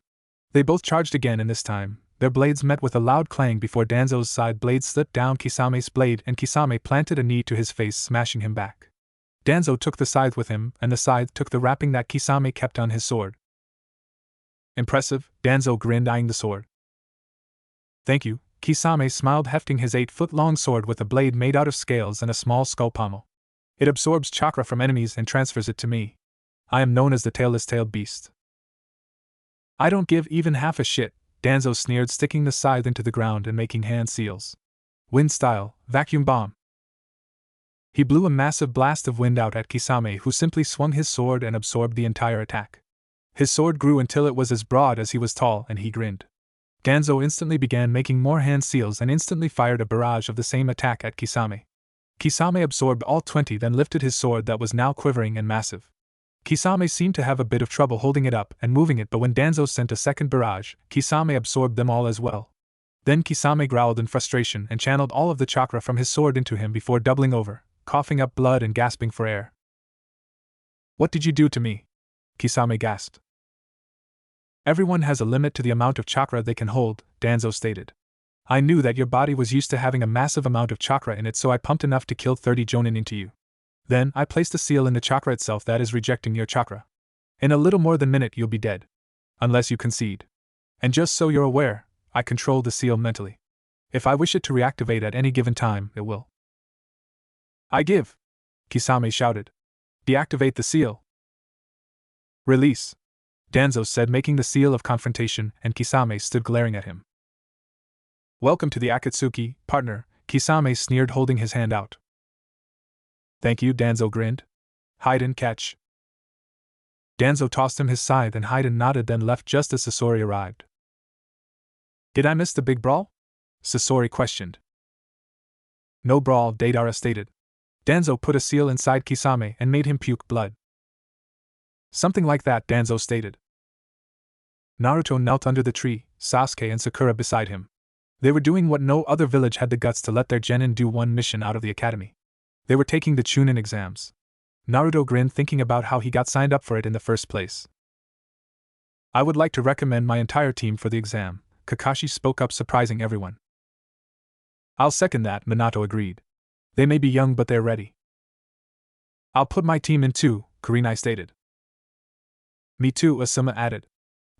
They both charged again, and this time, their blades met with a loud clang before Danzo's side blade slipped down Kisame's blade and Kisame planted a knee to his face, smashing him back. Danzo took the scythe with him, and the scythe took the wrapping that Kisame kept on his sword. Impressive, Danzo grinned, eyeing the sword. Thank you, Kisame smiled, hefting his 8-foot-long sword with a blade made out of scales and a small skull pommel. It absorbs chakra from enemies and transfers it to me. I am known as the tailless-tailed beast. I don't give even half a shit, Danzo sneered, sticking the scythe into the ground and making hand seals. Wind style, vacuum bomb. He blew a massive blast of wind out at Kisame, who simply swung his sword and absorbed the entire attack. His sword grew until it was as broad as he was tall, and he grinned. Danzo instantly began making more hand seals and instantly fired a barrage of the same attack at Kisame. Kisame absorbed all 20, then lifted his sword that was now quivering and massive. Kisame seemed to have a bit of trouble holding it up and moving it, but when Danzo sent a second barrage, Kisame absorbed them all as well. Then Kisame growled in frustration and channeled all of the chakra from his sword into him before doubling over, coughing up blood and gasping for air. What did you do to me? Kisame gasped. Everyone has a limit to the amount of chakra they can hold, Danzo stated. I knew that your body was used to having a massive amount of chakra in it, so I pumped enough to kill 30 jonin into you. Then, I placed a seal in the chakra itself that is rejecting your chakra. In a little more than a minute you'll be dead. Unless you concede. And just so you're aware, I control the seal mentally. If I wish it to reactivate at any given time, it will. I give! Kisame shouted. Deactivate the seal. Release! Danzo said, making the seal of confrontation, and Kisame stood glaring at him. Welcome to the Akatsuki, partner, Kisame sneered, holding his hand out. Thank you, Danzo grinned. Haiden, catch. Danzo tossed him his scythe and Haiden nodded, then left just as Sasori arrived. Did I miss the big brawl? Sasori questioned. No brawl, Deidara stated. Danzo put a seal inside Kisame and made him puke blood. Something like that, Danzo stated. Naruto knelt under the tree, Sasuke and Sakura beside him. They were doing what no other village had the guts to let their genin do one mission out of the academy. They were taking the Chunin exams. Naruto grinned thinking about how he got signed up for it in the first place. I would like to recommend my entire team for the exam, Kakashi spoke up, surprising everyone. I'll second that, Minato agreed. They may be young but they're ready. I'll put my team in too, Kurinai stated. Me too, Asuma added.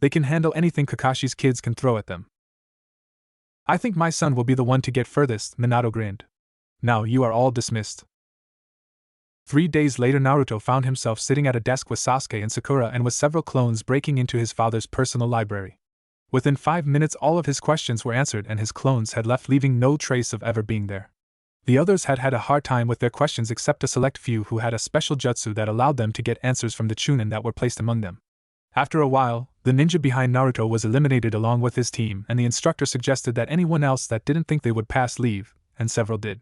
They can handle anything Kakashi's kids can throw at them. I think my son will be the one to get furthest, Minato grinned. Now you are all dismissed. 3 days later, Naruto found himself sitting at a desk with Sasuke and Sakura and with several clones breaking into his father's personal library. Within 5 minutes all of his questions were answered and his clones had left, leaving no trace of ever being there. The others had had a hard time with their questions except a select few who had a special jutsu that allowed them to get answers from the Chunin that were placed among them. After a while, the ninja behind Naruto was eliminated along with his team, and the instructor suggested that anyone else that didn't think they would pass leave, and several did.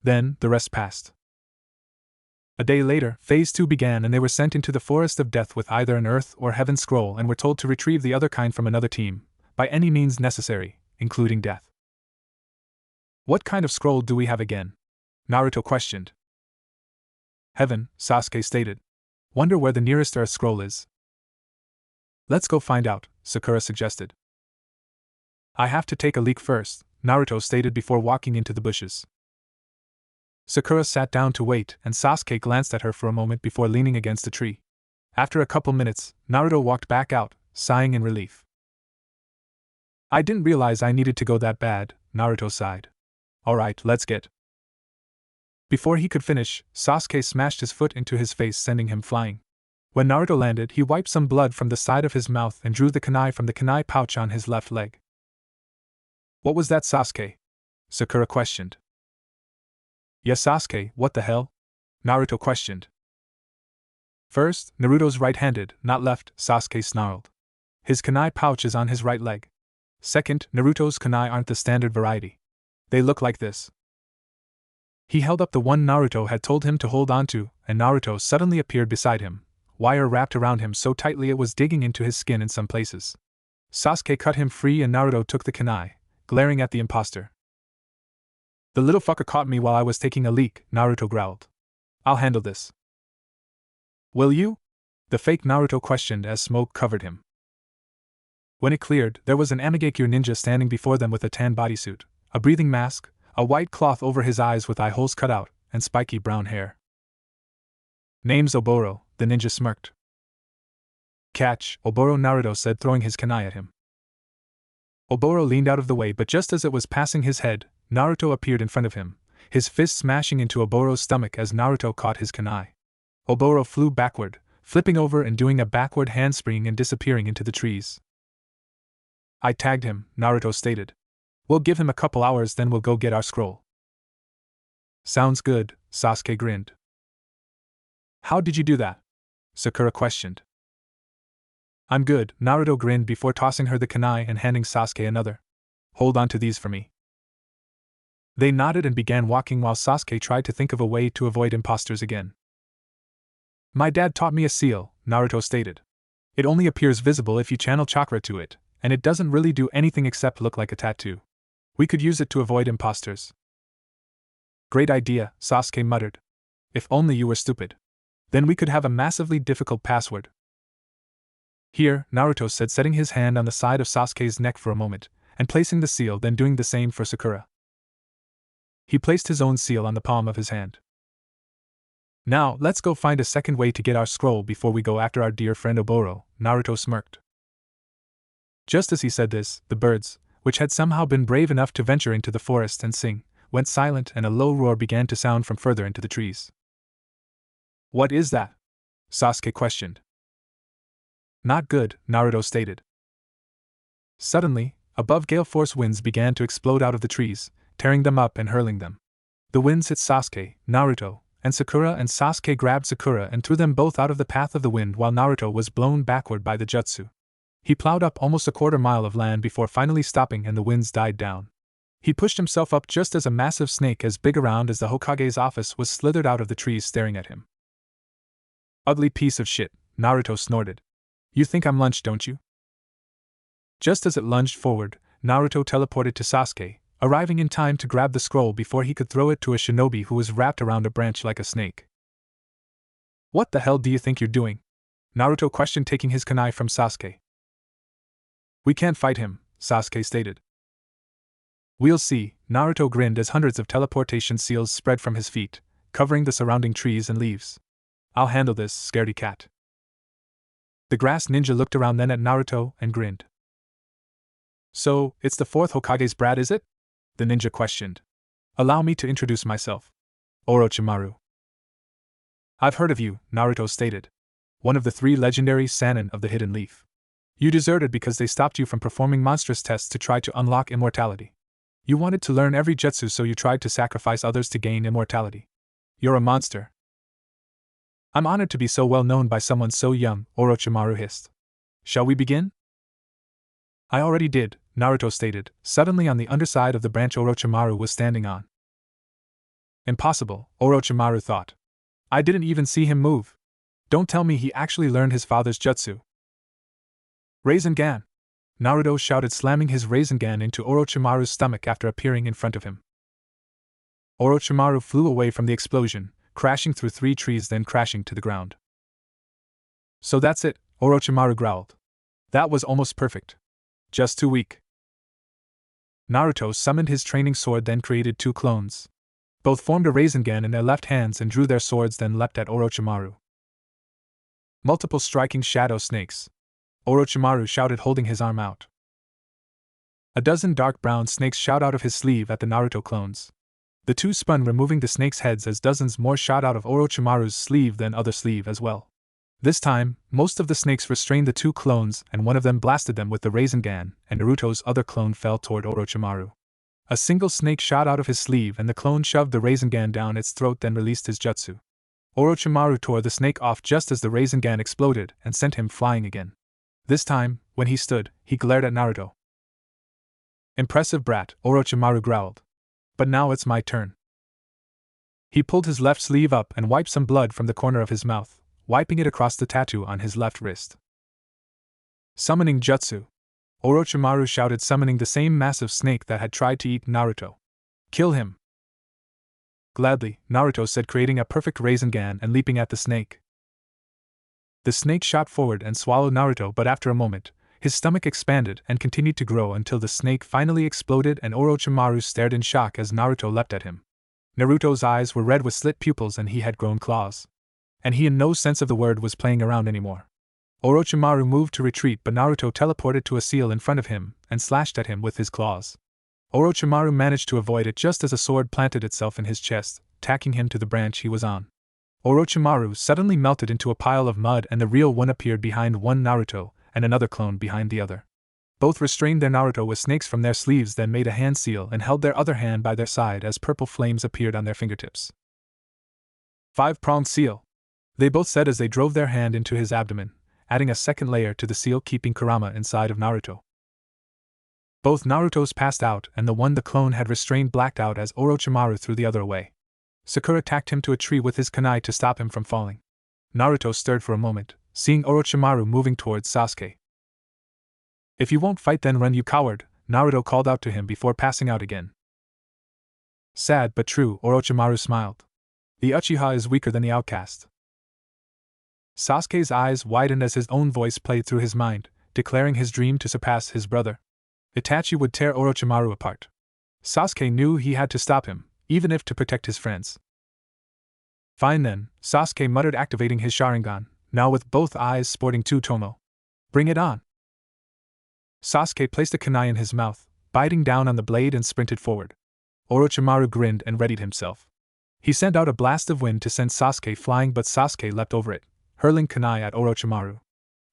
Then, the rest passed. A day later, Phase 2 began and they were sent into the Forest of Death with either an Earth or Heaven scroll and were told to retrieve the other kind from another team, by any means necessary, including death. What kind of scroll do we have again? Naruto questioned. Heaven, Sasuke stated. Wonder where the nearest Earth scroll is. Let's go find out, Sakura suggested. I have to take a leak first, Naruto stated before walking into the bushes. Sakura sat down to wait, and Sasuke glanced at her for a moment before leaning against a tree. After a couple minutes, Naruto walked back out, sighing in relief. I didn't realize I needed to go that bad, Naruto sighed. Alright, let's get. Before he could finish, Sasuke smashed his foot into his face, sending him flying. When Naruto landed, he wiped some blood from the side of his mouth and drew the kunai from the kunai pouch on his left leg. What was that, Sasuke? Sakura questioned. Yes, Sasuke, what the hell? Naruto questioned. First, Naruto's right-handed, not left, Sasuke snarled. His kunai pouch is on his right leg. Second, Naruto's kunai aren't the standard variety. They look like this. He held up the one Naruto had told him to hold on to, and Naruto suddenly appeared beside him, wire wrapped around him so tightly it was digging into his skin in some places. Sasuke cut him free and Naruto took the kunai, glaring at the imposter. The little fucker caught me while I was taking a leak, Naruto growled. I'll handle this. Will you? The fake Naruto questioned as smoke covered him. When it cleared, there was an Amigakure ninja standing before them with a tan bodysuit, a breathing mask, a white cloth over his eyes with eye holes cut out, and spiky brown hair. Name's Oboro, the ninja smirked. Catch, Oboro, Naruto said, throwing his kunai at him. Oboro leaned out of the way, but just as it was passing his head, Naruto appeared in front of him, his fist smashing into Oboro's stomach as Naruto caught his kunai. Oboro flew backward, flipping over and doing a backward handspring and disappearing into the trees. I tagged him, Naruto stated. We'll give him a couple hours, then we'll go get our scroll. Sounds good, Sasuke grinned. How did you do that? Sakura questioned. I'm good, Naruto grinned before tossing her the kunai and handing Sasuke another. Hold on to these for me. They nodded and began walking while Sasuke tried to think of a way to avoid imposters again. My dad taught me a seal, Naruto stated. It only appears visible if you channel chakra to it, and it doesn't really do anything except look like a tattoo. We could use it to avoid imposters. Great idea, Sasuke muttered. If only you were stupid. Then we could have a massively difficult password. Here, Naruto said, setting his hand on the side of Sasuke's neck for a moment, and placing the seal, then doing the same for Sakura. He placed his own seal on the palm of his hand. Now, let's go find a second way to get our scroll before we go after our dear friend Oboro, Naruto smirked. Just as he said this, the birds, which had somehow been brave enough to venture into the forest and sing, went silent and a low roar began to sound from further into the trees. What is that? Sasuke questioned. Not good, Naruto stated. Suddenly, above gale force winds began to explode out of the trees, tearing them up and hurling them. The winds hit Sasuke, Naruto, and Sakura, and Sasuke grabbed Sakura and threw them both out of the path of the wind while Naruto was blown backward by the jutsu. He plowed up almost a quarter mile of land before finally stopping and the winds died down. He pushed himself up just as a massive snake as big around as the Hokage's office was slithered out of the trees staring at him. Ugly piece of shit, Naruto snorted. You think I'm lunch, don't you? Just as it lunged forward, Naruto teleported to Sasuke, arriving in time to grab the scroll before he could throw it to a shinobi who was wrapped around a branch like a snake. What the hell do you think you're doing? Naruto questioned, taking his kunai from Sasuke. We can't fight him, Sasuke stated. We'll see, Naruto grinned as hundreds of teleportation seals spread from his feet, covering the surrounding trees and leaves. I'll handle this, scaredy cat. The grass ninja looked around then at Naruto and grinned. So, it's the fourth Hokage's brat, is it? The ninja questioned. Allow me to introduce myself. Orochimaru. I've heard of you, Naruto stated. One of the 3 legendary Sannin of the Hidden Leaf. You deserted because they stopped you from performing monstrous tests to try to unlock immortality. You wanted to learn every jutsu, so you tried to sacrifice others to gain immortality. You're a monster. I'm honored to be so well known by someone so young, Orochimaru hissed. Shall we begin? I already did, Naruto stated, suddenly on the underside of the branch Orochimaru was standing on. Impossible, Orochimaru thought. I didn't even see him move. Don't tell me he actually learned his father's jutsu. Rasengan! Naruto shouted, slamming his Rasengan into Orochimaru's stomach after appearing in front of him. Orochimaru flew away from the explosion, crashing through 3 trees, then crashing to the ground. So that's it, Orochimaru growled. That was almost perfect. Just too weak. Naruto summoned his training sword, then created 2 clones. Both formed a Rasengan in their left hands and drew their swords, then leapt at Orochimaru. Multiple striking shadow snakes. Orochimaru shouted, holding his arm out. A dozen dark brown snakes shot out of his sleeve at the Naruto clones. The 2 spun, removing the snakes' heads as dozens more shot out of Orochimaru's sleeve, then other sleeve as well. This time, most of the snakes restrained the 2 clones, and one of them blasted them with the Rasengan, and Naruto's other clone fell toward Orochimaru. A single snake shot out of his sleeve, and the clone shoved the Rasengan down its throat, then released his jutsu. Orochimaru tore the snake off just as the Rasengan exploded and sent him flying again. This time, when he stood, he glared at Naruto. Impressive brat, Orochimaru growled. But now it's my turn. He pulled his left sleeve up and wiped some blood from the corner of his mouth, wiping it across the tattoo on his left wrist. Summoning jutsu! Orochimaru shouted, summoning the same massive snake that had tried to eat Naruto. Kill him! Gladly, Naruto said, creating a perfect Rasengan and leaping at the snake. The snake shot forward and swallowed Naruto, but after a moment, his stomach expanded and continued to grow until the snake finally exploded, and Orochimaru stared in shock as Naruto leapt at him. Naruto's eyes were red with slit pupils and he had grown claws. And he in no sense of the word was playing around anymore. Orochimaru moved to retreat, but Naruto teleported to a seal in front of him and slashed at him with his claws. Orochimaru managed to avoid it just as a sword planted itself in his chest, tacking him to the branch he was on. Orochimaru suddenly melted into a pile of mud, and the real one appeared behind one Naruto, and another clone behind the other. Both restrained their Naruto with snakes from their sleeves, then made a hand seal and held their other hand by their side as purple flames appeared on their fingertips. 5-pronged seal, they both said as they drove their hand into his abdomen, adding a second layer to the seal, keeping Kurama inside of Naruto. Both Narutos passed out, and the one the clone had restrained blacked out as Orochimaru threw the other away. Sakura tacked him to a tree with his kunai to stop him from falling. Naruto stirred for a moment, seeing Orochimaru moving towards Sasuke. If you won't fight, then run, you coward, Naruto called out to him before passing out again. Sad but true, Orochimaru smiled. The Uchiha is weaker than the outcast. Sasuke's eyes widened as his own voice played through his mind, declaring his dream to surpass his brother. Itachi would tear Orochimaru apart. Sasuke knew he had to stop him, even if to protect his friends. Fine then, Sasuke muttered, activating his Sharingan, now with both eyes sporting 2 tomo. Bring it on! Sasuke placed a kunai in his mouth, biting down on the blade, and sprinted forward. Orochimaru grinned and readied himself. He sent out a blast of wind to send Sasuke flying, but Sasuke leapt over it, hurling kunai at Orochimaru.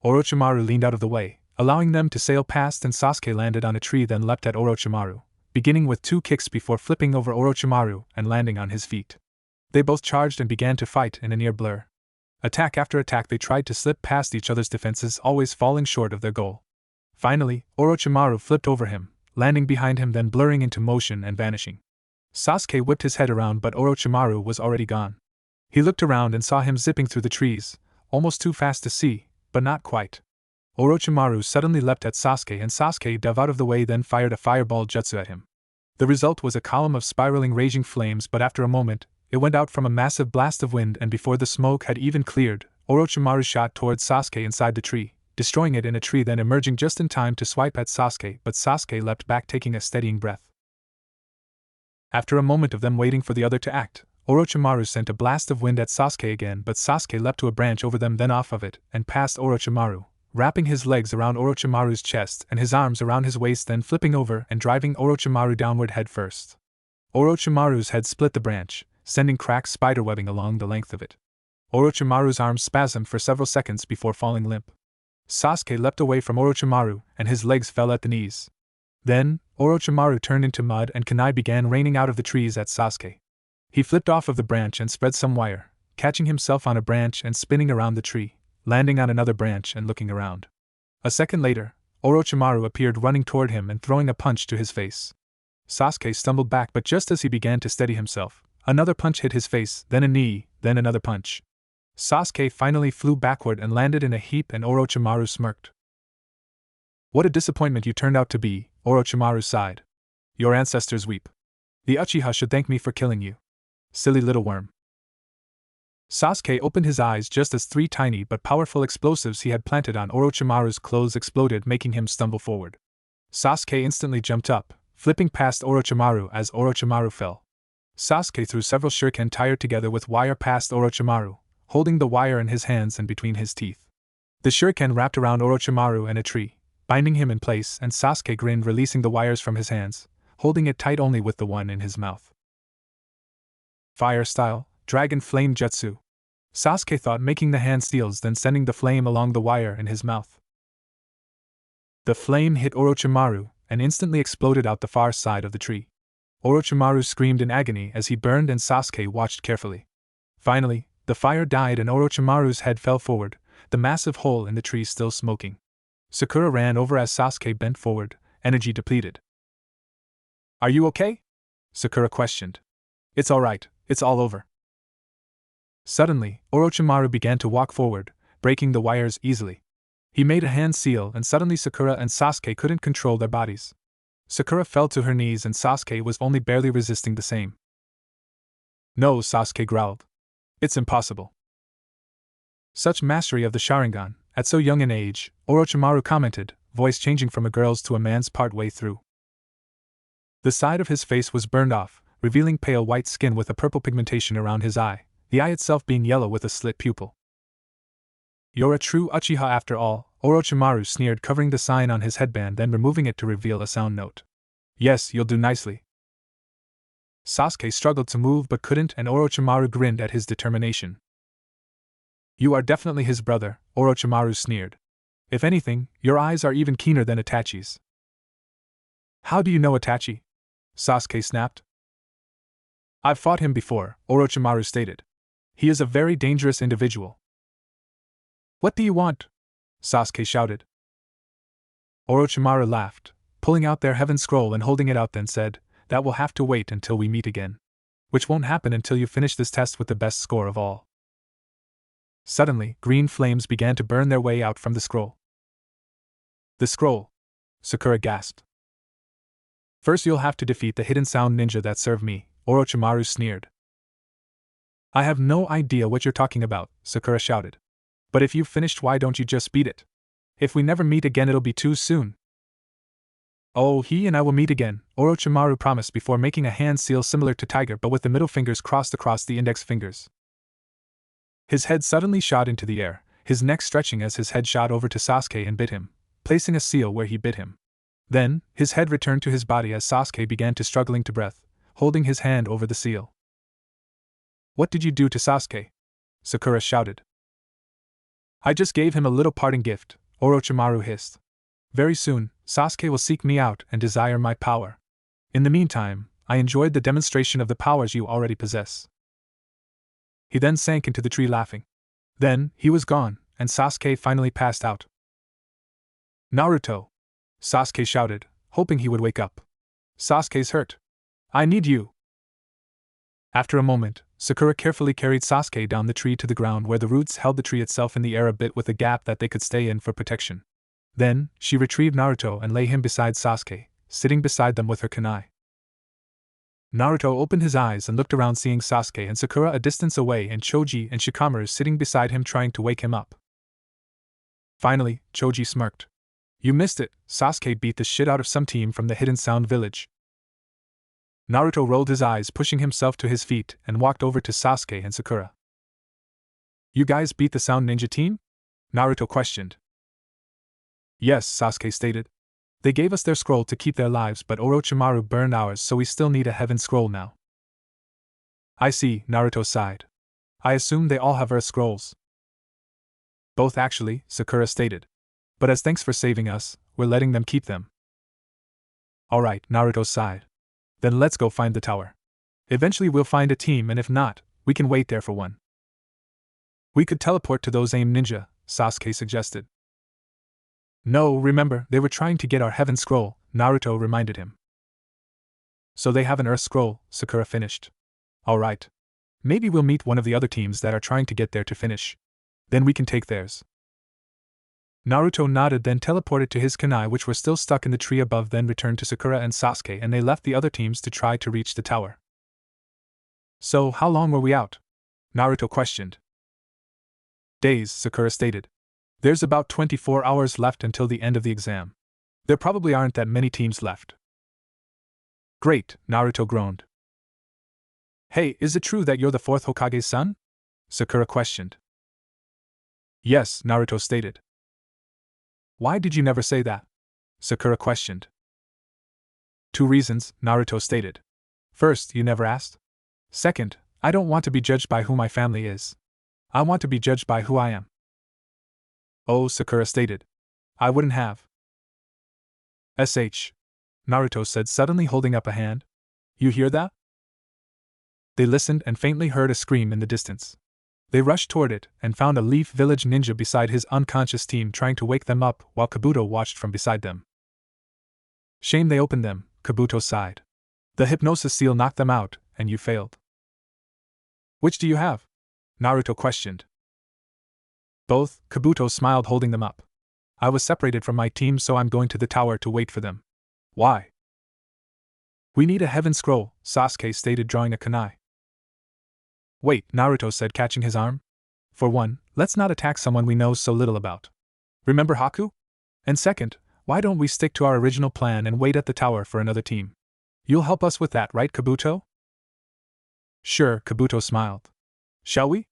Orochimaru leaned out of the way, allowing them to sail past, and Sasuke landed on a tree, then leapt at Orochimaru, beginning with 2 kicks before flipping over Orochimaru and landing on his feet. They both charged and began to fight in a near blur. Attack after attack, they tried to slip past each other's defenses, always falling short of their goal. Finally, Orochimaru flipped over him, landing behind him then blurring into motion and vanishing. Sasuke whipped his head around but Orochimaru was already gone. He looked around and saw him zipping through the trees, almost too fast to see, but not quite. Orochimaru suddenly leapt at Sasuke and Sasuke dove out of the way then fired a fireball jutsu at him. The result was a column of spiraling raging flames but after a moment, it went out from a massive blast of wind and before the smoke had even cleared, Orochimaru shot towards Sasuke inside the tree, destroying it in a tree then emerging just in time to swipe at Sasuke but Sasuke leapt back taking a steadying breath. After a moment of them waiting for the other to act, Orochimaru sent a blast of wind at Sasuke again but Sasuke leapt to a branch over them then off of it and past Orochimaru, wrapping his legs around Orochimaru's chest and his arms around his waist then flipping over and driving Orochimaru downward head first. Orochimaru's head split the branch, sending cracked spiderwebbing along the length of it. Orochimaru's arms spasmed for several seconds before falling limp. Sasuke leapt away from Orochimaru and his legs fell at the knees. Then, Orochimaru turned into mud and kunai began raining out of the trees at Sasuke. He flipped off of the branch and spread some wire, catching himself on a branch and spinning around the tree, landing on another branch and looking around. A second later, Orochimaru appeared running toward him and throwing a punch to his face. Sasuke stumbled back but just as he began to steady himself, another punch hit his face, then a knee, then another punch. Sasuke finally flew backward and landed in a heap and Orochimaru smirked. What a disappointment you turned out to be, Orochimaru sighed. Your ancestors weep. The Uchiha should thank me for killing you. Silly little worm. Sasuke opened his eyes just as 3 tiny but powerful explosives he had planted on Orochimaru's clothes exploded making him stumble forward. Sasuke instantly jumped up, flipping past Orochimaru as Orochimaru fell. Sasuke threw several shuriken tied together with wire past Orochimaru, holding the wire in his hands and between his teeth. The shuriken wrapped around Orochimaru and a tree, binding him in place and Sasuke grinned releasing the wires from his hands, holding it tight only with the one in his mouth. Fire style, Dragon Flame Jutsu. Sasuke thought making the hand seals then sending the flame along the wire in his mouth. The flame hit Orochimaru and instantly exploded out the far side of the tree. Orochimaru screamed in agony as he burned and Sasuke watched carefully. Finally, the fire died and Orochimaru's head fell forward, the massive hole in the tree still smoking. Sakura ran over as Sasuke bent forward, energy depleted. Are you okay? Sakura questioned. It's alright, it's all over. Suddenly, Orochimaru began to walk forward, breaking the wires easily. He made a hand seal and suddenly Sakura and Sasuke couldn't control their bodies. Sakura fell to her knees and Sasuke was only barely resisting the same. No, Sasuke growled. It's impossible. Such mastery of the Sharingan, at so young an age, Orochimaru commented, voice changing from a girl's to a man's part way through. The side of his face was burned off, revealing pale white skin with a purple pigmentation around his eye, the eye itself being yellow with a slit pupil. You're a true Uchiha after all, Orochimaru sneered covering the sign on his headband then removing it to reveal a sound note. Yes, you'll do nicely. Sasuke struggled to move but couldn't and Orochimaru grinned at his determination. You are definitely his brother, Orochimaru sneered. If anything, your eyes are even keener than Itachi's. How do you know Itachi? Sasuke snapped. I've fought him before, Orochimaru stated. He is a very dangerous individual. What do you want? Sasuke shouted. Orochimaru laughed, pulling out their heaven scroll and holding it out then said, that will have to wait until we meet again. Which won't happen until you finish this test with the best score of all. Suddenly, green flames began to burn their way out from the scroll. The scroll? Sakura gasped. First you'll have to defeat the hidden sound ninja that served me, Orochimaru sneered. I have no idea what you're talking about, Sakura shouted. But if you've finished, why don't you just beat it? If we never meet again it'll be too soon. Oh, he and I will meet again, Orochimaru promised before making a hand seal similar to tiger but with the middle fingers crossed across the index fingers. His head suddenly shot into the air, his neck stretching as his head shot over to Sasuke and bit him, placing a seal where he bit him. Then, his head returned to his body as Sasuke began to struggling to breath, holding his hand over the seal. What did you do to Sasuke? Sakura shouted. I just gave him a little parting gift, Orochimaru hissed. Very soon, Sasuke will seek me out and desire my power. In the meantime, I enjoyed the demonstration of the powers you already possess. He then sank into the tree laughing. Then, he was gone, and Sasuke finally passed out. Naruto! Sasuke shouted, hoping he would wake up. Sasuke's hurt. I need you. After a moment, Sakura carefully carried Sasuke down the tree to the ground where the roots held the tree itself in the air a bit with a gap that they could stay in for protection. Then, she retrieved Naruto and lay him beside Sasuke, sitting beside them with her kunai. Naruto opened his eyes and looked around, seeing Sasuke and Sakura a distance away and Choji and Shikamaru sitting beside him trying to wake him up. Finally, Choji smirked. You missed it, Sasuke beat the shit out of some team from the Hidden Sound Village. Naruto rolled his eyes, pushing himself to his feet, and walked over to Sasuke and Sakura. You guys beat the Sound Ninja team? Naruto questioned. Yes, Sasuke stated. They gave us their scroll to keep their lives, but Orochimaru burned ours, so we still need a heaven scroll now. I see, Naruto sighed. I assume they all have Earth scrolls. Both actually, Sakura stated. But as thanks for saving us, we're letting them keep them. Alright, Naruto sighed. Then let's go find the tower. Eventually we'll find a team, and if not, we can wait there for one. We could teleport to those AIM ninja, Sasuke suggested. No, remember, they were trying to get our heaven scroll, Naruto reminded him. So they have an Earth scroll, Sakura finished. Alright. Maybe we'll meet one of the other teams that are trying to get there to finish. Then we can take theirs. Naruto nodded, then teleported to his kunai, which were still stuck in the tree above, then returned to Sakura and Sasuke, and they left the other teams to try to reach the tower. So, how long were we out? Naruto questioned. Days, Sakura stated. There's about 24 hours left until the end of the exam. There probably aren't that many teams left. Great, Naruto groaned. Hey, is it true that you're the fourth Hokage's son? Sakura questioned. Yes, Naruto stated. Why did you never say that? Sakura questioned. 2 reasons, Naruto stated. First, you never asked. Second, I don't want to be judged by who my family is. I want to be judged by who I am. Oh, Sakura stated. I wouldn't have. Naruto said, suddenly holding up a hand. You hear that? They listened and faintly heard a scream in the distance. They rushed toward it and found a Leaf Village ninja beside his unconscious team trying to wake them up while Kabuto watched from beside them. Shame they opened them, Kabuto sighed. The hypnosis seal knocked them out, and you failed. Which do you have? Naruto questioned. Both, Kabuto smiled, holding them up. I was separated from my team, so I'm going to the tower to wait for them. Why? We need a heaven scroll, Sasuke stated, drawing a kunai. Wait, Naruto said, catching his arm. For one, let's not attack someone we know so little about. Remember Haku? And second, why don't we stick to our original plan and wait at the tower for another team? You'll help us with that, right, Kabuto? Sure, Kabuto smiled. Shall we?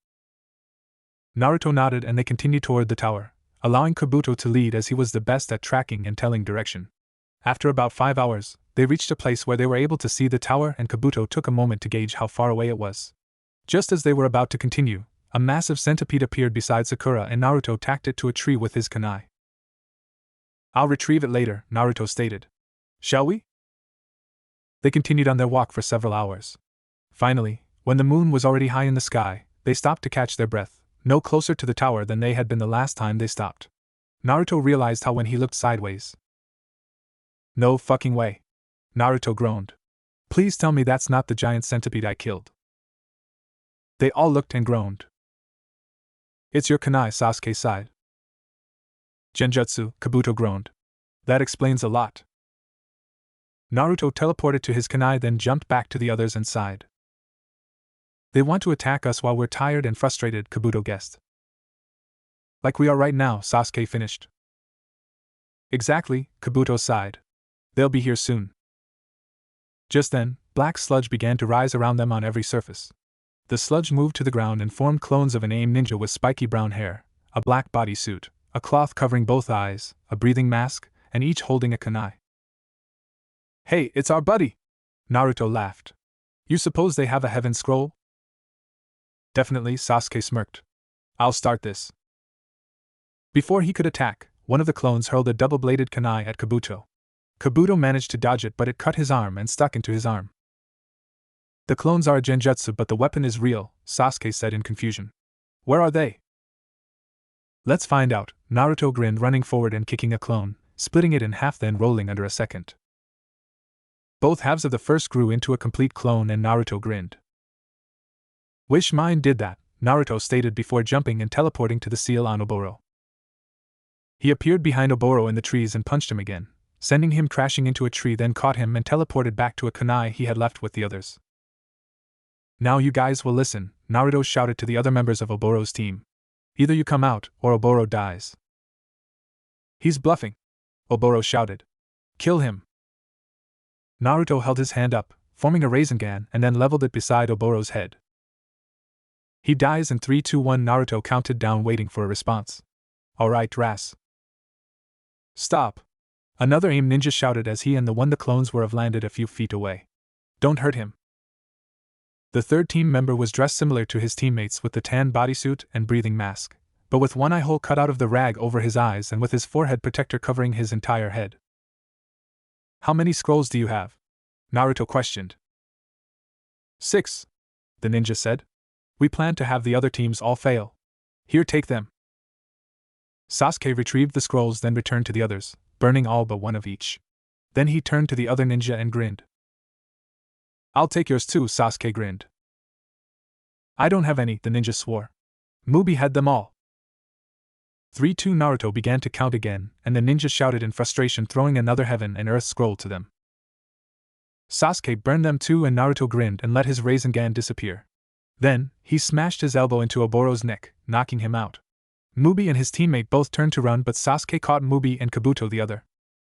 Naruto nodded and they continued toward the tower, allowing Kabuto to lead as he was the best at tracking and telling direction. After about 5 hours, they reached a place where they were able to see the tower, and Kabuto took a moment to gauge how far away it was. Just as they were about to continue, a massive centipede appeared beside Sakura and Naruto tacked it to a tree with his kunai. I'll retrieve it later, Naruto stated. Shall we? They continued on their walk for several hours. Finally, when the moon was already high in the sky, they stopped to catch their breath, no closer to the tower than they had been the last time they stopped. Naruto realized how when he looked sideways. No fucking way. Naruto groaned. Please tell me that's not the giant centipede I killed. They all looked and groaned. It's your kunai, Sasuke sighed. Genjutsu, Kabuto groaned. That explains a lot. Naruto teleported to his kunai, then jumped back to the others and sighed. They want to attack us while we're tired and frustrated, Kabuto guessed. Like we are right now, Sasuke finished. Exactly, Kabuto sighed. They'll be here soon. Just then, black sludge began to rise around them on every surface. The sludge moved to the ground and formed clones of an AIM ninja with spiky brown hair, a black bodysuit, a cloth covering both eyes, a breathing mask, and each holding a kunai. Hey, it's our buddy! Naruto laughed. You suppose they have a heaven scroll? Definitely, Sasuke smirked. I'll start this. Before he could attack, one of the clones hurled a double-bladed kunai at Kabuto. Kabuto managed to dodge it, but it cut his arm and stuck into his arm. The clones are a genjutsu, but the weapon is real, Sasuke said in confusion. Where are they? Let's find out, Naruto grinned, running forward and kicking a clone, splitting it in half, then rolling under a second. Both halves of the first grew into a complete clone and Naruto grinned. Wish mine did that, Naruto stated before jumping and teleporting to the seal on Oboro. He appeared behind Oboro in the trees and punched him again, sending him crashing into a tree, then caught him and teleported back to a kunai he had left with the others. Now you guys will listen, Naruto shouted to the other members of Oboro's team. Either you come out, or Oboro dies. He's bluffing, Oboro shouted. Kill him. Naruto held his hand up, forming a Rasengan, and then leveled it beside Oboro's head. He dies in 3, 2, 1. Naruto counted down, waiting for a response. Alright, Ras. Stop. Another AIM ninja shouted as he and the clones were landed a few feet away. Don't hurt him. The third team member was dressed similar to his teammates with the tan bodysuit and breathing mask, but with one eye hole cut out of the rag over his eyes and with his forehead protector covering his entire head. How many scrolls do you have? Naruto questioned. 6. The ninja said. We plan to have the other teams all fail. Here, take them. Sasuke retrieved the scrolls, then returned to the others, burning all but one of each. Then he turned to the other ninja and grinned. I'll take yours too, Sasuke grinned. I don't have any, the ninja swore. Mubi had them all. 3, 2. Naruto began to count again, and the ninja shouted in frustration, throwing another heaven and earth scroll to them. Sasuke burned them too, and Naruto grinned and let his Rasengan disappear. Then, he smashed his elbow into Oboro's neck, knocking him out. Mubi and his teammate both turned to run, but Sasuke caught Mubi and Kabuto the other.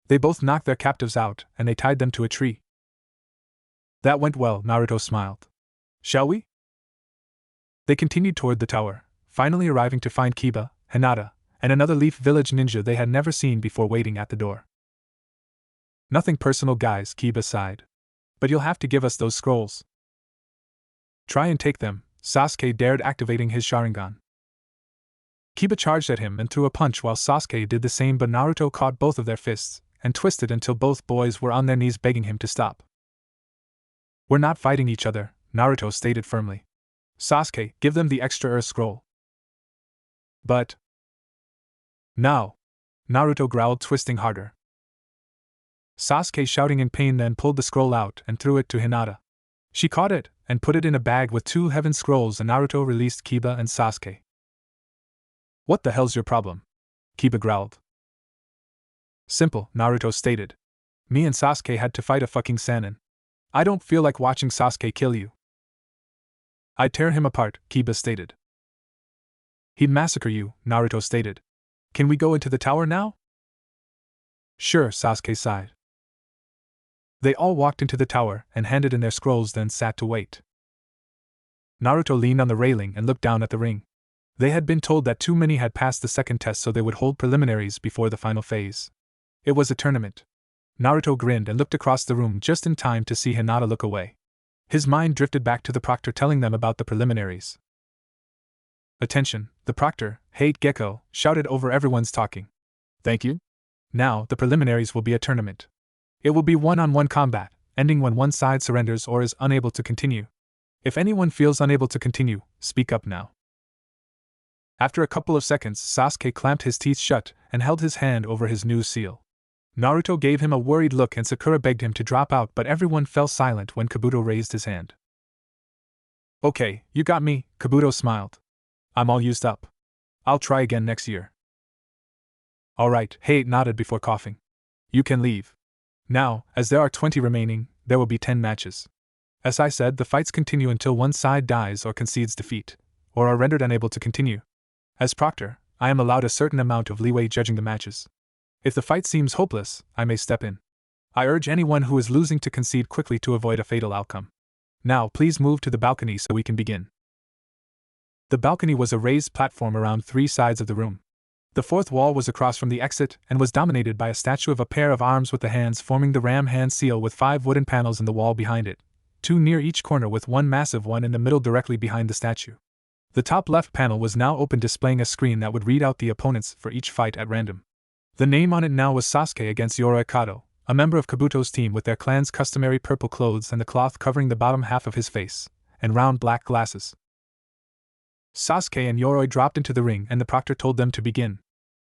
They both knocked their captives out, and they tied them to a tree. That went well, Naruto smiled. Shall we? They continued toward the tower, finally arriving to find Kiba, Hinata, and another Leaf Village ninja they had never seen before waiting at the door. Nothing personal, guys, Kiba sighed. But you'll have to give us those scrolls. Try and take them, Sasuke dared, activating his Sharingan. Kiba charged at him and threw a punch while Sasuke did the same, but Naruto caught both of their fists and twisted until both boys were on their knees begging him to stop. We're not fighting each other, Naruto stated firmly. Sasuke, give them the extra earth scroll. But... now, Naruto growled, twisting harder. Sasuke, shouting in pain, then pulled the scroll out and threw it to Hinata. She caught it and put it in a bag with 2 heaven scrolls, and Naruto released Kiba and Sasuke. What the hell's your problem? Kiba growled. Simple, Naruto stated. Me and Sasuke had to fight a fucking Sannin. I don't feel like watching Sasuke kill you. I'd tear him apart, Kiba stated. He'd massacre you, Naruto stated. Can we go into the tower now? Sure, Sasuke sighed. They all walked into the tower and handed in their scrolls, then sat to wait. Naruto leaned on the railing and looked down at the ring. They had been told that too many had passed the second test, so they would hold preliminaries before the final phase. It was a tournament. Naruto grinned and looked across the room just in time to see Hinata look away. His mind drifted back to the proctor telling them about the preliminaries. Attention, the proctor, Hate Gecko, shouted over everyone's talking. Thank you. Now, the preliminaries will be a tournament. It will be one-on-one combat, ending when one side surrenders or is unable to continue. If anyone feels unable to continue, speak up now. After a couple of seconds, Sasuke clamped his teeth shut and held his hand over his new seal. Naruto gave him a worried look and Sakura begged him to drop out, but everyone fell silent when Kabuto raised his hand. Okay, you got me, Kabuto smiled. I'm all used up. I'll try again next year. Alright, Hate nodded before coughing. You can leave. Now, as there are 20 remaining, there will be 10 matches. As I said, the fights continue until one side dies or concedes defeat, or are rendered unable to continue. As proctor, I am allowed a certain amount of leeway judging the matches. If the fight seems hopeless, I may step in. I urge anyone who is losing to concede quickly to avoid a fatal outcome. Now, please move to the balcony so we can begin. The balcony was a raised platform around 3 sides of the room. The fourth wall was across from the exit and was dominated by a statue of a pair of arms with the hands forming the ram hand seal with 5 wooden panels in the wall behind it, 2 near each corner with one massive one in the middle directly behind the statue. The top left panel was now open, displaying a screen that would read out the opponents for each fight at random. The name on it now was Sasuke against Yoroy, a member of Kabuto's team, with their clan's customary purple clothes and the cloth covering the bottom half of his face, and round black glasses. Sasuke and Yoroy dropped into the ring and the proctor told them to begin.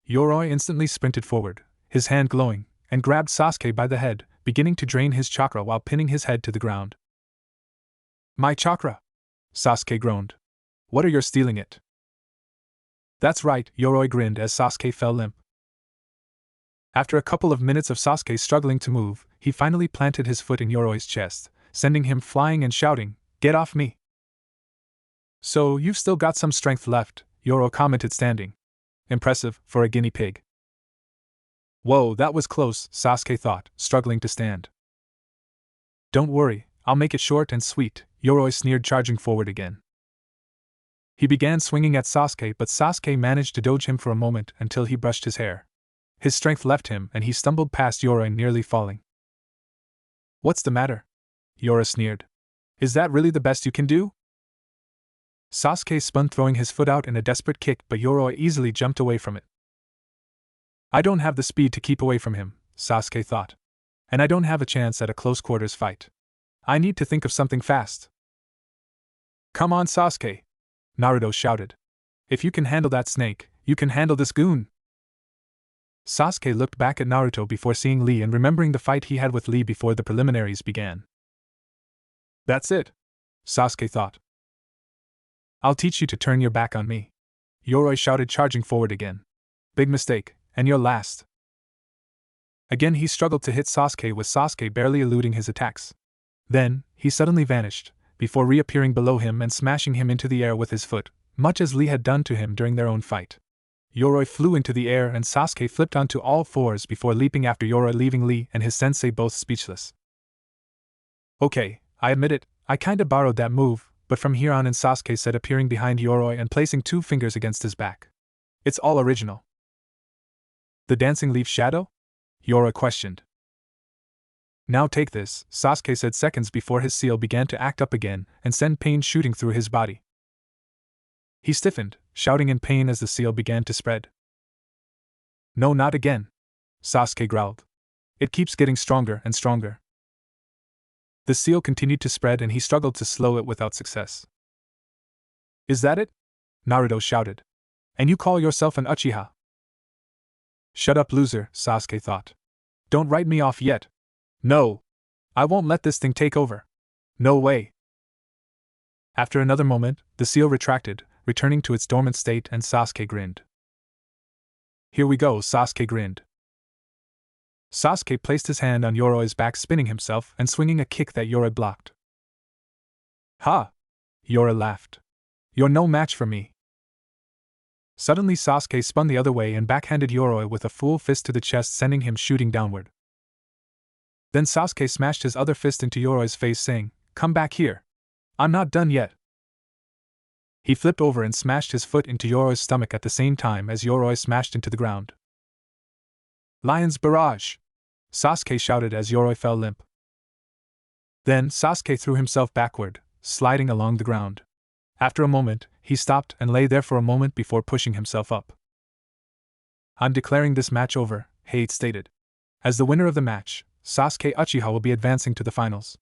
Yoroy instantly sprinted forward, his hand glowing, and grabbed Sasuke by the head, beginning to drain his chakra while pinning his head to the ground. My chakra! Sasuke groaned. What are you stealing it? That's right, Yoroy grinned as Sasuke fell limp. After a couple of minutes of Sasuke struggling to move, he finally planted his foot in Yoroy's chest, sending him flying and shouting, "Get off me!" So, you've still got some strength left, Yoroy commented standing. Impressive, for a guinea pig. Whoa, that was close, Sasuke thought, struggling to stand. Don't worry, I'll make it short and sweet, Yoroy sneered, charging forward again. He began swinging at Sasuke, but Sasuke managed to dodge him for a moment until he brushed his hair. His strength left him and he stumbled past Yoroy, nearly falling. What's the matter? Yoroy sneered. Is that really the best you can do? Sasuke spun, throwing his foot out in a desperate kick, but Yoroy easily jumped away from it. I don't have the speed to keep away from him, Sasuke thought. And I don't have a chance at a close-quarters fight. I need to think of something fast. Come on, Sasuke! Naruto shouted. If you can handle that snake, you can handle this goon! Sasuke looked back at Naruto before seeing Lee and remembering the fight he had with Lee before the preliminaries began. That's it, Sasuke thought. I'll teach you to turn your back on me, Yoroy shouted, charging forward again. Big mistake, and you're last. Again he struggled to hit Sasuke, with Sasuke barely eluding his attacks. Then, he suddenly vanished, before reappearing below him and smashing him into the air with his foot, much as Lee had done to him during their own fight. Yoroy flew into the air and Sasuke flipped onto all fours before leaping after Yoroy, leaving Lee and his sensei both speechless. Okay, I admit it, I kinda borrowed that move, but from here on in, Sasuke said, appearing behind Yoroy and placing 2 fingers against his back. It's all original. The dancing leaf shadow? Yoroy questioned. Now take this, Sasuke said seconds before his seal began to act up again and send pain shooting through his body. He stiffened, shouting in pain as the seal began to spread. No, not again, Sasuke growled. It keeps getting stronger and stronger. The seal continued to spread and he struggled to slow it without success. Is that it? Naruto shouted. And you call yourself an Uchiha? Shut up, loser, Sasuke thought. Don't write me off yet. No! I won't let this thing take over. No way! After another moment, the seal retracted, returning to its dormant state, and Sasuke grinned. Here we go, Sasuke grinned. Sasuke placed his hand on Yoroy's back, spinning himself and swinging a kick that Yoroy blocked. Ha! Yoroy laughed. You're no match for me. Suddenly Sasuke spun the other way and backhanded Yoroy with a full fist to the chest, sending him shooting downward. Then Sasuke smashed his other fist into Yoroy's face, saying, Come back here. I'm not done yet. He flipped over and smashed his foot into Yoroy's stomach at the same time as Yoroy smashed into the ground. Lion's Barrage! Sasuke shouted as Yoroy fell limp. Then Sasuke threw himself backward, sliding along the ground. After a moment, he stopped and lay there for a moment before pushing himself up. I'm declaring this match over, Hate stated. As the winner of the match, Sasuke Uchiha will be advancing to the finals.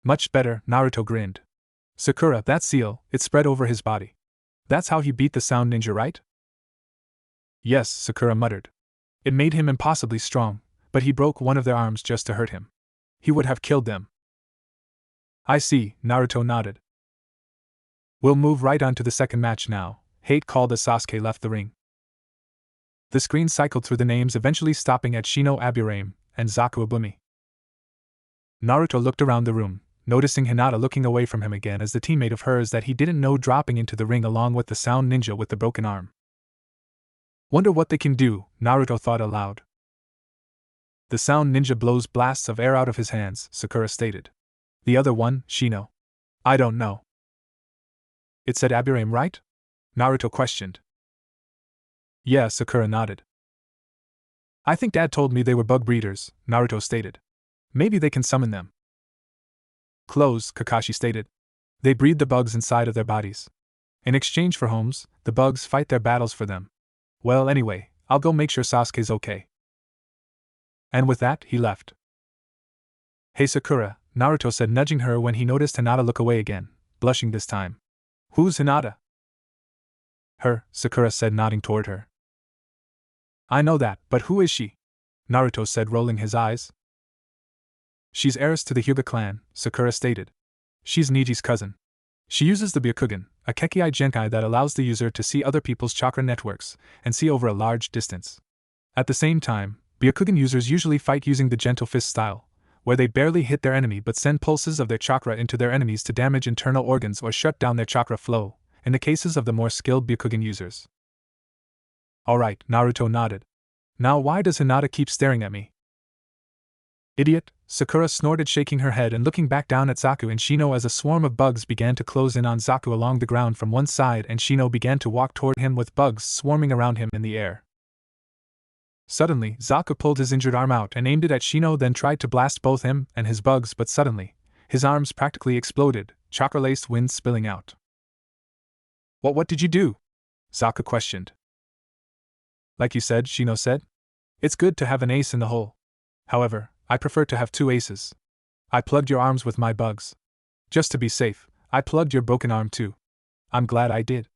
Much better, Naruto grinned. Sakura, that seal, it spread over his body. That's how he beat the Sound Ninja, right? Yes, Sakura muttered. It made him impossibly strong, but he broke one of their arms just to hurt him. He would have killed them. I see, Naruto nodded. We'll move right on to the second match now, Hate called as Sasuke left the ring. The screen cycled through the names, eventually stopping at Shino Aburame and Zaku Abumi. Naruto looked around the room, noticing Hinata looking away from him again as the teammate of hers that he didn't know dropping into the ring along with the Sound Ninja with the broken arm. Wonder what they can do, Naruto thought aloud. The Sound Ninja blows blasts of air out of his hands, Sakura stated. The other one, Shino. I don't know. It said Aburame, right? Naruto questioned. Yeah, Sakura nodded. I think Dad told me they were bug breeders, Naruto stated. Maybe they can summon them. Close, Kakashi stated. They breed the bugs inside of their bodies. In exchange for homes, the bugs fight their battles for them. Well, anyway, I'll go make sure Sasuke's okay. And with that, he left. Hey Sakura, Naruto said, nudging her when he noticed Hinata look away again, blushing this time. Who's Hinata? Her, Sakura said, nodding toward her. I know that, but who is she? Naruto said, rolling his eyes. She's heiress to the Hyuga clan, Sakura stated. She's Neji's cousin. She uses the Byakugan, a Kekkei Genkai that allows the user to see other people's chakra networks and see over a large distance. At the same time, Byakugan users usually fight using the gentle fist style, where they barely hit their enemy but send pulses of their chakra into their enemies to damage internal organs or shut down their chakra flow, in the cases of the more skilled Byakugan users. Alright, Naruto nodded. Now why does Hinata keep staring at me? Idiot, Sakura snorted, shaking her head and looking back down at Zaku and Shino as a swarm of bugs began to close in on Zaku along the ground from one side and Shino began to walk toward him with bugs swarming around him in the air. Suddenly, Zaku pulled his injured arm out and aimed it at Shino, then tried to blast both him and his bugs, but suddenly, his arms practically exploded, chakra-laced wind spilling out. What did you do? Zaku questioned. Like you said, Shino said. It's good to have an ace in the hole. However, I prefer to have two aces. I plugged your arms with my bugs. Just to be safe, I plugged your broken arm too. I'm glad I did.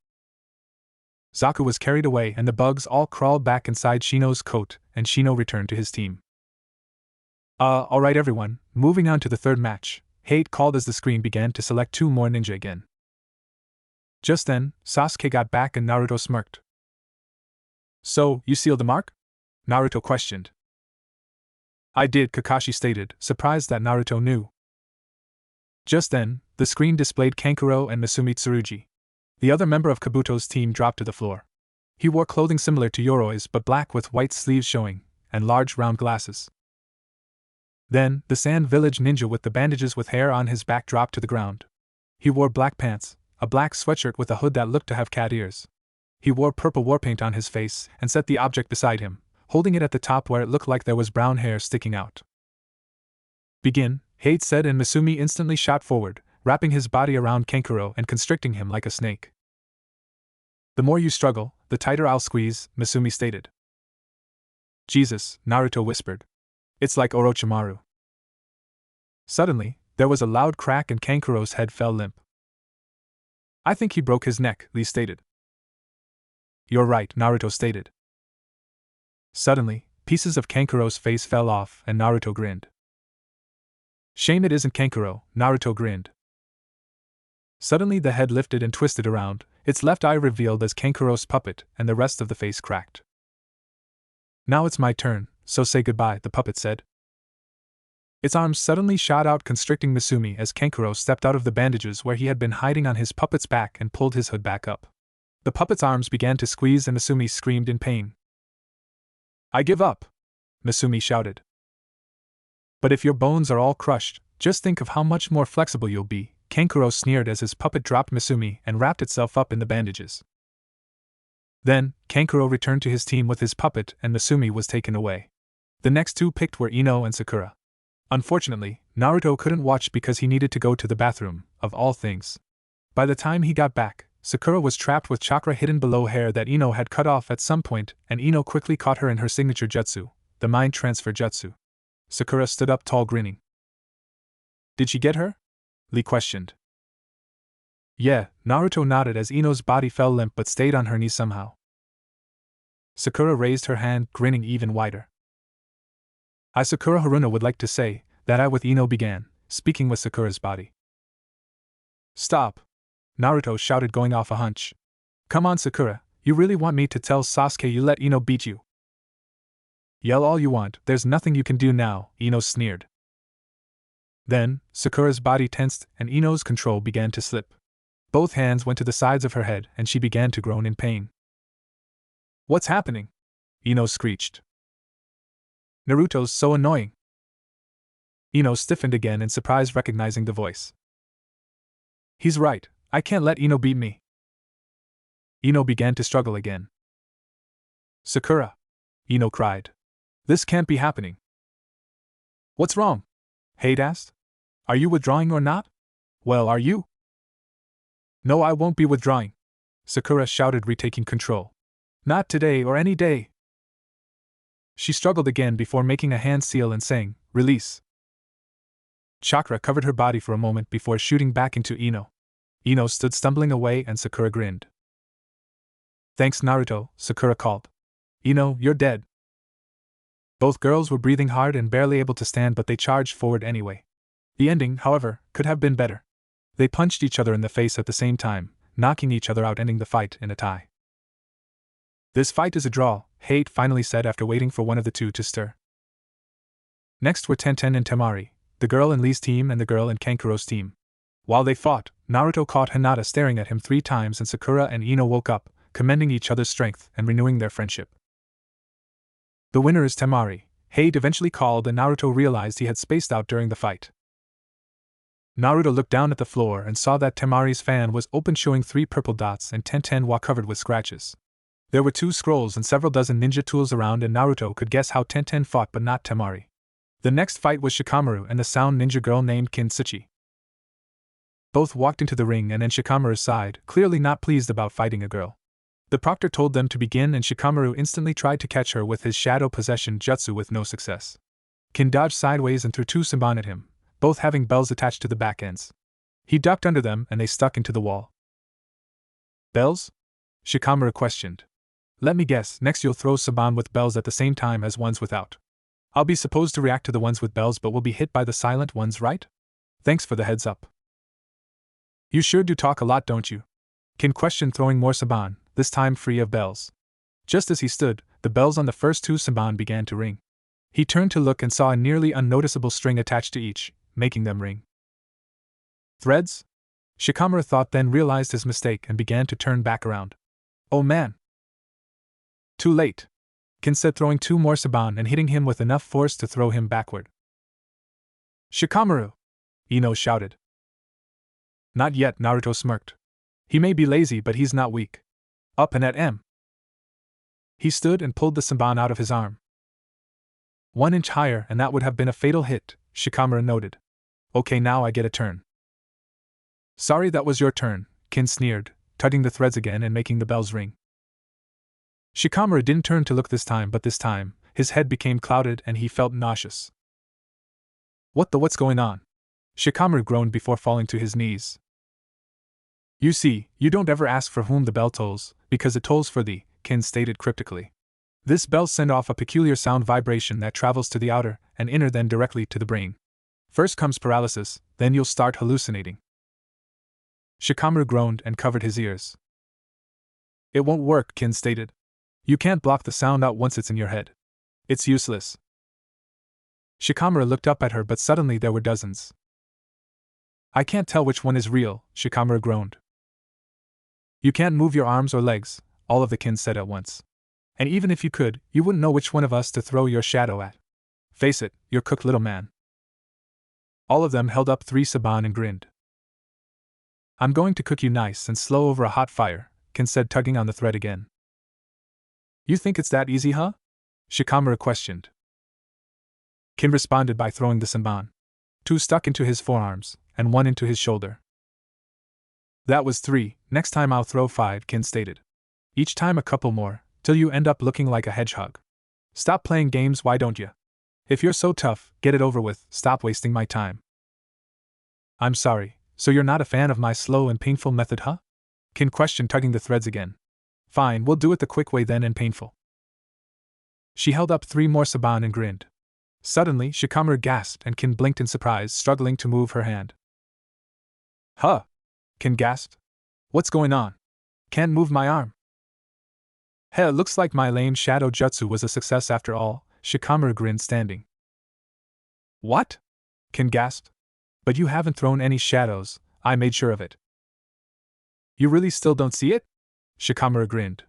Zaku was carried away and the bugs all crawled back inside Shino's coat, and Shino returned to his team. Alright everyone, moving on to the third match, Hate called as the screen began to select two more ninja again. Just then, Sasuke got back and Naruto smirked. So, you sealed the mark? Naruto questioned. I did, Kakashi stated, surprised that Naruto knew. Just then, the screen displayed Kankuro and Misumi Tsurugi. The other member of Kabuto's team dropped to the floor. He wore clothing similar to Yoroy's but black with white sleeves showing, and large round glasses. Then, the Sand Village ninja with the bandages with hair on his back dropped to the ground. He wore black pants, a black sweatshirt with a hood that looked to have cat ears. He wore purple war paint on his face and set the object beside him, holding it at the top where it looked like there was brown hair sticking out. Begin, Hate said, and Misumi instantly shot forward, wrapping his body around Kankuro and constricting him like a snake. The more you struggle, the tighter I'll squeeze, Misumi stated. Jesus, Naruto whispered. It's like Orochimaru. Suddenly, there was a loud crack and Kankuro's head fell limp. I think he broke his neck, Lee stated. You're right, Naruto stated. Suddenly, pieces of Kankuro's face fell off and Naruto grinned. Shame it isn't Kankuro, Naruto grinned. Suddenly the head lifted and twisted around, its left eye revealed as Kankuro's puppet, and the rest of the face cracked. Now it's my turn, so say goodbye, the puppet said. Its arms suddenly shot out, constricting Misumi as Kankuro stepped out of the bandages where he had been hiding on his puppet's back and pulled his hood back up. The puppet's arms began to squeeze and Misumi screamed in pain. I give up! Misumi shouted. But if your bones are all crushed, just think of how much more flexible you'll be, Kankuro sneered as his puppet dropped Misumi and wrapped itself up in the bandages. Then, Kankuro returned to his team with his puppet and Misumi was taken away. The next two picked were Ino and Sakura. Unfortunately, Naruto couldn't watch because he needed to go to the bathroom, of all things. By the time he got back, Sakura was trapped with chakra hidden below hair that Ino had cut off at some point, and Ino quickly caught her in her signature jutsu, the mind transfer jutsu. Sakura stood up tall, grinning. Did she get her? Lee questioned. Yeah, Naruto nodded as Ino's body fell limp but stayed on her knees somehow. Sakura raised her hand, grinning even wider. Sakura Haruna would like to say that I with Ino began, speaking with Sakura's body. Stop! Naruto shouted, going off a hunch. Come on, Sakura, you really want me to tell Sasuke you let Ino beat you? Yell all you want, there's nothing you can do now, Ino sneered. Then, Sakura's body tensed and Ino's control began to slip. Both hands went to the sides of her head and she began to groan in pain. What's happening? Ino screeched. Naruto's so annoying. Ino stiffened again in surprise, recognizing the voice. He's right, I can't let Ino beat me. Ino began to struggle again. Sakura! Ino cried. This can't be happening. What's wrong? Hate asked. Are you withdrawing or not? Well, are you? No, I won't be withdrawing, Sakura shouted, retaking control. Not today or any day. She struggled again before making a hand seal and saying, Release. Chakra covered her body for a moment before shooting back into Ino. Ino stood stumbling away and Sakura grinned. Thanks, Naruto, Sakura called. Ino, you're dead. Both girls were breathing hard and barely able to stand, but they charged forward anyway. The ending, however, could have been better. They punched each other in the face at the same time, knocking each other out, ending the fight in a tie. This fight is a draw, Hate finally said after waiting for one of the two to stir. Next were Tenten and Temari, the girl in Lee's team and the girl in Kankuro's team. While they fought, Naruto caught Hinata staring at him 3 times, and Sakura and Ino woke up, commending each other's strength and renewing their friendship. The winner is Temari, Hate eventually called, and Naruto realized he had spaced out during the fight. Naruto looked down at the floor and saw that Temari's fan was open, showing 3 purple dots, and Tenten was covered with scratches. There were 2 scrolls and several dozen ninja tools around, and Naruto could guess how Tenten fought but not Temari. The next fight was Shikamaru and the sound ninja girl named Kintsuchi. Both walked into the ring, and Shikamaru sighed, clearly not pleased about fighting a girl. The proctor told them to begin, and Shikamaru instantly tried to catch her with his shadow possession jutsu with no success. Kin dodged sideways and threw 2 Senbon at him, both having bells attached to the back ends. He ducked under them and they stuck into the wall. Bells? Shikamaru questioned. Let me guess, next you'll throw Senbon with bells at the same time as ones without. I'll be supposed to react to the ones with bells, but will be hit by the silent ones, right? Thanks for the heads up. You sure do talk a lot, don't you? Kin questioned, throwing more Senbon, this time free of bells. Just as he stood, the bells on the first 2 Senbon began to ring. He turned to look and saw a nearly unnoticeable string attached to each, making them ring. Threads? Shikamaru thought, then realized his mistake and began to turn back around. Oh man! Too late, Kin said, throwing 2 more Senbon and hitting him with enough force to throw him backward. Shikamaru! Ino shouted. Not yet, Naruto smirked. He may be lazy, but he's not weak. Up and at him! He stood and pulled the Senbon out of his arm. 1 inch higher, and that would have been a fatal hit, Shikamaru noted. Okay, now I get a turn. Sorry, that was your turn, Kin sneered, tugging the threads again and making the bells ring. Shikamaru didn't turn to look this time, but this time, his head became clouded and he felt nauseous. What's going on? Shikamaru groaned before falling to his knees. You see, you don't ever ask for whom the bell tolls, because it tolls for thee, Kin stated cryptically. This bell sends off a peculiar sound vibration that travels to the outer and inner, then directly to the brain. First comes paralysis, then you'll start hallucinating. Shikamaru groaned and covered his ears. It won't work, Kin stated. You can't block the sound out once it's in your head. It's useless. Shikamaru looked up at her, but suddenly there were dozens. I can't tell which one is real, Shikamaru groaned. You can't move your arms or legs, all of the kin said at once. And even if you could, you wouldn't know which one of us to throw your shadow at. Face it, you're cooked, little man. All of them held up 3 Senbon and grinned. I'm going to cook you nice and slow over a hot fire, Kin said, tugging on the thread again. You think it's that easy, huh? Shikamaru questioned. Kin responded by throwing the Senbon. 2 stuck into his forearms, and 1 into his shoulder. That was 3, next time I'll throw 5, Kin stated. Each time a couple more, till you end up looking like a hedgehog. Stop playing games, why don't you? If you're so tough, get it over with, stop wasting my time. I'm sorry, so you're not a fan of my slow and painful method, huh? Kin questioned, tugging the threads again. Fine, we'll do it the quick way then, and painful. She held up 3 more Senbon and grinned. Suddenly, Shikamaru gasped and Kin blinked in surprise, struggling to move her hand. Huh? Kin gasped. What's going on? Can't move my arm. Heh, looks like my lame shadow jutsu was a success after all, Shikamaru grinned, standing. What? Kin gasped. But you haven't thrown any shadows, I made sure of it. You really still don't see it? Shikamaru grinned.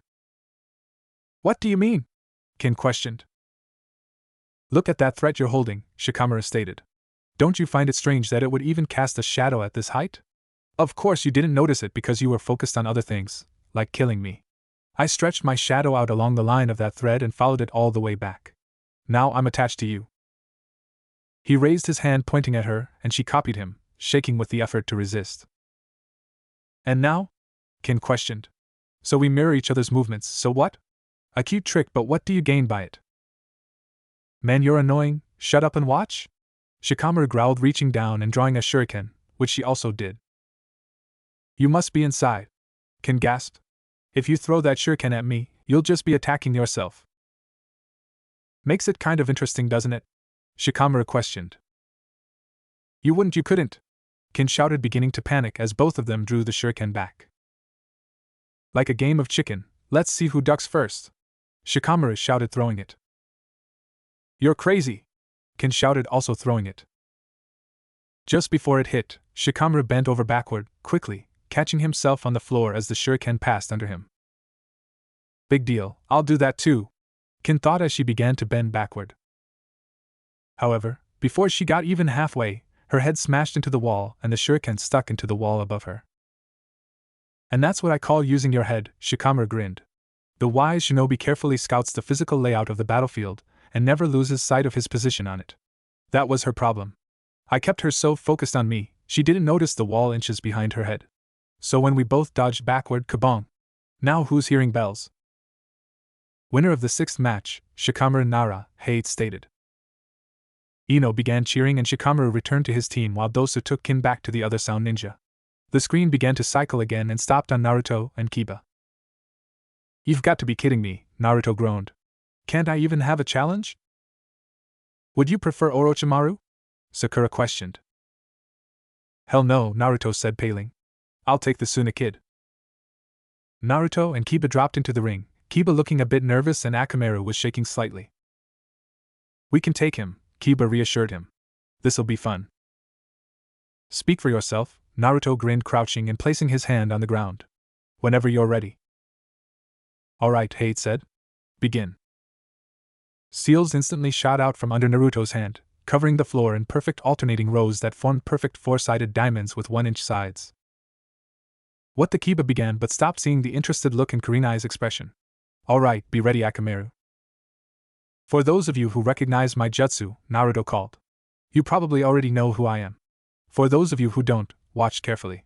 What do you mean? Kin questioned. Look at that threat you're holding, Shikamaru stated. Don't you find it strange that it would even cast a shadow at this height? Of course you didn't notice it because you were focused on other things, like killing me. I stretched my shadow out along the line of that thread and followed it all the way back. Now I'm attached to you. He raised his hand pointing at her, and she copied him, shaking with the effort to resist. And now? Kin questioned. So we mirror each other's movements, so what? A cute trick, but what do you gain by it? Man, you're annoying, shut up and watch? Shikamaru growled, reaching down and drawing a shuriken, which she also did. You must be inside, Kin gasped. If you throw that shuriken at me, you'll just be attacking yourself. Makes it kind of interesting, doesn't it? Shikamaru questioned. You wouldn't, you couldn't, Kin shouted, beginning to panic as both of them drew the shuriken back. Like a game of chicken, let's see who ducks first, Shikamaru shouted, throwing it. You're crazy, Kin shouted, also throwing it. Just before it hit, Shikamaru bent over backward, quickly, catching himself on the floor as the shuriken passed under him. Big deal, I'll do that too, Kin thought as she began to bend backward. However, before she got even halfway, her head smashed into the wall and the shuriken stuck into the wall above her. And that's what I call using your head, Shikamaru grinned. The wise shinobi carefully scouts the physical layout of the battlefield and never loses sight of his position on it. That was her problem. I kept her so focused on me, she didn't notice the wall inches behind her head. So when we both dodged backward, kabong! Now who's hearing bells? Winner of the 6th match, Shikamaru Nara, Hate stated. Ino began cheering and Shikamaru returned to his team while Dosu took Kin back to the other sound ninja. The screen began to cycle again and stopped on Naruto and Kiba. You've got to be kidding me, Naruto groaned. Can't I even have a challenge? Would you prefer Orochimaru? Sakura questioned. Hell no, Naruto said, paling. I'll take the Suna kid. Naruto and Kiba dropped into the ring, Kiba looking a bit nervous and Akamaru was shaking slightly. We can take him, Kiba reassured him. This'll be fun. Speak for yourself, Naruto grinned, crouching and placing his hand on the ground. Whenever you're ready. Alright, Hate said. Begin. Seals instantly shot out from under Naruto's hand, covering the floor in perfect alternating rows that formed perfect four-sided diamonds with 1-inch sides. What the Kiba began but stopped seeing the interested look in Kurenai's expression. Alright, be ready, Akamaru. For those of you who recognize my jutsu, Naruto called. You probably already know who I am. For those of you who don't, watch carefully.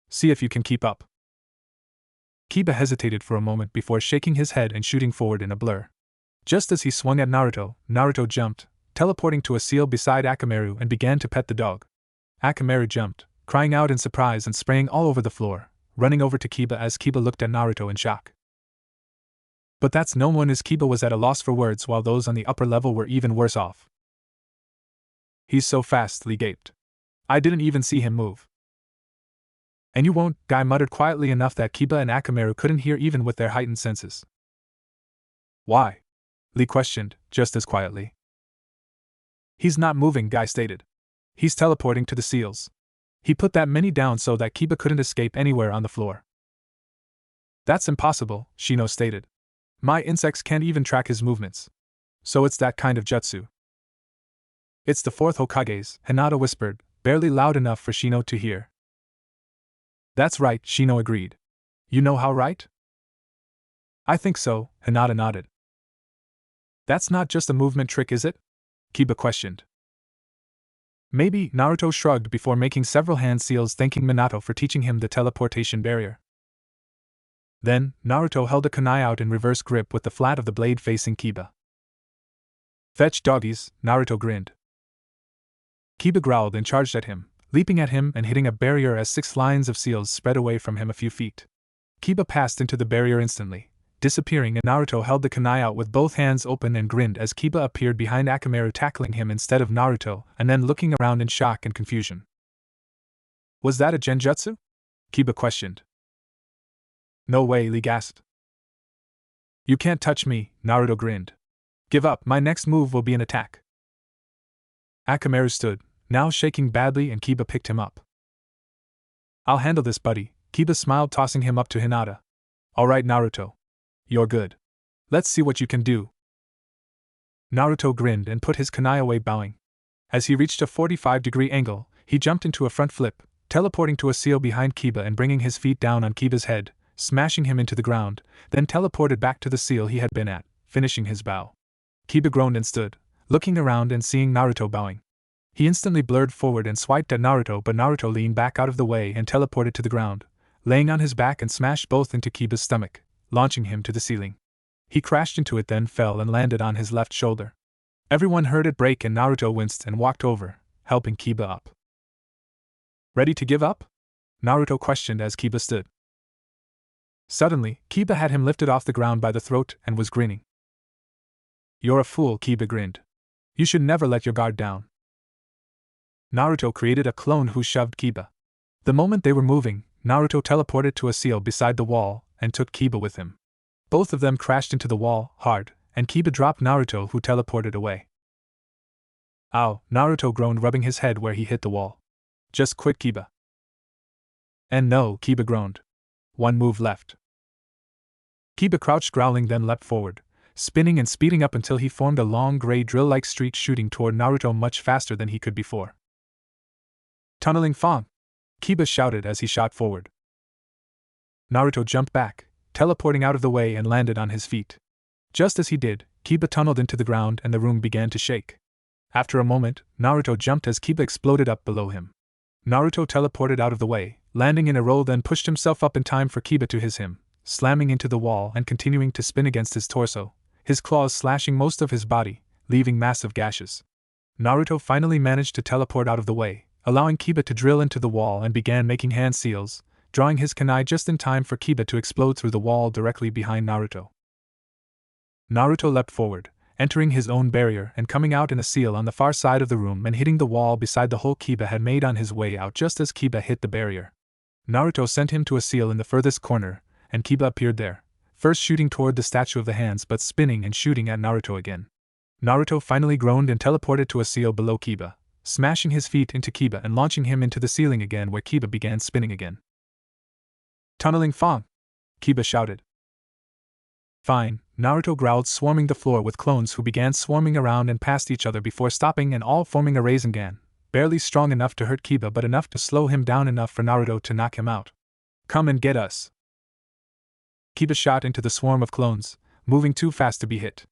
See if you can keep up. Kiba hesitated for a moment before shaking his head and shooting forward in a blur. Just as he swung at Naruto, Naruto jumped, teleporting to a seal beside Akamaru and began to pet the dog. Akamaru jumped, crying out in surprise and spraying all over the floor, running over to Kiba as Kiba looked at Naruto in shock. But that's no one, as Kiba was at a loss for words while those on the upper level were even worse off. He's so fast, Lee gaped. I didn't even see him move. And you won't, Guy muttered quietly enough that Kiba and Akamaru couldn't hear even with their heightened senses. Why? Lee questioned, just as quietly. He's not moving, Guy stated. He's teleporting to the seals. He put that many down so that Kiba couldn't escape anywhere on the floor. That's impossible, Shino stated. My insects can't even track his movements. So it's that kind of jutsu. It's the 4th Hokage's, Hinata whispered, barely loud enough for Shino to hear. That's right, Shino agreed. You know how, right? I think so, Hinata nodded. That's not just a movement trick, is it? Kiba questioned. Maybe, Naruto shrugged before making several hand seals thanking Minato for teaching him the teleportation barrier. Then, Naruto held a kunai out in reverse grip with the flat of the blade facing Kiba. Fetch doggies, Naruto grinned. Kiba growled and charged at him, leaping at him and hitting a barrier as 6 lines of seals spread away from him a few feet. Kiba passed into the barrier instantly, disappearing, and Naruto held the kunai out with both hands open and grinned as Kiba appeared behind Akamaru, tackling him instead of Naruto and then looking around in shock and confusion. Was that a genjutsu? Kiba questioned. No way, Lee gasped. You can't touch me, Naruto grinned. Give up, my next move will be an attack. Akamaru stood, now shaking badly, and Kiba picked him up. I'll handle this, buddy, Kiba smiled, tossing him up to Hinata. Alright, Naruto. You're good. Let's see what you can do. Naruto grinned and put his kunai away, bowing. As he reached a 45-degree angle, he jumped into a front flip, teleporting to a seal behind Kiba and bringing his feet down on Kiba's head, smashing him into the ground, then teleported back to the seal he had been at, finishing his bow. Kiba groaned and stood, looking around and seeing Naruto bowing. He instantly blurred forward and swiped at Naruto, but Naruto leaned back out of the way and teleported to the ground, laying on his back and smashed both into Kiba's stomach, launching him to the ceiling. He crashed into it, then fell and landed on his left shoulder. Everyone heard it break and Naruto winced and walked over, helping Kiba up. Ready to give up? Naruto questioned as Kiba stood. Suddenly, Kiba had him lifted off the ground by the throat and was grinning. You're a fool, Kiba grinned. You should never let your guard down. Naruto created a clone who shoved Kiba. The moment they were moving, Naruto teleported to a seal beside the wall and took Kiba with him. Both of them crashed into the wall, hard, and Kiba dropped Naruto, who teleported away. Ow, Naruto groaned, rubbing his head where he hit the wall. Just quit, Kiba. And no, Kiba groaned. One move left. Kiba crouched, growling, then leapt forward, spinning and speeding up until he formed a long gray drill-like streak shooting toward Naruto much faster than he could before. Tunneling Fang! Kiba shouted as he shot forward. Naruto jumped back, teleporting out of the way, and landed on his feet. Just as he did, Kiba tunneled into the ground and the room began to shake. After a moment, Naruto jumped as Kiba exploded up below him. Naruto teleported out of the way, landing in a roll, then pushed himself up in time for Kiba to hit him, slamming into the wall and continuing to spin against his torso, his claws slashing most of his body, leaving massive gashes. Naruto finally managed to teleport out of the way, allowing Kiba to drill into the wall, and began making hand seals, drawing his kunai just in time for Kiba to explode through the wall directly behind Naruto. Naruto leapt forward, entering his own barrier and coming out in a seal on the far side of the room and hitting the wall beside the hole Kiba had made on his way out just as Kiba hit the barrier. Naruto sent him to a seal in the furthest corner, and Kiba appeared there, first shooting toward the statue of the hands but spinning and shooting at Naruto again. Naruto finally groaned and teleported to a seal below Kiba, smashing his feet into Kiba and launching him into the ceiling again, where Kiba began spinning again. Tunneling Fang! Kiba shouted. Fine, Naruto growled, swarming the floor with clones who began swarming around and past each other before stopping and all forming a Rasengan, barely strong enough to hurt Kiba but enough to slow him down enough for Naruto to knock him out. Come and get us! Kiba shot into the swarm of clones, moving too fast to be hit.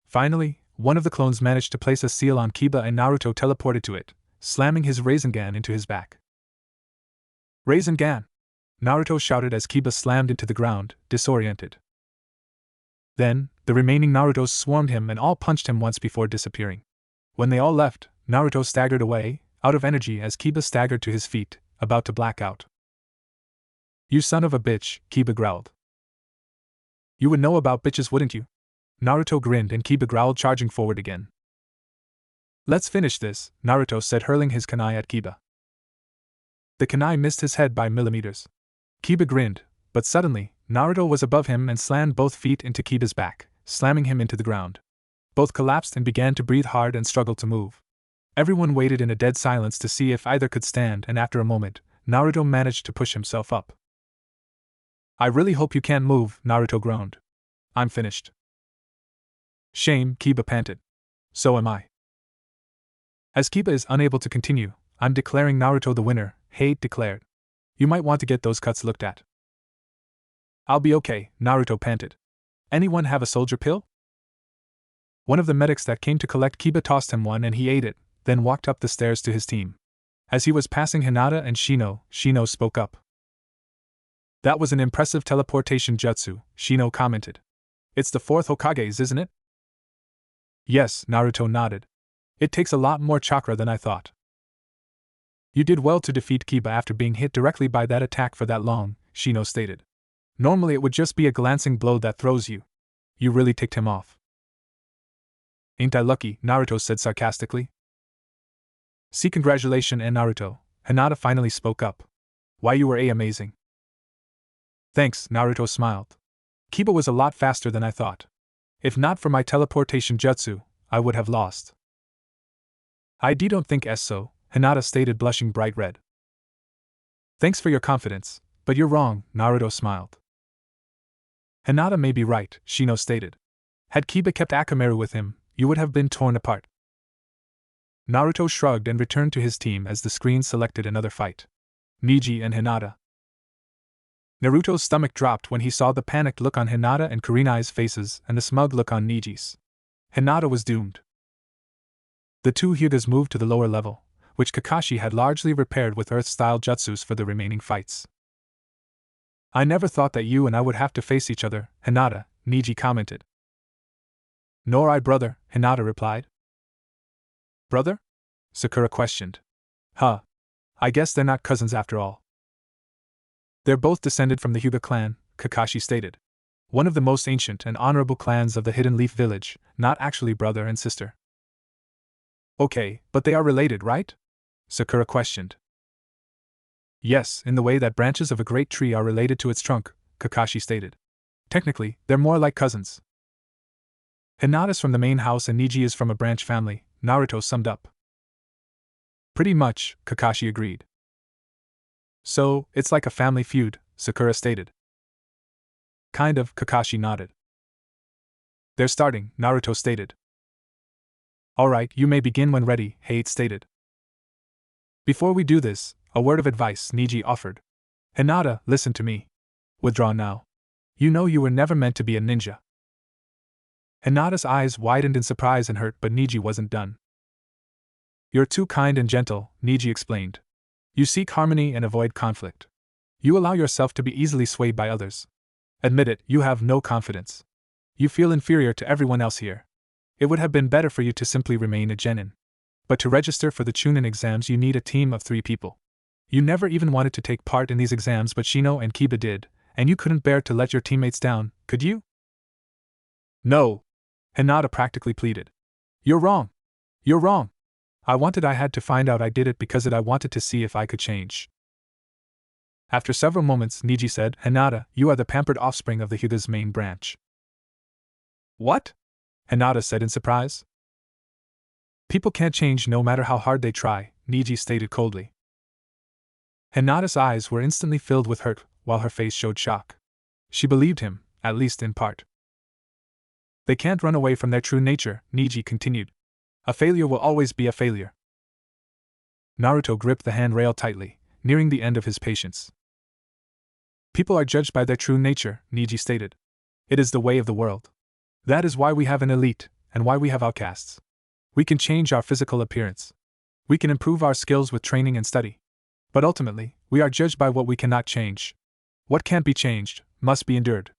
Finally, one of the clones managed to place a seal on Kiba and Naruto teleported to it, slamming his Rasengan into his back. Rasengan! Naruto shouted as Kiba slammed into the ground, disoriented. Then, the remaining Narutos swarmed him and all punched him once before disappearing. When they all left, Naruto staggered away, out of energy, as Kiba staggered to his feet, about to black out. You son of a bitch, Kiba growled. You would know about bitches, wouldn't you? Naruto grinned and Kiba growled, charging forward again. Let's finish this, Naruto said, hurling his kunai at Kiba. The kunai missed his head by millimeters. Kiba grinned, but suddenly, Naruto was above him and slammed both feet into Kiba's back, slamming him into the ground. Both collapsed and began to breathe hard and struggle to move. Everyone waited in a dead silence to see if either could stand, and after a moment, Naruto managed to push himself up. I really hope you can't move, Naruto groaned. I'm finished. Shame, Kiba panted. So am I. As Kiba is unable to continue, I'm declaring Naruto the winner, Hate declared. You might want to get those cuts looked at. I'll be okay, Naruto panted. Anyone have a soldier pill? One of the medics that came to collect Kiba tossed him one and he ate it, then walked up the stairs to his team. As he was passing Hinata and Shino, Shino spoke up. That was an impressive teleportation jutsu, Shino commented. It's the fourth Hokage's, isn't it? Yes, Naruto nodded. It takes a lot more chakra than I thought. You did well to defeat Kiba after being hit directly by that attack for that long, Shino stated. Normally it would just be a glancing blow that throws you. You really ticked him off. Ain't I lucky, Naruto said sarcastically. See, congratulations, and Naruto, Hinata finally spoke up. Why, you were amazing. Thanks, Naruto smiled. Kiba was a lot faster than I thought. If not for my teleportation jutsu, I would have lost. I don't think so, Hinata stated, blushing bright red. Thanks for your confidence, but you're wrong, Naruto smiled. Hinata may be right, Shino stated. Had Kiba kept Akamaru with him, you would have been torn apart. Naruto shrugged and returned to his team as the screen selected another fight. Neji and Hinata. Naruto's stomach dropped when he saw the panicked look on Hinata and Kurinai's faces and the smug look on Neji's. Hinata was doomed. The two Hyugas moved to the lower level, which Kakashi had largely repaired with Earth-style jutsus for the remaining fights. I never thought that you and I would have to face each other, Hinata, Neji commented. Nor I, brother, Hinata replied. Brother? Sakura questioned. Huh. I guess they're not cousins after all. They're both descended from the Hyuga clan, Kakashi stated. One of the most ancient and honorable clans of the Hidden Leaf Village, not actually brother and sister. Okay, but they are related, right? Sakura questioned. Yes, in the way that branches of a great tree are related to its trunk, Kakashi stated. Technically, they're more like cousins. Hinata's from the main house and Neji is from a branch family, Naruto summed up. Pretty much, Kakashi agreed. So, it's like a family feud, Sakura stated. Kind of, Kakashi nodded. They're starting, Naruto stated. Alright, you may begin when ready, Hate stated. Before we do this, a word of advice, Neji offered. Hinata, listen to me. Withdraw now. You know you were never meant to be a ninja. Hinata's eyes widened in surprise and hurt, but Neji wasn't done. You're too kind and gentle, Neji explained. You seek harmony and avoid conflict. You allow yourself to be easily swayed by others. Admit it, you have no confidence. You feel inferior to everyone else here. It would have been better for you to simply remain a genin. But to register for the Chunin exams you need a team of 3 people. You never even wanted to take part in these exams, but Shino and Kiba did, and you couldn't bear to let your teammates down, could you? No. Hinata practically pleaded. You're wrong. You're wrong. I had to find out I did it because I wanted to see if I could change. After several moments, Neji said, Hinata, you are the pampered offspring of the Hyuga's main branch. What? Hinata said in surprise. People can't change no matter how hard they try, Neji stated coldly. Hinata's eyes were instantly filled with hurt, while her face showed shock. She believed him, at least in part. They can't run away from their true nature, Neji continued. A failure will always be a failure. Naruto gripped the handrail tightly, nearing the end of his patience. People are judged by their true nature, Neji stated. It is the way of the world. That is why we have an elite, and why we have outcasts. We can change our physical appearance. We can improve our skills with training and study. But ultimately, we are judged by what we cannot change. What can't be changed, must be endured.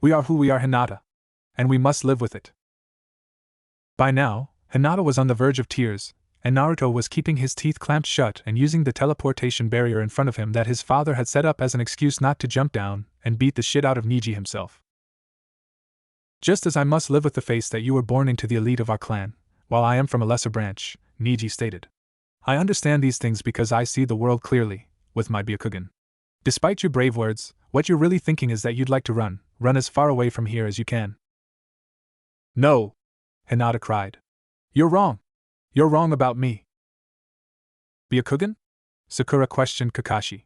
We are who we are, Hinata. And we must live with it. By now, Hinata was on the verge of tears, and Naruto was keeping his teeth clamped shut and using the teleportation barrier in front of him that his father had set up as an excuse not to jump down and beat the shit out of Neji himself. Just as I must live with the face that you were born into the elite of our clan, while I am from a lesser branch, Neji stated. I understand these things because I see the world clearly, with my Byakugan. Despite your brave words, what you're really thinking is that you'd like to run as far away from here as you can. No! Hinata cried. You're wrong! You're wrong about me. Byakugan? Sakura questioned Kakashi.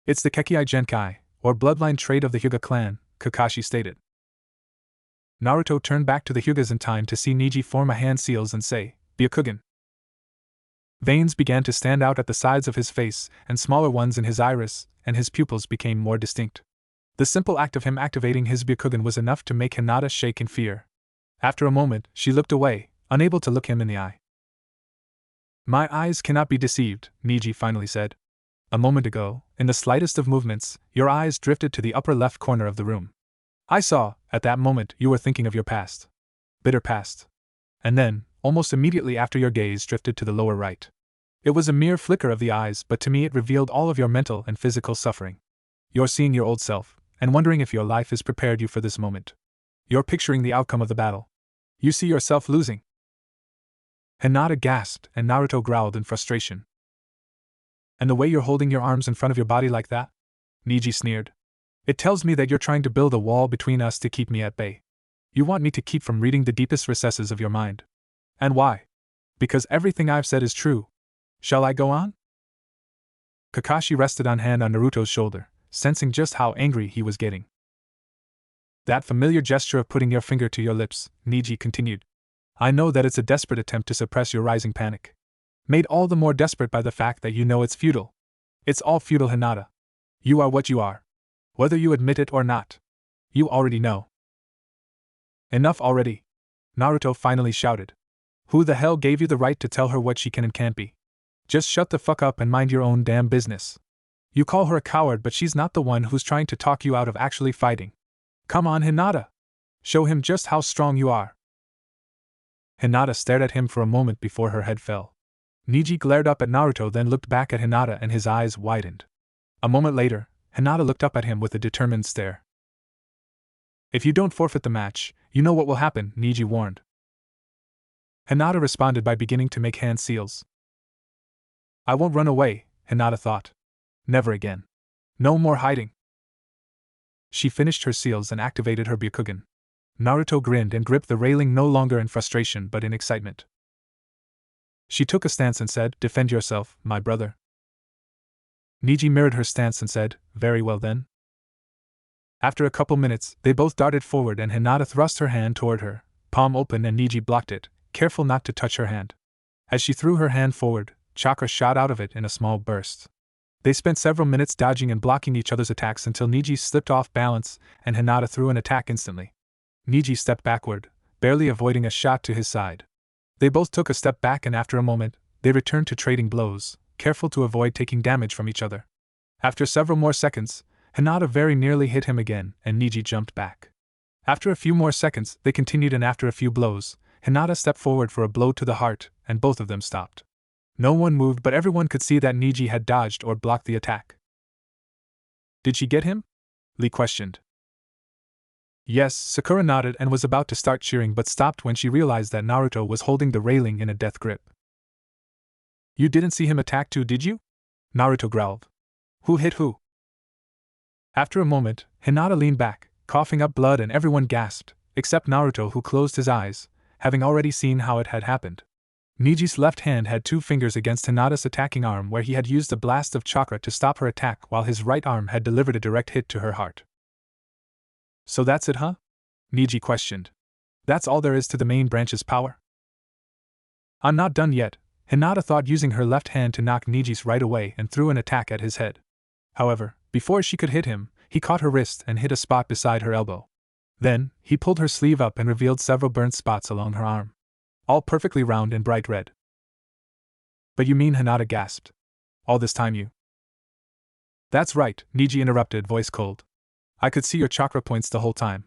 It's the Kekkei Genkai, or bloodline trait of the Hyuga clan, Kakashi stated. Naruto turned back to the Hyugas in time to see Neji form a hand seals and say, Byakugan. Veins began to stand out at the sides of his face, and smaller ones in his iris, and his pupils became more distinct. The simple act of him activating his Byakugan was enough to make Hinata shake in fear. After a moment, she looked away, unable to look him in the eye. My eyes cannot be deceived, Neji finally said. A moment ago, in the slightest of movements, your eyes drifted to the upper left corner of the room. I saw, at that moment, you were thinking of your past. Bitter past. And then, almost immediately after, your gaze drifted to the lower right. It was a mere flicker of the eyes, but to me it revealed all of your mental and physical suffering. You're seeing your old self, and wondering if your life has prepared you for this moment. You're picturing the outcome of the battle. You see yourself losing. Hinata gasped, and Naruto growled in frustration. And the way you're holding your arms in front of your body like that? Neji sneered. It tells me that you're trying to build a wall between us to keep me at bay. You want me to keep from reading the deepest recesses of your mind. And why? Because everything I've said is true. Shall I go on? Kakashi rested one hand on Naruto's shoulder, sensing just how angry he was getting. That familiar gesture of putting your finger to your lips, Neji continued. I know that it's a desperate attempt to suppress your rising panic. Made all the more desperate by the fact that you know it's futile. It's all futile, Hinata. You are what you are. Whether you admit it or not. You already know. Enough already. Naruto finally shouted. Who the hell gave you the right to tell her what she can and can't be? Just shut the fuck up and mind your own damn business. You call her a coward, but she's not the one who's trying to talk you out of actually fighting. Come on, Hinata. Show him just how strong you are. Hinata stared at him for a moment before her head fell. Neji glared up at Naruto, then looked back at Hinata, and his eyes widened. A moment later, Hinata looked up at him with a determined stare. If you don't forfeit the match, you know what will happen, Neji warned. Hinata responded by beginning to make hand seals. I won't run away, Hinata thought. Never again. No more hiding. She finished her seals and activated her Byakugan. Naruto grinned and gripped the railing, no longer in frustration but in excitement. She took a stance and said, "Defend yourself, my brother." Neji mirrored her stance and said, "Very well then." After a couple minutes, they both darted forward and Hinata thrust her hand toward her, palm open, and Neji blocked it, careful not to touch her hand. As she threw her hand forward, chakra shot out of it in a small burst. They spent several minutes dodging and blocking each other's attacks until Neji slipped off balance and Hinata threw an attack instantly. Neji stepped backward, barely avoiding a shot to his side. They both took a step back and after a moment, they returned to trading blows, careful to avoid taking damage from each other. After several more seconds, Hinata very nearly hit him again and Neji jumped back. After a few more seconds, they continued and after a few blows, Hinata stepped forward for a blow to the heart and both of them stopped. No one moved but everyone could see that Neji had dodged or blocked the attack. Did she get him? Lee questioned. Yes, Sakura nodded and was about to start cheering but stopped when she realized that Naruto was holding the railing in a death grip. You didn't see him attack too, did you? Naruto growled. Who hit who? After a moment, Hinata leaned back, coughing up blood and everyone gasped, except Naruto who closed his eyes, having already seen how it had happened. Neji's left hand had two fingers against Hinata's attacking arm where he had used a blast of chakra to stop her attack while his right arm had delivered a direct hit to her heart. So that's it, huh? Neji questioned. That's all there is to the main branch's power? I'm not done yet. Hinata thought, using her left hand to knock Neji's right away and threw an attack at his head. However, before she could hit him, he caught her wrist and hit a spot beside her elbow. Then, he pulled her sleeve up and revealed several burnt spots along her arm. All perfectly round and bright red. But you mean, Hinata gasped. All this time you... That's right, Neji interrupted, voice cold. I could see your chakra points the whole time.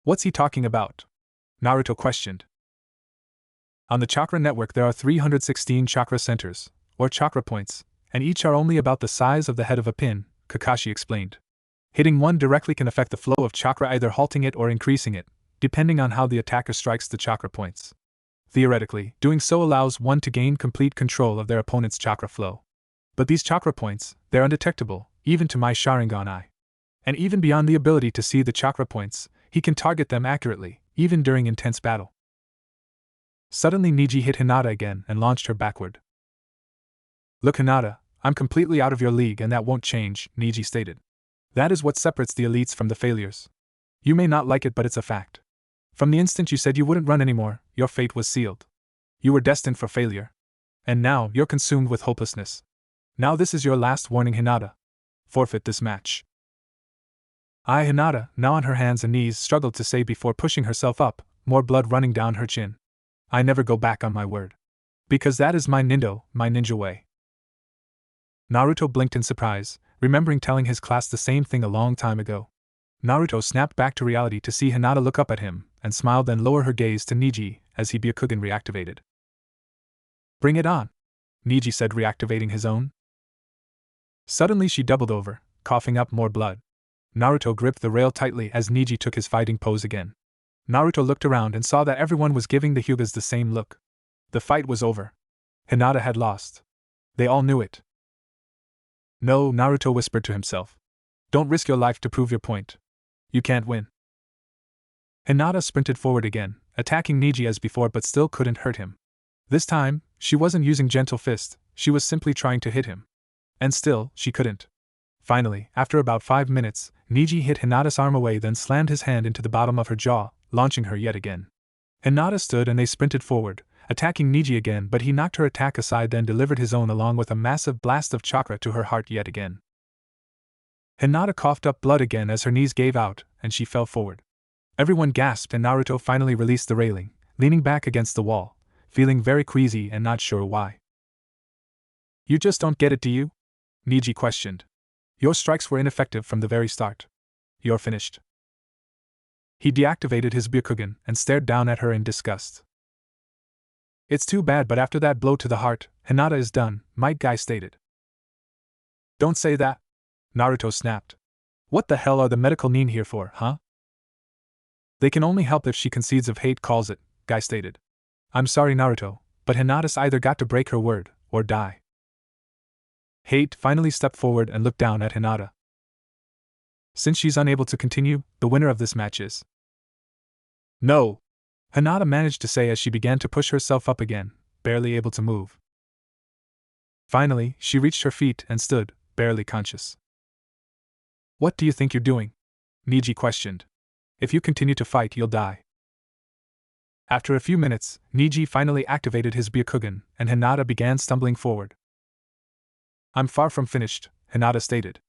What's he talking about? Naruto questioned. On the chakra network there are 316 chakra centers, or chakra points, and each are only about the size of the head of a pin, Kakashi explained. Hitting one directly can affect the flow of chakra, either halting it or increasing it, depending on how the attacker strikes the chakra points. Theoretically, doing so allows one to gain complete control of their opponent's chakra flow. But these chakra points, they're undetectable, even to my Sharingan eye. And even beyond the ability to see the chakra points, he can target them accurately, even during intense battle. Suddenly Neji hit Hinata again and launched her backward. Look, Hinata, I'm completely out of your league and that won't change, Neji stated. That is what separates the elites from the failures. You may not like it, but it's a fact. From the instant you said you wouldn't run anymore, your fate was sealed. You were destined for failure. And now you're consumed with hopelessness. Now this is your last warning, Hinata. Forfeit this match. Hinata, now on her hands and knees, struggled to say before pushing herself up, more blood running down her chin. I never go back on my word. Because that is my ninja way. Naruto blinked in surprise, remembering telling his class the same thing a long time ago. Naruto snapped back to reality to see Hinata look up at him, and smiled, then lower her gaze to Neji as he Byakugan reactivated. Bring it on, Neji said, reactivating his own. Suddenly she doubled over, coughing up more blood. Naruto gripped the rail tightly as Neji took his fighting pose again. Naruto looked around and saw that everyone was giving the Hyugas the same look. The fight was over. Hinata had lost. They all knew it. No, Naruto whispered to himself. Don't risk your life to prove your point. You can't win. Hinata sprinted forward again, attacking Neji as before but still couldn't hurt him. This time, she wasn't using gentle fist, she was simply trying to hit him. And still, she couldn't. Finally, after about 5 minutes, Neji hit Hinata's arm away, then slammed his hand into the bottom of her jaw, launching her yet again. Hinata stood and they sprinted forward, attacking Neji again, but he knocked her attack aside, then delivered his own along with a massive blast of chakra to her heart yet again. Hinata coughed up blood again as her knees gave out, and she fell forward. Everyone gasped and Naruto finally released the railing, leaning back against the wall, feeling very queasy and not sure why. You just don't get it, do you? Neji questioned. Your strikes were ineffective from the very start. You're finished. He deactivated his Byakugan and stared down at her in disgust. It's too bad, but after that blow to the heart, Hinata is done, Might Guy stated. Don't say that, Naruto snapped. What the hell are the medical nin here for, huh? They can only help if she concedes if hate calls it, Guy stated. I'm sorry, Naruto, but Hinata's either got to break her word, or die. Hate finally stepped forward and looked down at Hinata. Since she's unable to continue, the winner of this match is. No! Hinata managed to say as she began to push herself up again, barely able to move. Finally, she reached her feet and stood, barely conscious. What do you think you're doing? Neji questioned. If you continue to fight, you'll die. After a few minutes, Neji finally activated his Byakugan, and Hinata began stumbling forward. I'm far from finished, Hinata stated.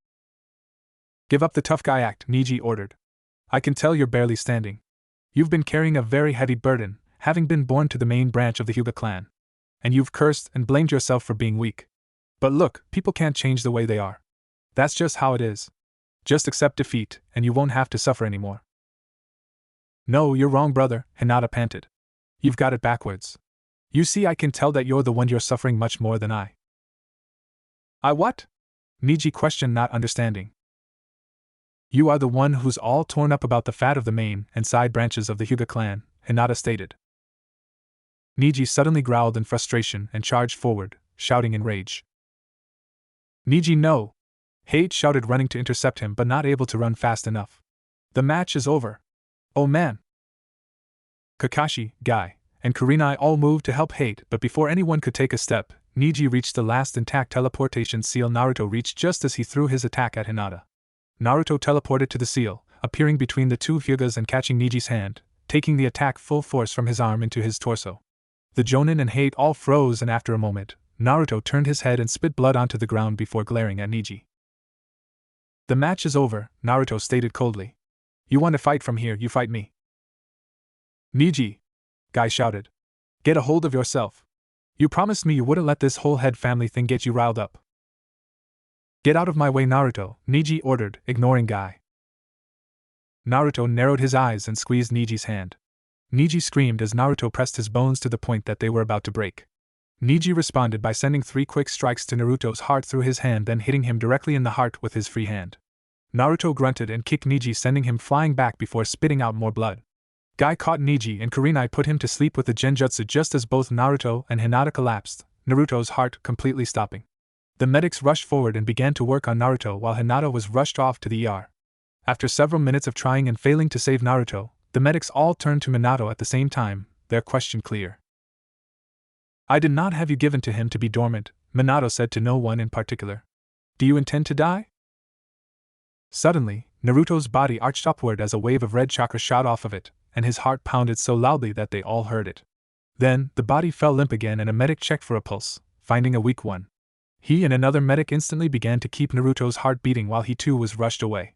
Give up the tough guy act, Neji ordered. I can tell you're barely standing. You've been carrying a very heavy burden, having been born to the main branch of the Hyuga clan. And you've cursed and blamed yourself for being weak. But look, people can't change the way they are. That's just how it is. Just accept defeat, and you won't have to suffer anymore. No, you're wrong, brother, Hinata panted. You've got it backwards. You see, I can tell that you're the one you're suffering much more than I. I what? Neji questioned, not understanding. You are the one who's all torn up about the fate of the main and side branches of the Hyuga clan, Hinata stated. Neji suddenly growled in frustration and charged forward, shouting in rage. Neji, no! Hate shouted, running to intercept him but not able to run fast enough. The match is over. Oh man! Kakashi, Guy, and Kurinai all moved to help Hate, but before anyone could take a step, Neji reached the last intact teleportation seal. Naruto reached just as he threw his attack at Hinata. Naruto teleported to the seal, appearing between the two Hyugas and catching Neji's hand, taking the attack full force from his arm into his torso. The Jonin and Hate all froze, and after a moment, Naruto turned his head and spit blood onto the ground before glaring at Neji. The match is over, Naruto stated coldly. You want to fight from here, you fight me. Neji! Guy shouted. Get a hold of yourself. You promised me you wouldn't let this whole head family thing get you riled up. Get out of my way, Naruto, Neji ordered, ignoring Guy. Naruto narrowed his eyes and squeezed Neji's hand. Neji screamed as Naruto pressed his bones to the point that they were about to break. Neji responded by sending 3 quick strikes to Naruto's heart through his hand, then hitting him directly in the heart with his free hand. Naruto grunted and kicked Neji, sending him flying back before spitting out more blood. Guy caught Neji and Kurinai put him to sleep with the genjutsu just as both Naruto and Hinata collapsed, Naruto's heart completely stopping. The medics rushed forward and began to work on Naruto while Hinata was rushed off to the ER. After several minutes of trying and failing to save Naruto, the medics all turned to Minato at the same time, their question clear. I did not have you given to him to be dormant, Minato said to no one in particular. Do you intend to die? Suddenly, Naruto's body arched upward as a wave of red chakra shot off of it, and his heart pounded so loudly that they all heard it. Then, the body fell limp again and a medic checked for a pulse, finding a weak one. He and another medic instantly began to keep Naruto's heart beating while he too was rushed away.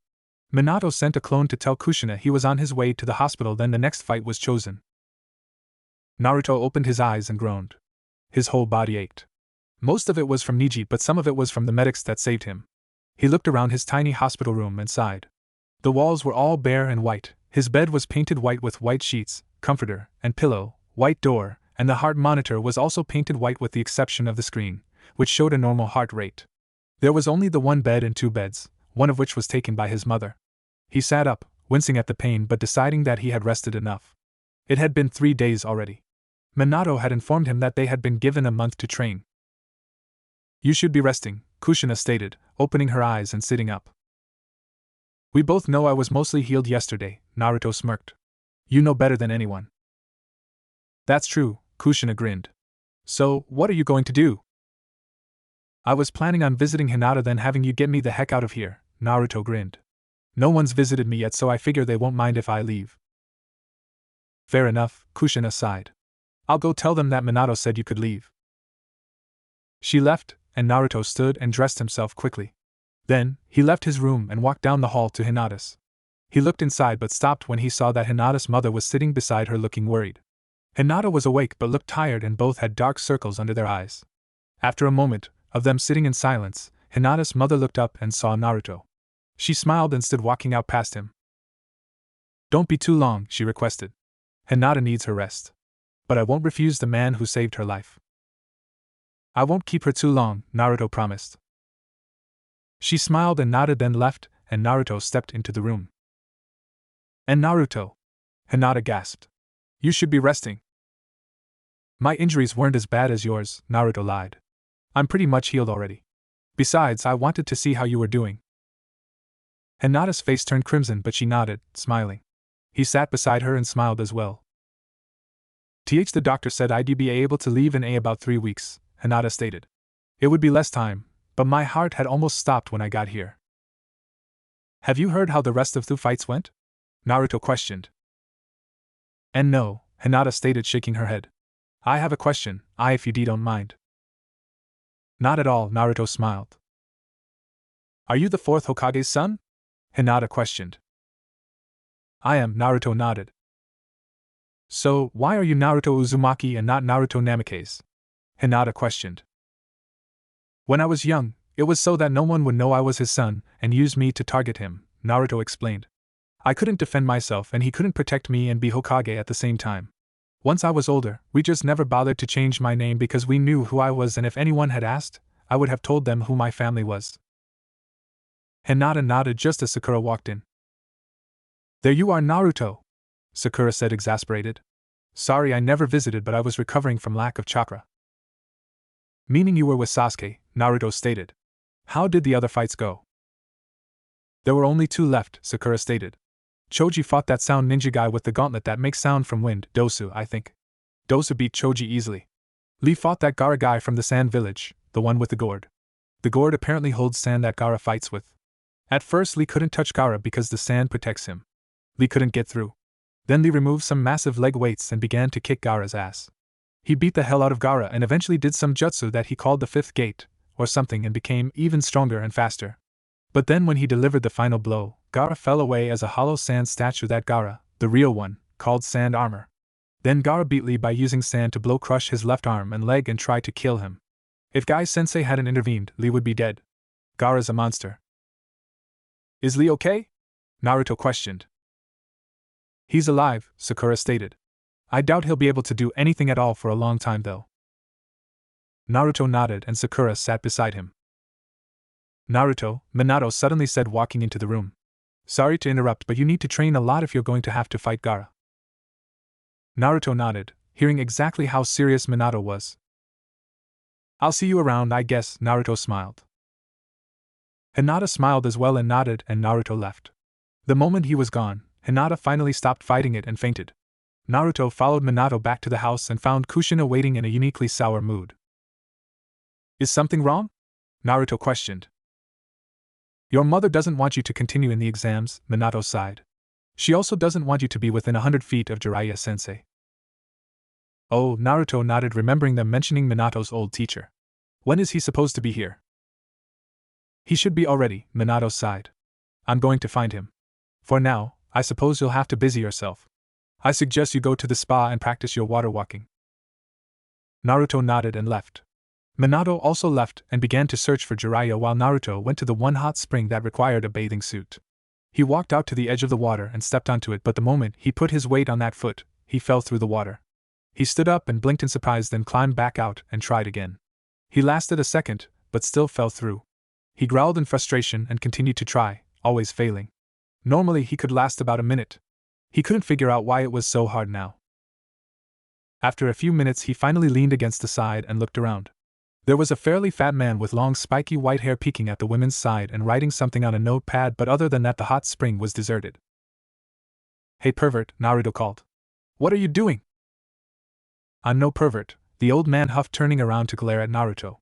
Minato sent a clone to tell Kushina he was on his way to the hospital. Then the next fight was chosen. Naruto opened his eyes and groaned. His whole body ached. Most of it was from Neji, but some of it was from the medics that saved him. He looked around his tiny hospital room and sighed. The walls were all bare and white, his bed was painted white with white sheets, comforter, and pillow, white door, and the heart monitor was also painted white with the exception of the screen, which showed a normal heart rate. There was only the one bed and 2 beds, one of which was taken by his mother. He sat up, wincing at the pain but deciding that he had rested enough. It had been 3 days already. Minato had informed him that they had been given a month to train. You should be resting, Kushina stated, opening her eyes and sitting up. We both know I was mostly healed yesterday, Naruto smirked. You know better than anyone. That's true, Kushina grinned. So, what are you going to do? I was planning on visiting Hinata then having you get me the heck out of here, Naruto grinned. No one's visited me yet, so I figure they won't mind if I leave. Fair enough, Kushina sighed. I'll go tell them that Minato said you could leave. She left, and Naruto stood and dressed himself quickly. Then, he left his room and walked down the hall to Hinata's. He looked inside but stopped when he saw that Hinata's mother was sitting beside her looking worried. Hinata was awake but looked tired and both had dark circles under their eyes. After a moment of them sitting in silence, Hinata's mother looked up and saw Naruto. She smiled and stood walking out past him. Don't be too long, she requested. Hinata needs her rest. But I won't refuse the man who saved her life. I won't keep her too long, Naruto promised. She smiled and nodded, then left, and Naruto stepped into the room. And Naruto? Hinata gasped. You should be resting. My injuries weren't as bad as yours, Naruto lied. I'm pretty much healed already. Besides, I wanted to see how you were doing. Hinata's face turned crimson, but she nodded, smiling. He sat beside her and smiled as well. The doctor said I'd be able to leave in about 3 weeks, Hinata stated. It would be less time, but my heart had almost stopped when I got here. Have you heard how the rest of the fights went? Naruto questioned. And no, Hinata stated, shaking her head. I have a question, if you don't mind. Not at all, Naruto smiled. Are you the 4th Hokage's son? Hinata questioned. I am, Naruto nodded. So, why are you Naruto Uzumaki and not Naruto Namikaze? Hinata questioned. When I was young, it was so that no one would know I was his son and use me to target him, Naruto explained. I couldn't defend myself and he couldn't protect me and be Hokage at the same time. Once I was older, we just never bothered to change my name because we knew who I was, and if anyone had asked, I would have told them who my family was. Hinata nodded just as Sakura walked in. There you are, Naruto, Sakura said, exasperated. Sorry I never visited, but I was recovering from lack of chakra. Meaning you were with Sasuke, Naruto stated. How did the other fights go? There were only 2 left, Sakura stated. Choji fought that sound ninja guy with the gauntlet that makes sound from wind, Dosu, I think. Dosu beat Choji easily. Lee fought that Gaara guy from the sand village, the one with the gourd. The gourd apparently holds sand that Gaara fights with. At first Lee couldn't touch Gaara because the sand protects him. Lee couldn't get through. Then Lee removed some massive leg weights and began to kick Gaara's ass. He beat the hell out of Gaara and eventually did some jutsu that he called the 5th gate, or something, and became even stronger and faster. But then when he delivered the final blow, Gaara fell away as a hollow sand statue that Gaara, the real one, called sand armor. Then Gaara beat Lee by using sand to blow crush his left arm and leg and try to kill him. If Guy-sensei hadn't intervened, Lee would be dead. Gaara's a monster. Is Lee okay? Naruto questioned. He's alive, Sakura stated. I doubt he'll be able to do anything at all for a long time though. Naruto nodded and Sakura sat beside him. Naruto, Minato suddenly said, walking into the room. Sorry to interrupt, but you need to train a lot if you're going to have to fight Gaara. Naruto nodded, hearing exactly how serious Minato was. I'll see you around, I guess, Naruto smiled. Hinata smiled as well and nodded, and Naruto left. The moment he was gone, Hinata finally stopped fighting it and fainted. Naruto followed Minato back to the house and found Kushina waiting in a uniquely sour mood. Is something wrong? Naruto questioned. Your mother doesn't want you to continue in the exams, Minato sighed. She also doesn't want you to be within 100 feet of Jiraiya-sensei. Oh, Naruto nodded, remembering them mentioning Minato's old teacher. When is he supposed to be here? He should be already, Minato sighed. I'm going to find him. For now, I suppose you'll have to busy yourself. I suggest you go to the spa and practice your water walking. Naruto nodded and left. Minato also left and began to search for Jiraiya while Naruto went to the one hot spring that required a bathing suit. He walked out to the edge of the water and stepped onto it, but the moment he put his weight on that foot, he fell through the water. He stood up and blinked in surprise, then climbed back out and tried again. He lasted a second, but still fell through. He growled in frustration and continued to try, always failing. Normally he could last about a minute. He couldn't figure out why it was so hard now. After a few minutes he finally leaned against the side and looked around. There was a fairly fat man with long spiky white hair peeking at the women's side and writing something on a notepad, but other than that the hot spring was deserted. Hey pervert, Naruto called. What are you doing? I'm no pervert, the old man huffed, turning around to glare at Naruto.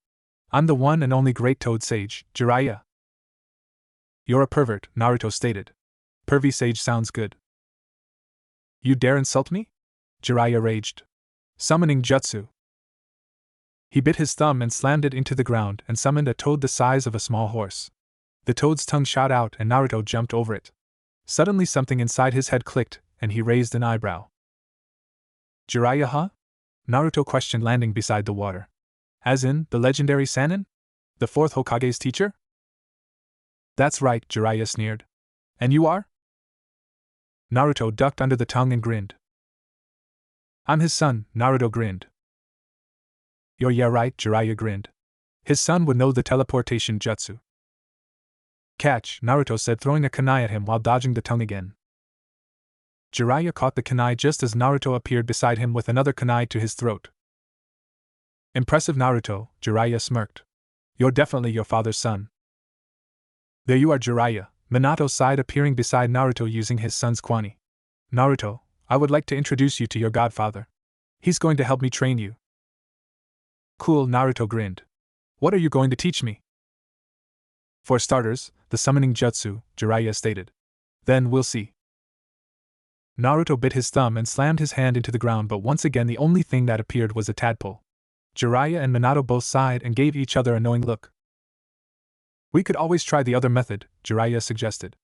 I'm the one and only great toad sage, Jiraiya. You're a pervert, Naruto stated. Pervy sage sounds good. You dare insult me? Jiraiya raged. Summoning jutsu. He bit his thumb and slammed it into the ground and summoned a toad the size of a small horse. The toad's tongue shot out and Naruto jumped over it. Suddenly something inside his head clicked, and he raised an eyebrow. Jiraiya, huh? Naruto questioned, landing beside the water. As in, the legendary Sannin? The 4th Hokage's teacher? That's right, Jiraiya sneered. And you are? Naruto ducked under the tongue and grinned. I'm his son, Naruto grinned. You're yeah right, Jiraiya grinned. His son would know the teleportation jutsu. Catch, Naruto said, throwing a kunai at him while dodging the tongue again. Jiraiya caught the kunai just as Naruto appeared beside him with another kunai to his throat. Impressive, Naruto, Jiraiya smirked. You're definitely your father's son. There you are, Jiraiya, Minato sighed, appearing beside Naruto using his son's kwani. Naruto, I would like to introduce you to your godfather. He's going to help me train you. Cool, Naruto grinned. What are you going to teach me? For starters, the summoning jutsu, Jiraiya stated. Then we'll see. Naruto bit his thumb and slammed his hand into the ground, but once again the only thing that appeared was a tadpole. Jiraiya and Minato both sighed and gave each other a knowing look. We could always try the other method, Jiraiya suggested.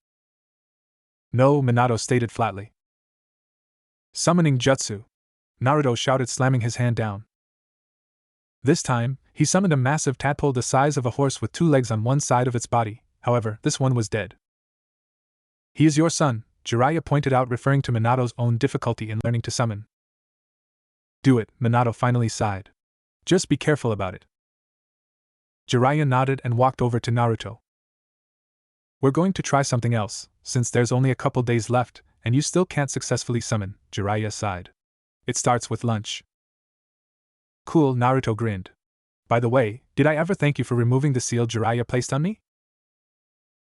No, Minato stated flatly. Summoning jutsu, Naruto shouted, slamming his hand down. This time, he summoned a massive tadpole the size of a horse with 2 legs on one side of its body. However, this one was dead. He is your son, Jiraiya pointed out, referring to Minato's own difficulty in learning to summon. Do it, Minato finally sighed. Just be careful about it. Jiraiya nodded and walked over to Naruto. We're going to try something else, since there's only a couple days left, and you still can't successfully summon, Jiraiya sighed. It starts with lunch. Cool, Naruto grinned. By the way, did I ever thank you for removing the seal Jiraiya placed on me?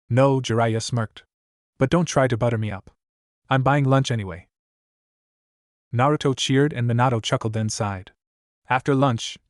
No, Jiraiya smirked. But don't try to butter me up. I'm buying lunch anyway. Naruto cheered and Minato chuckled, then sighed. After lunch,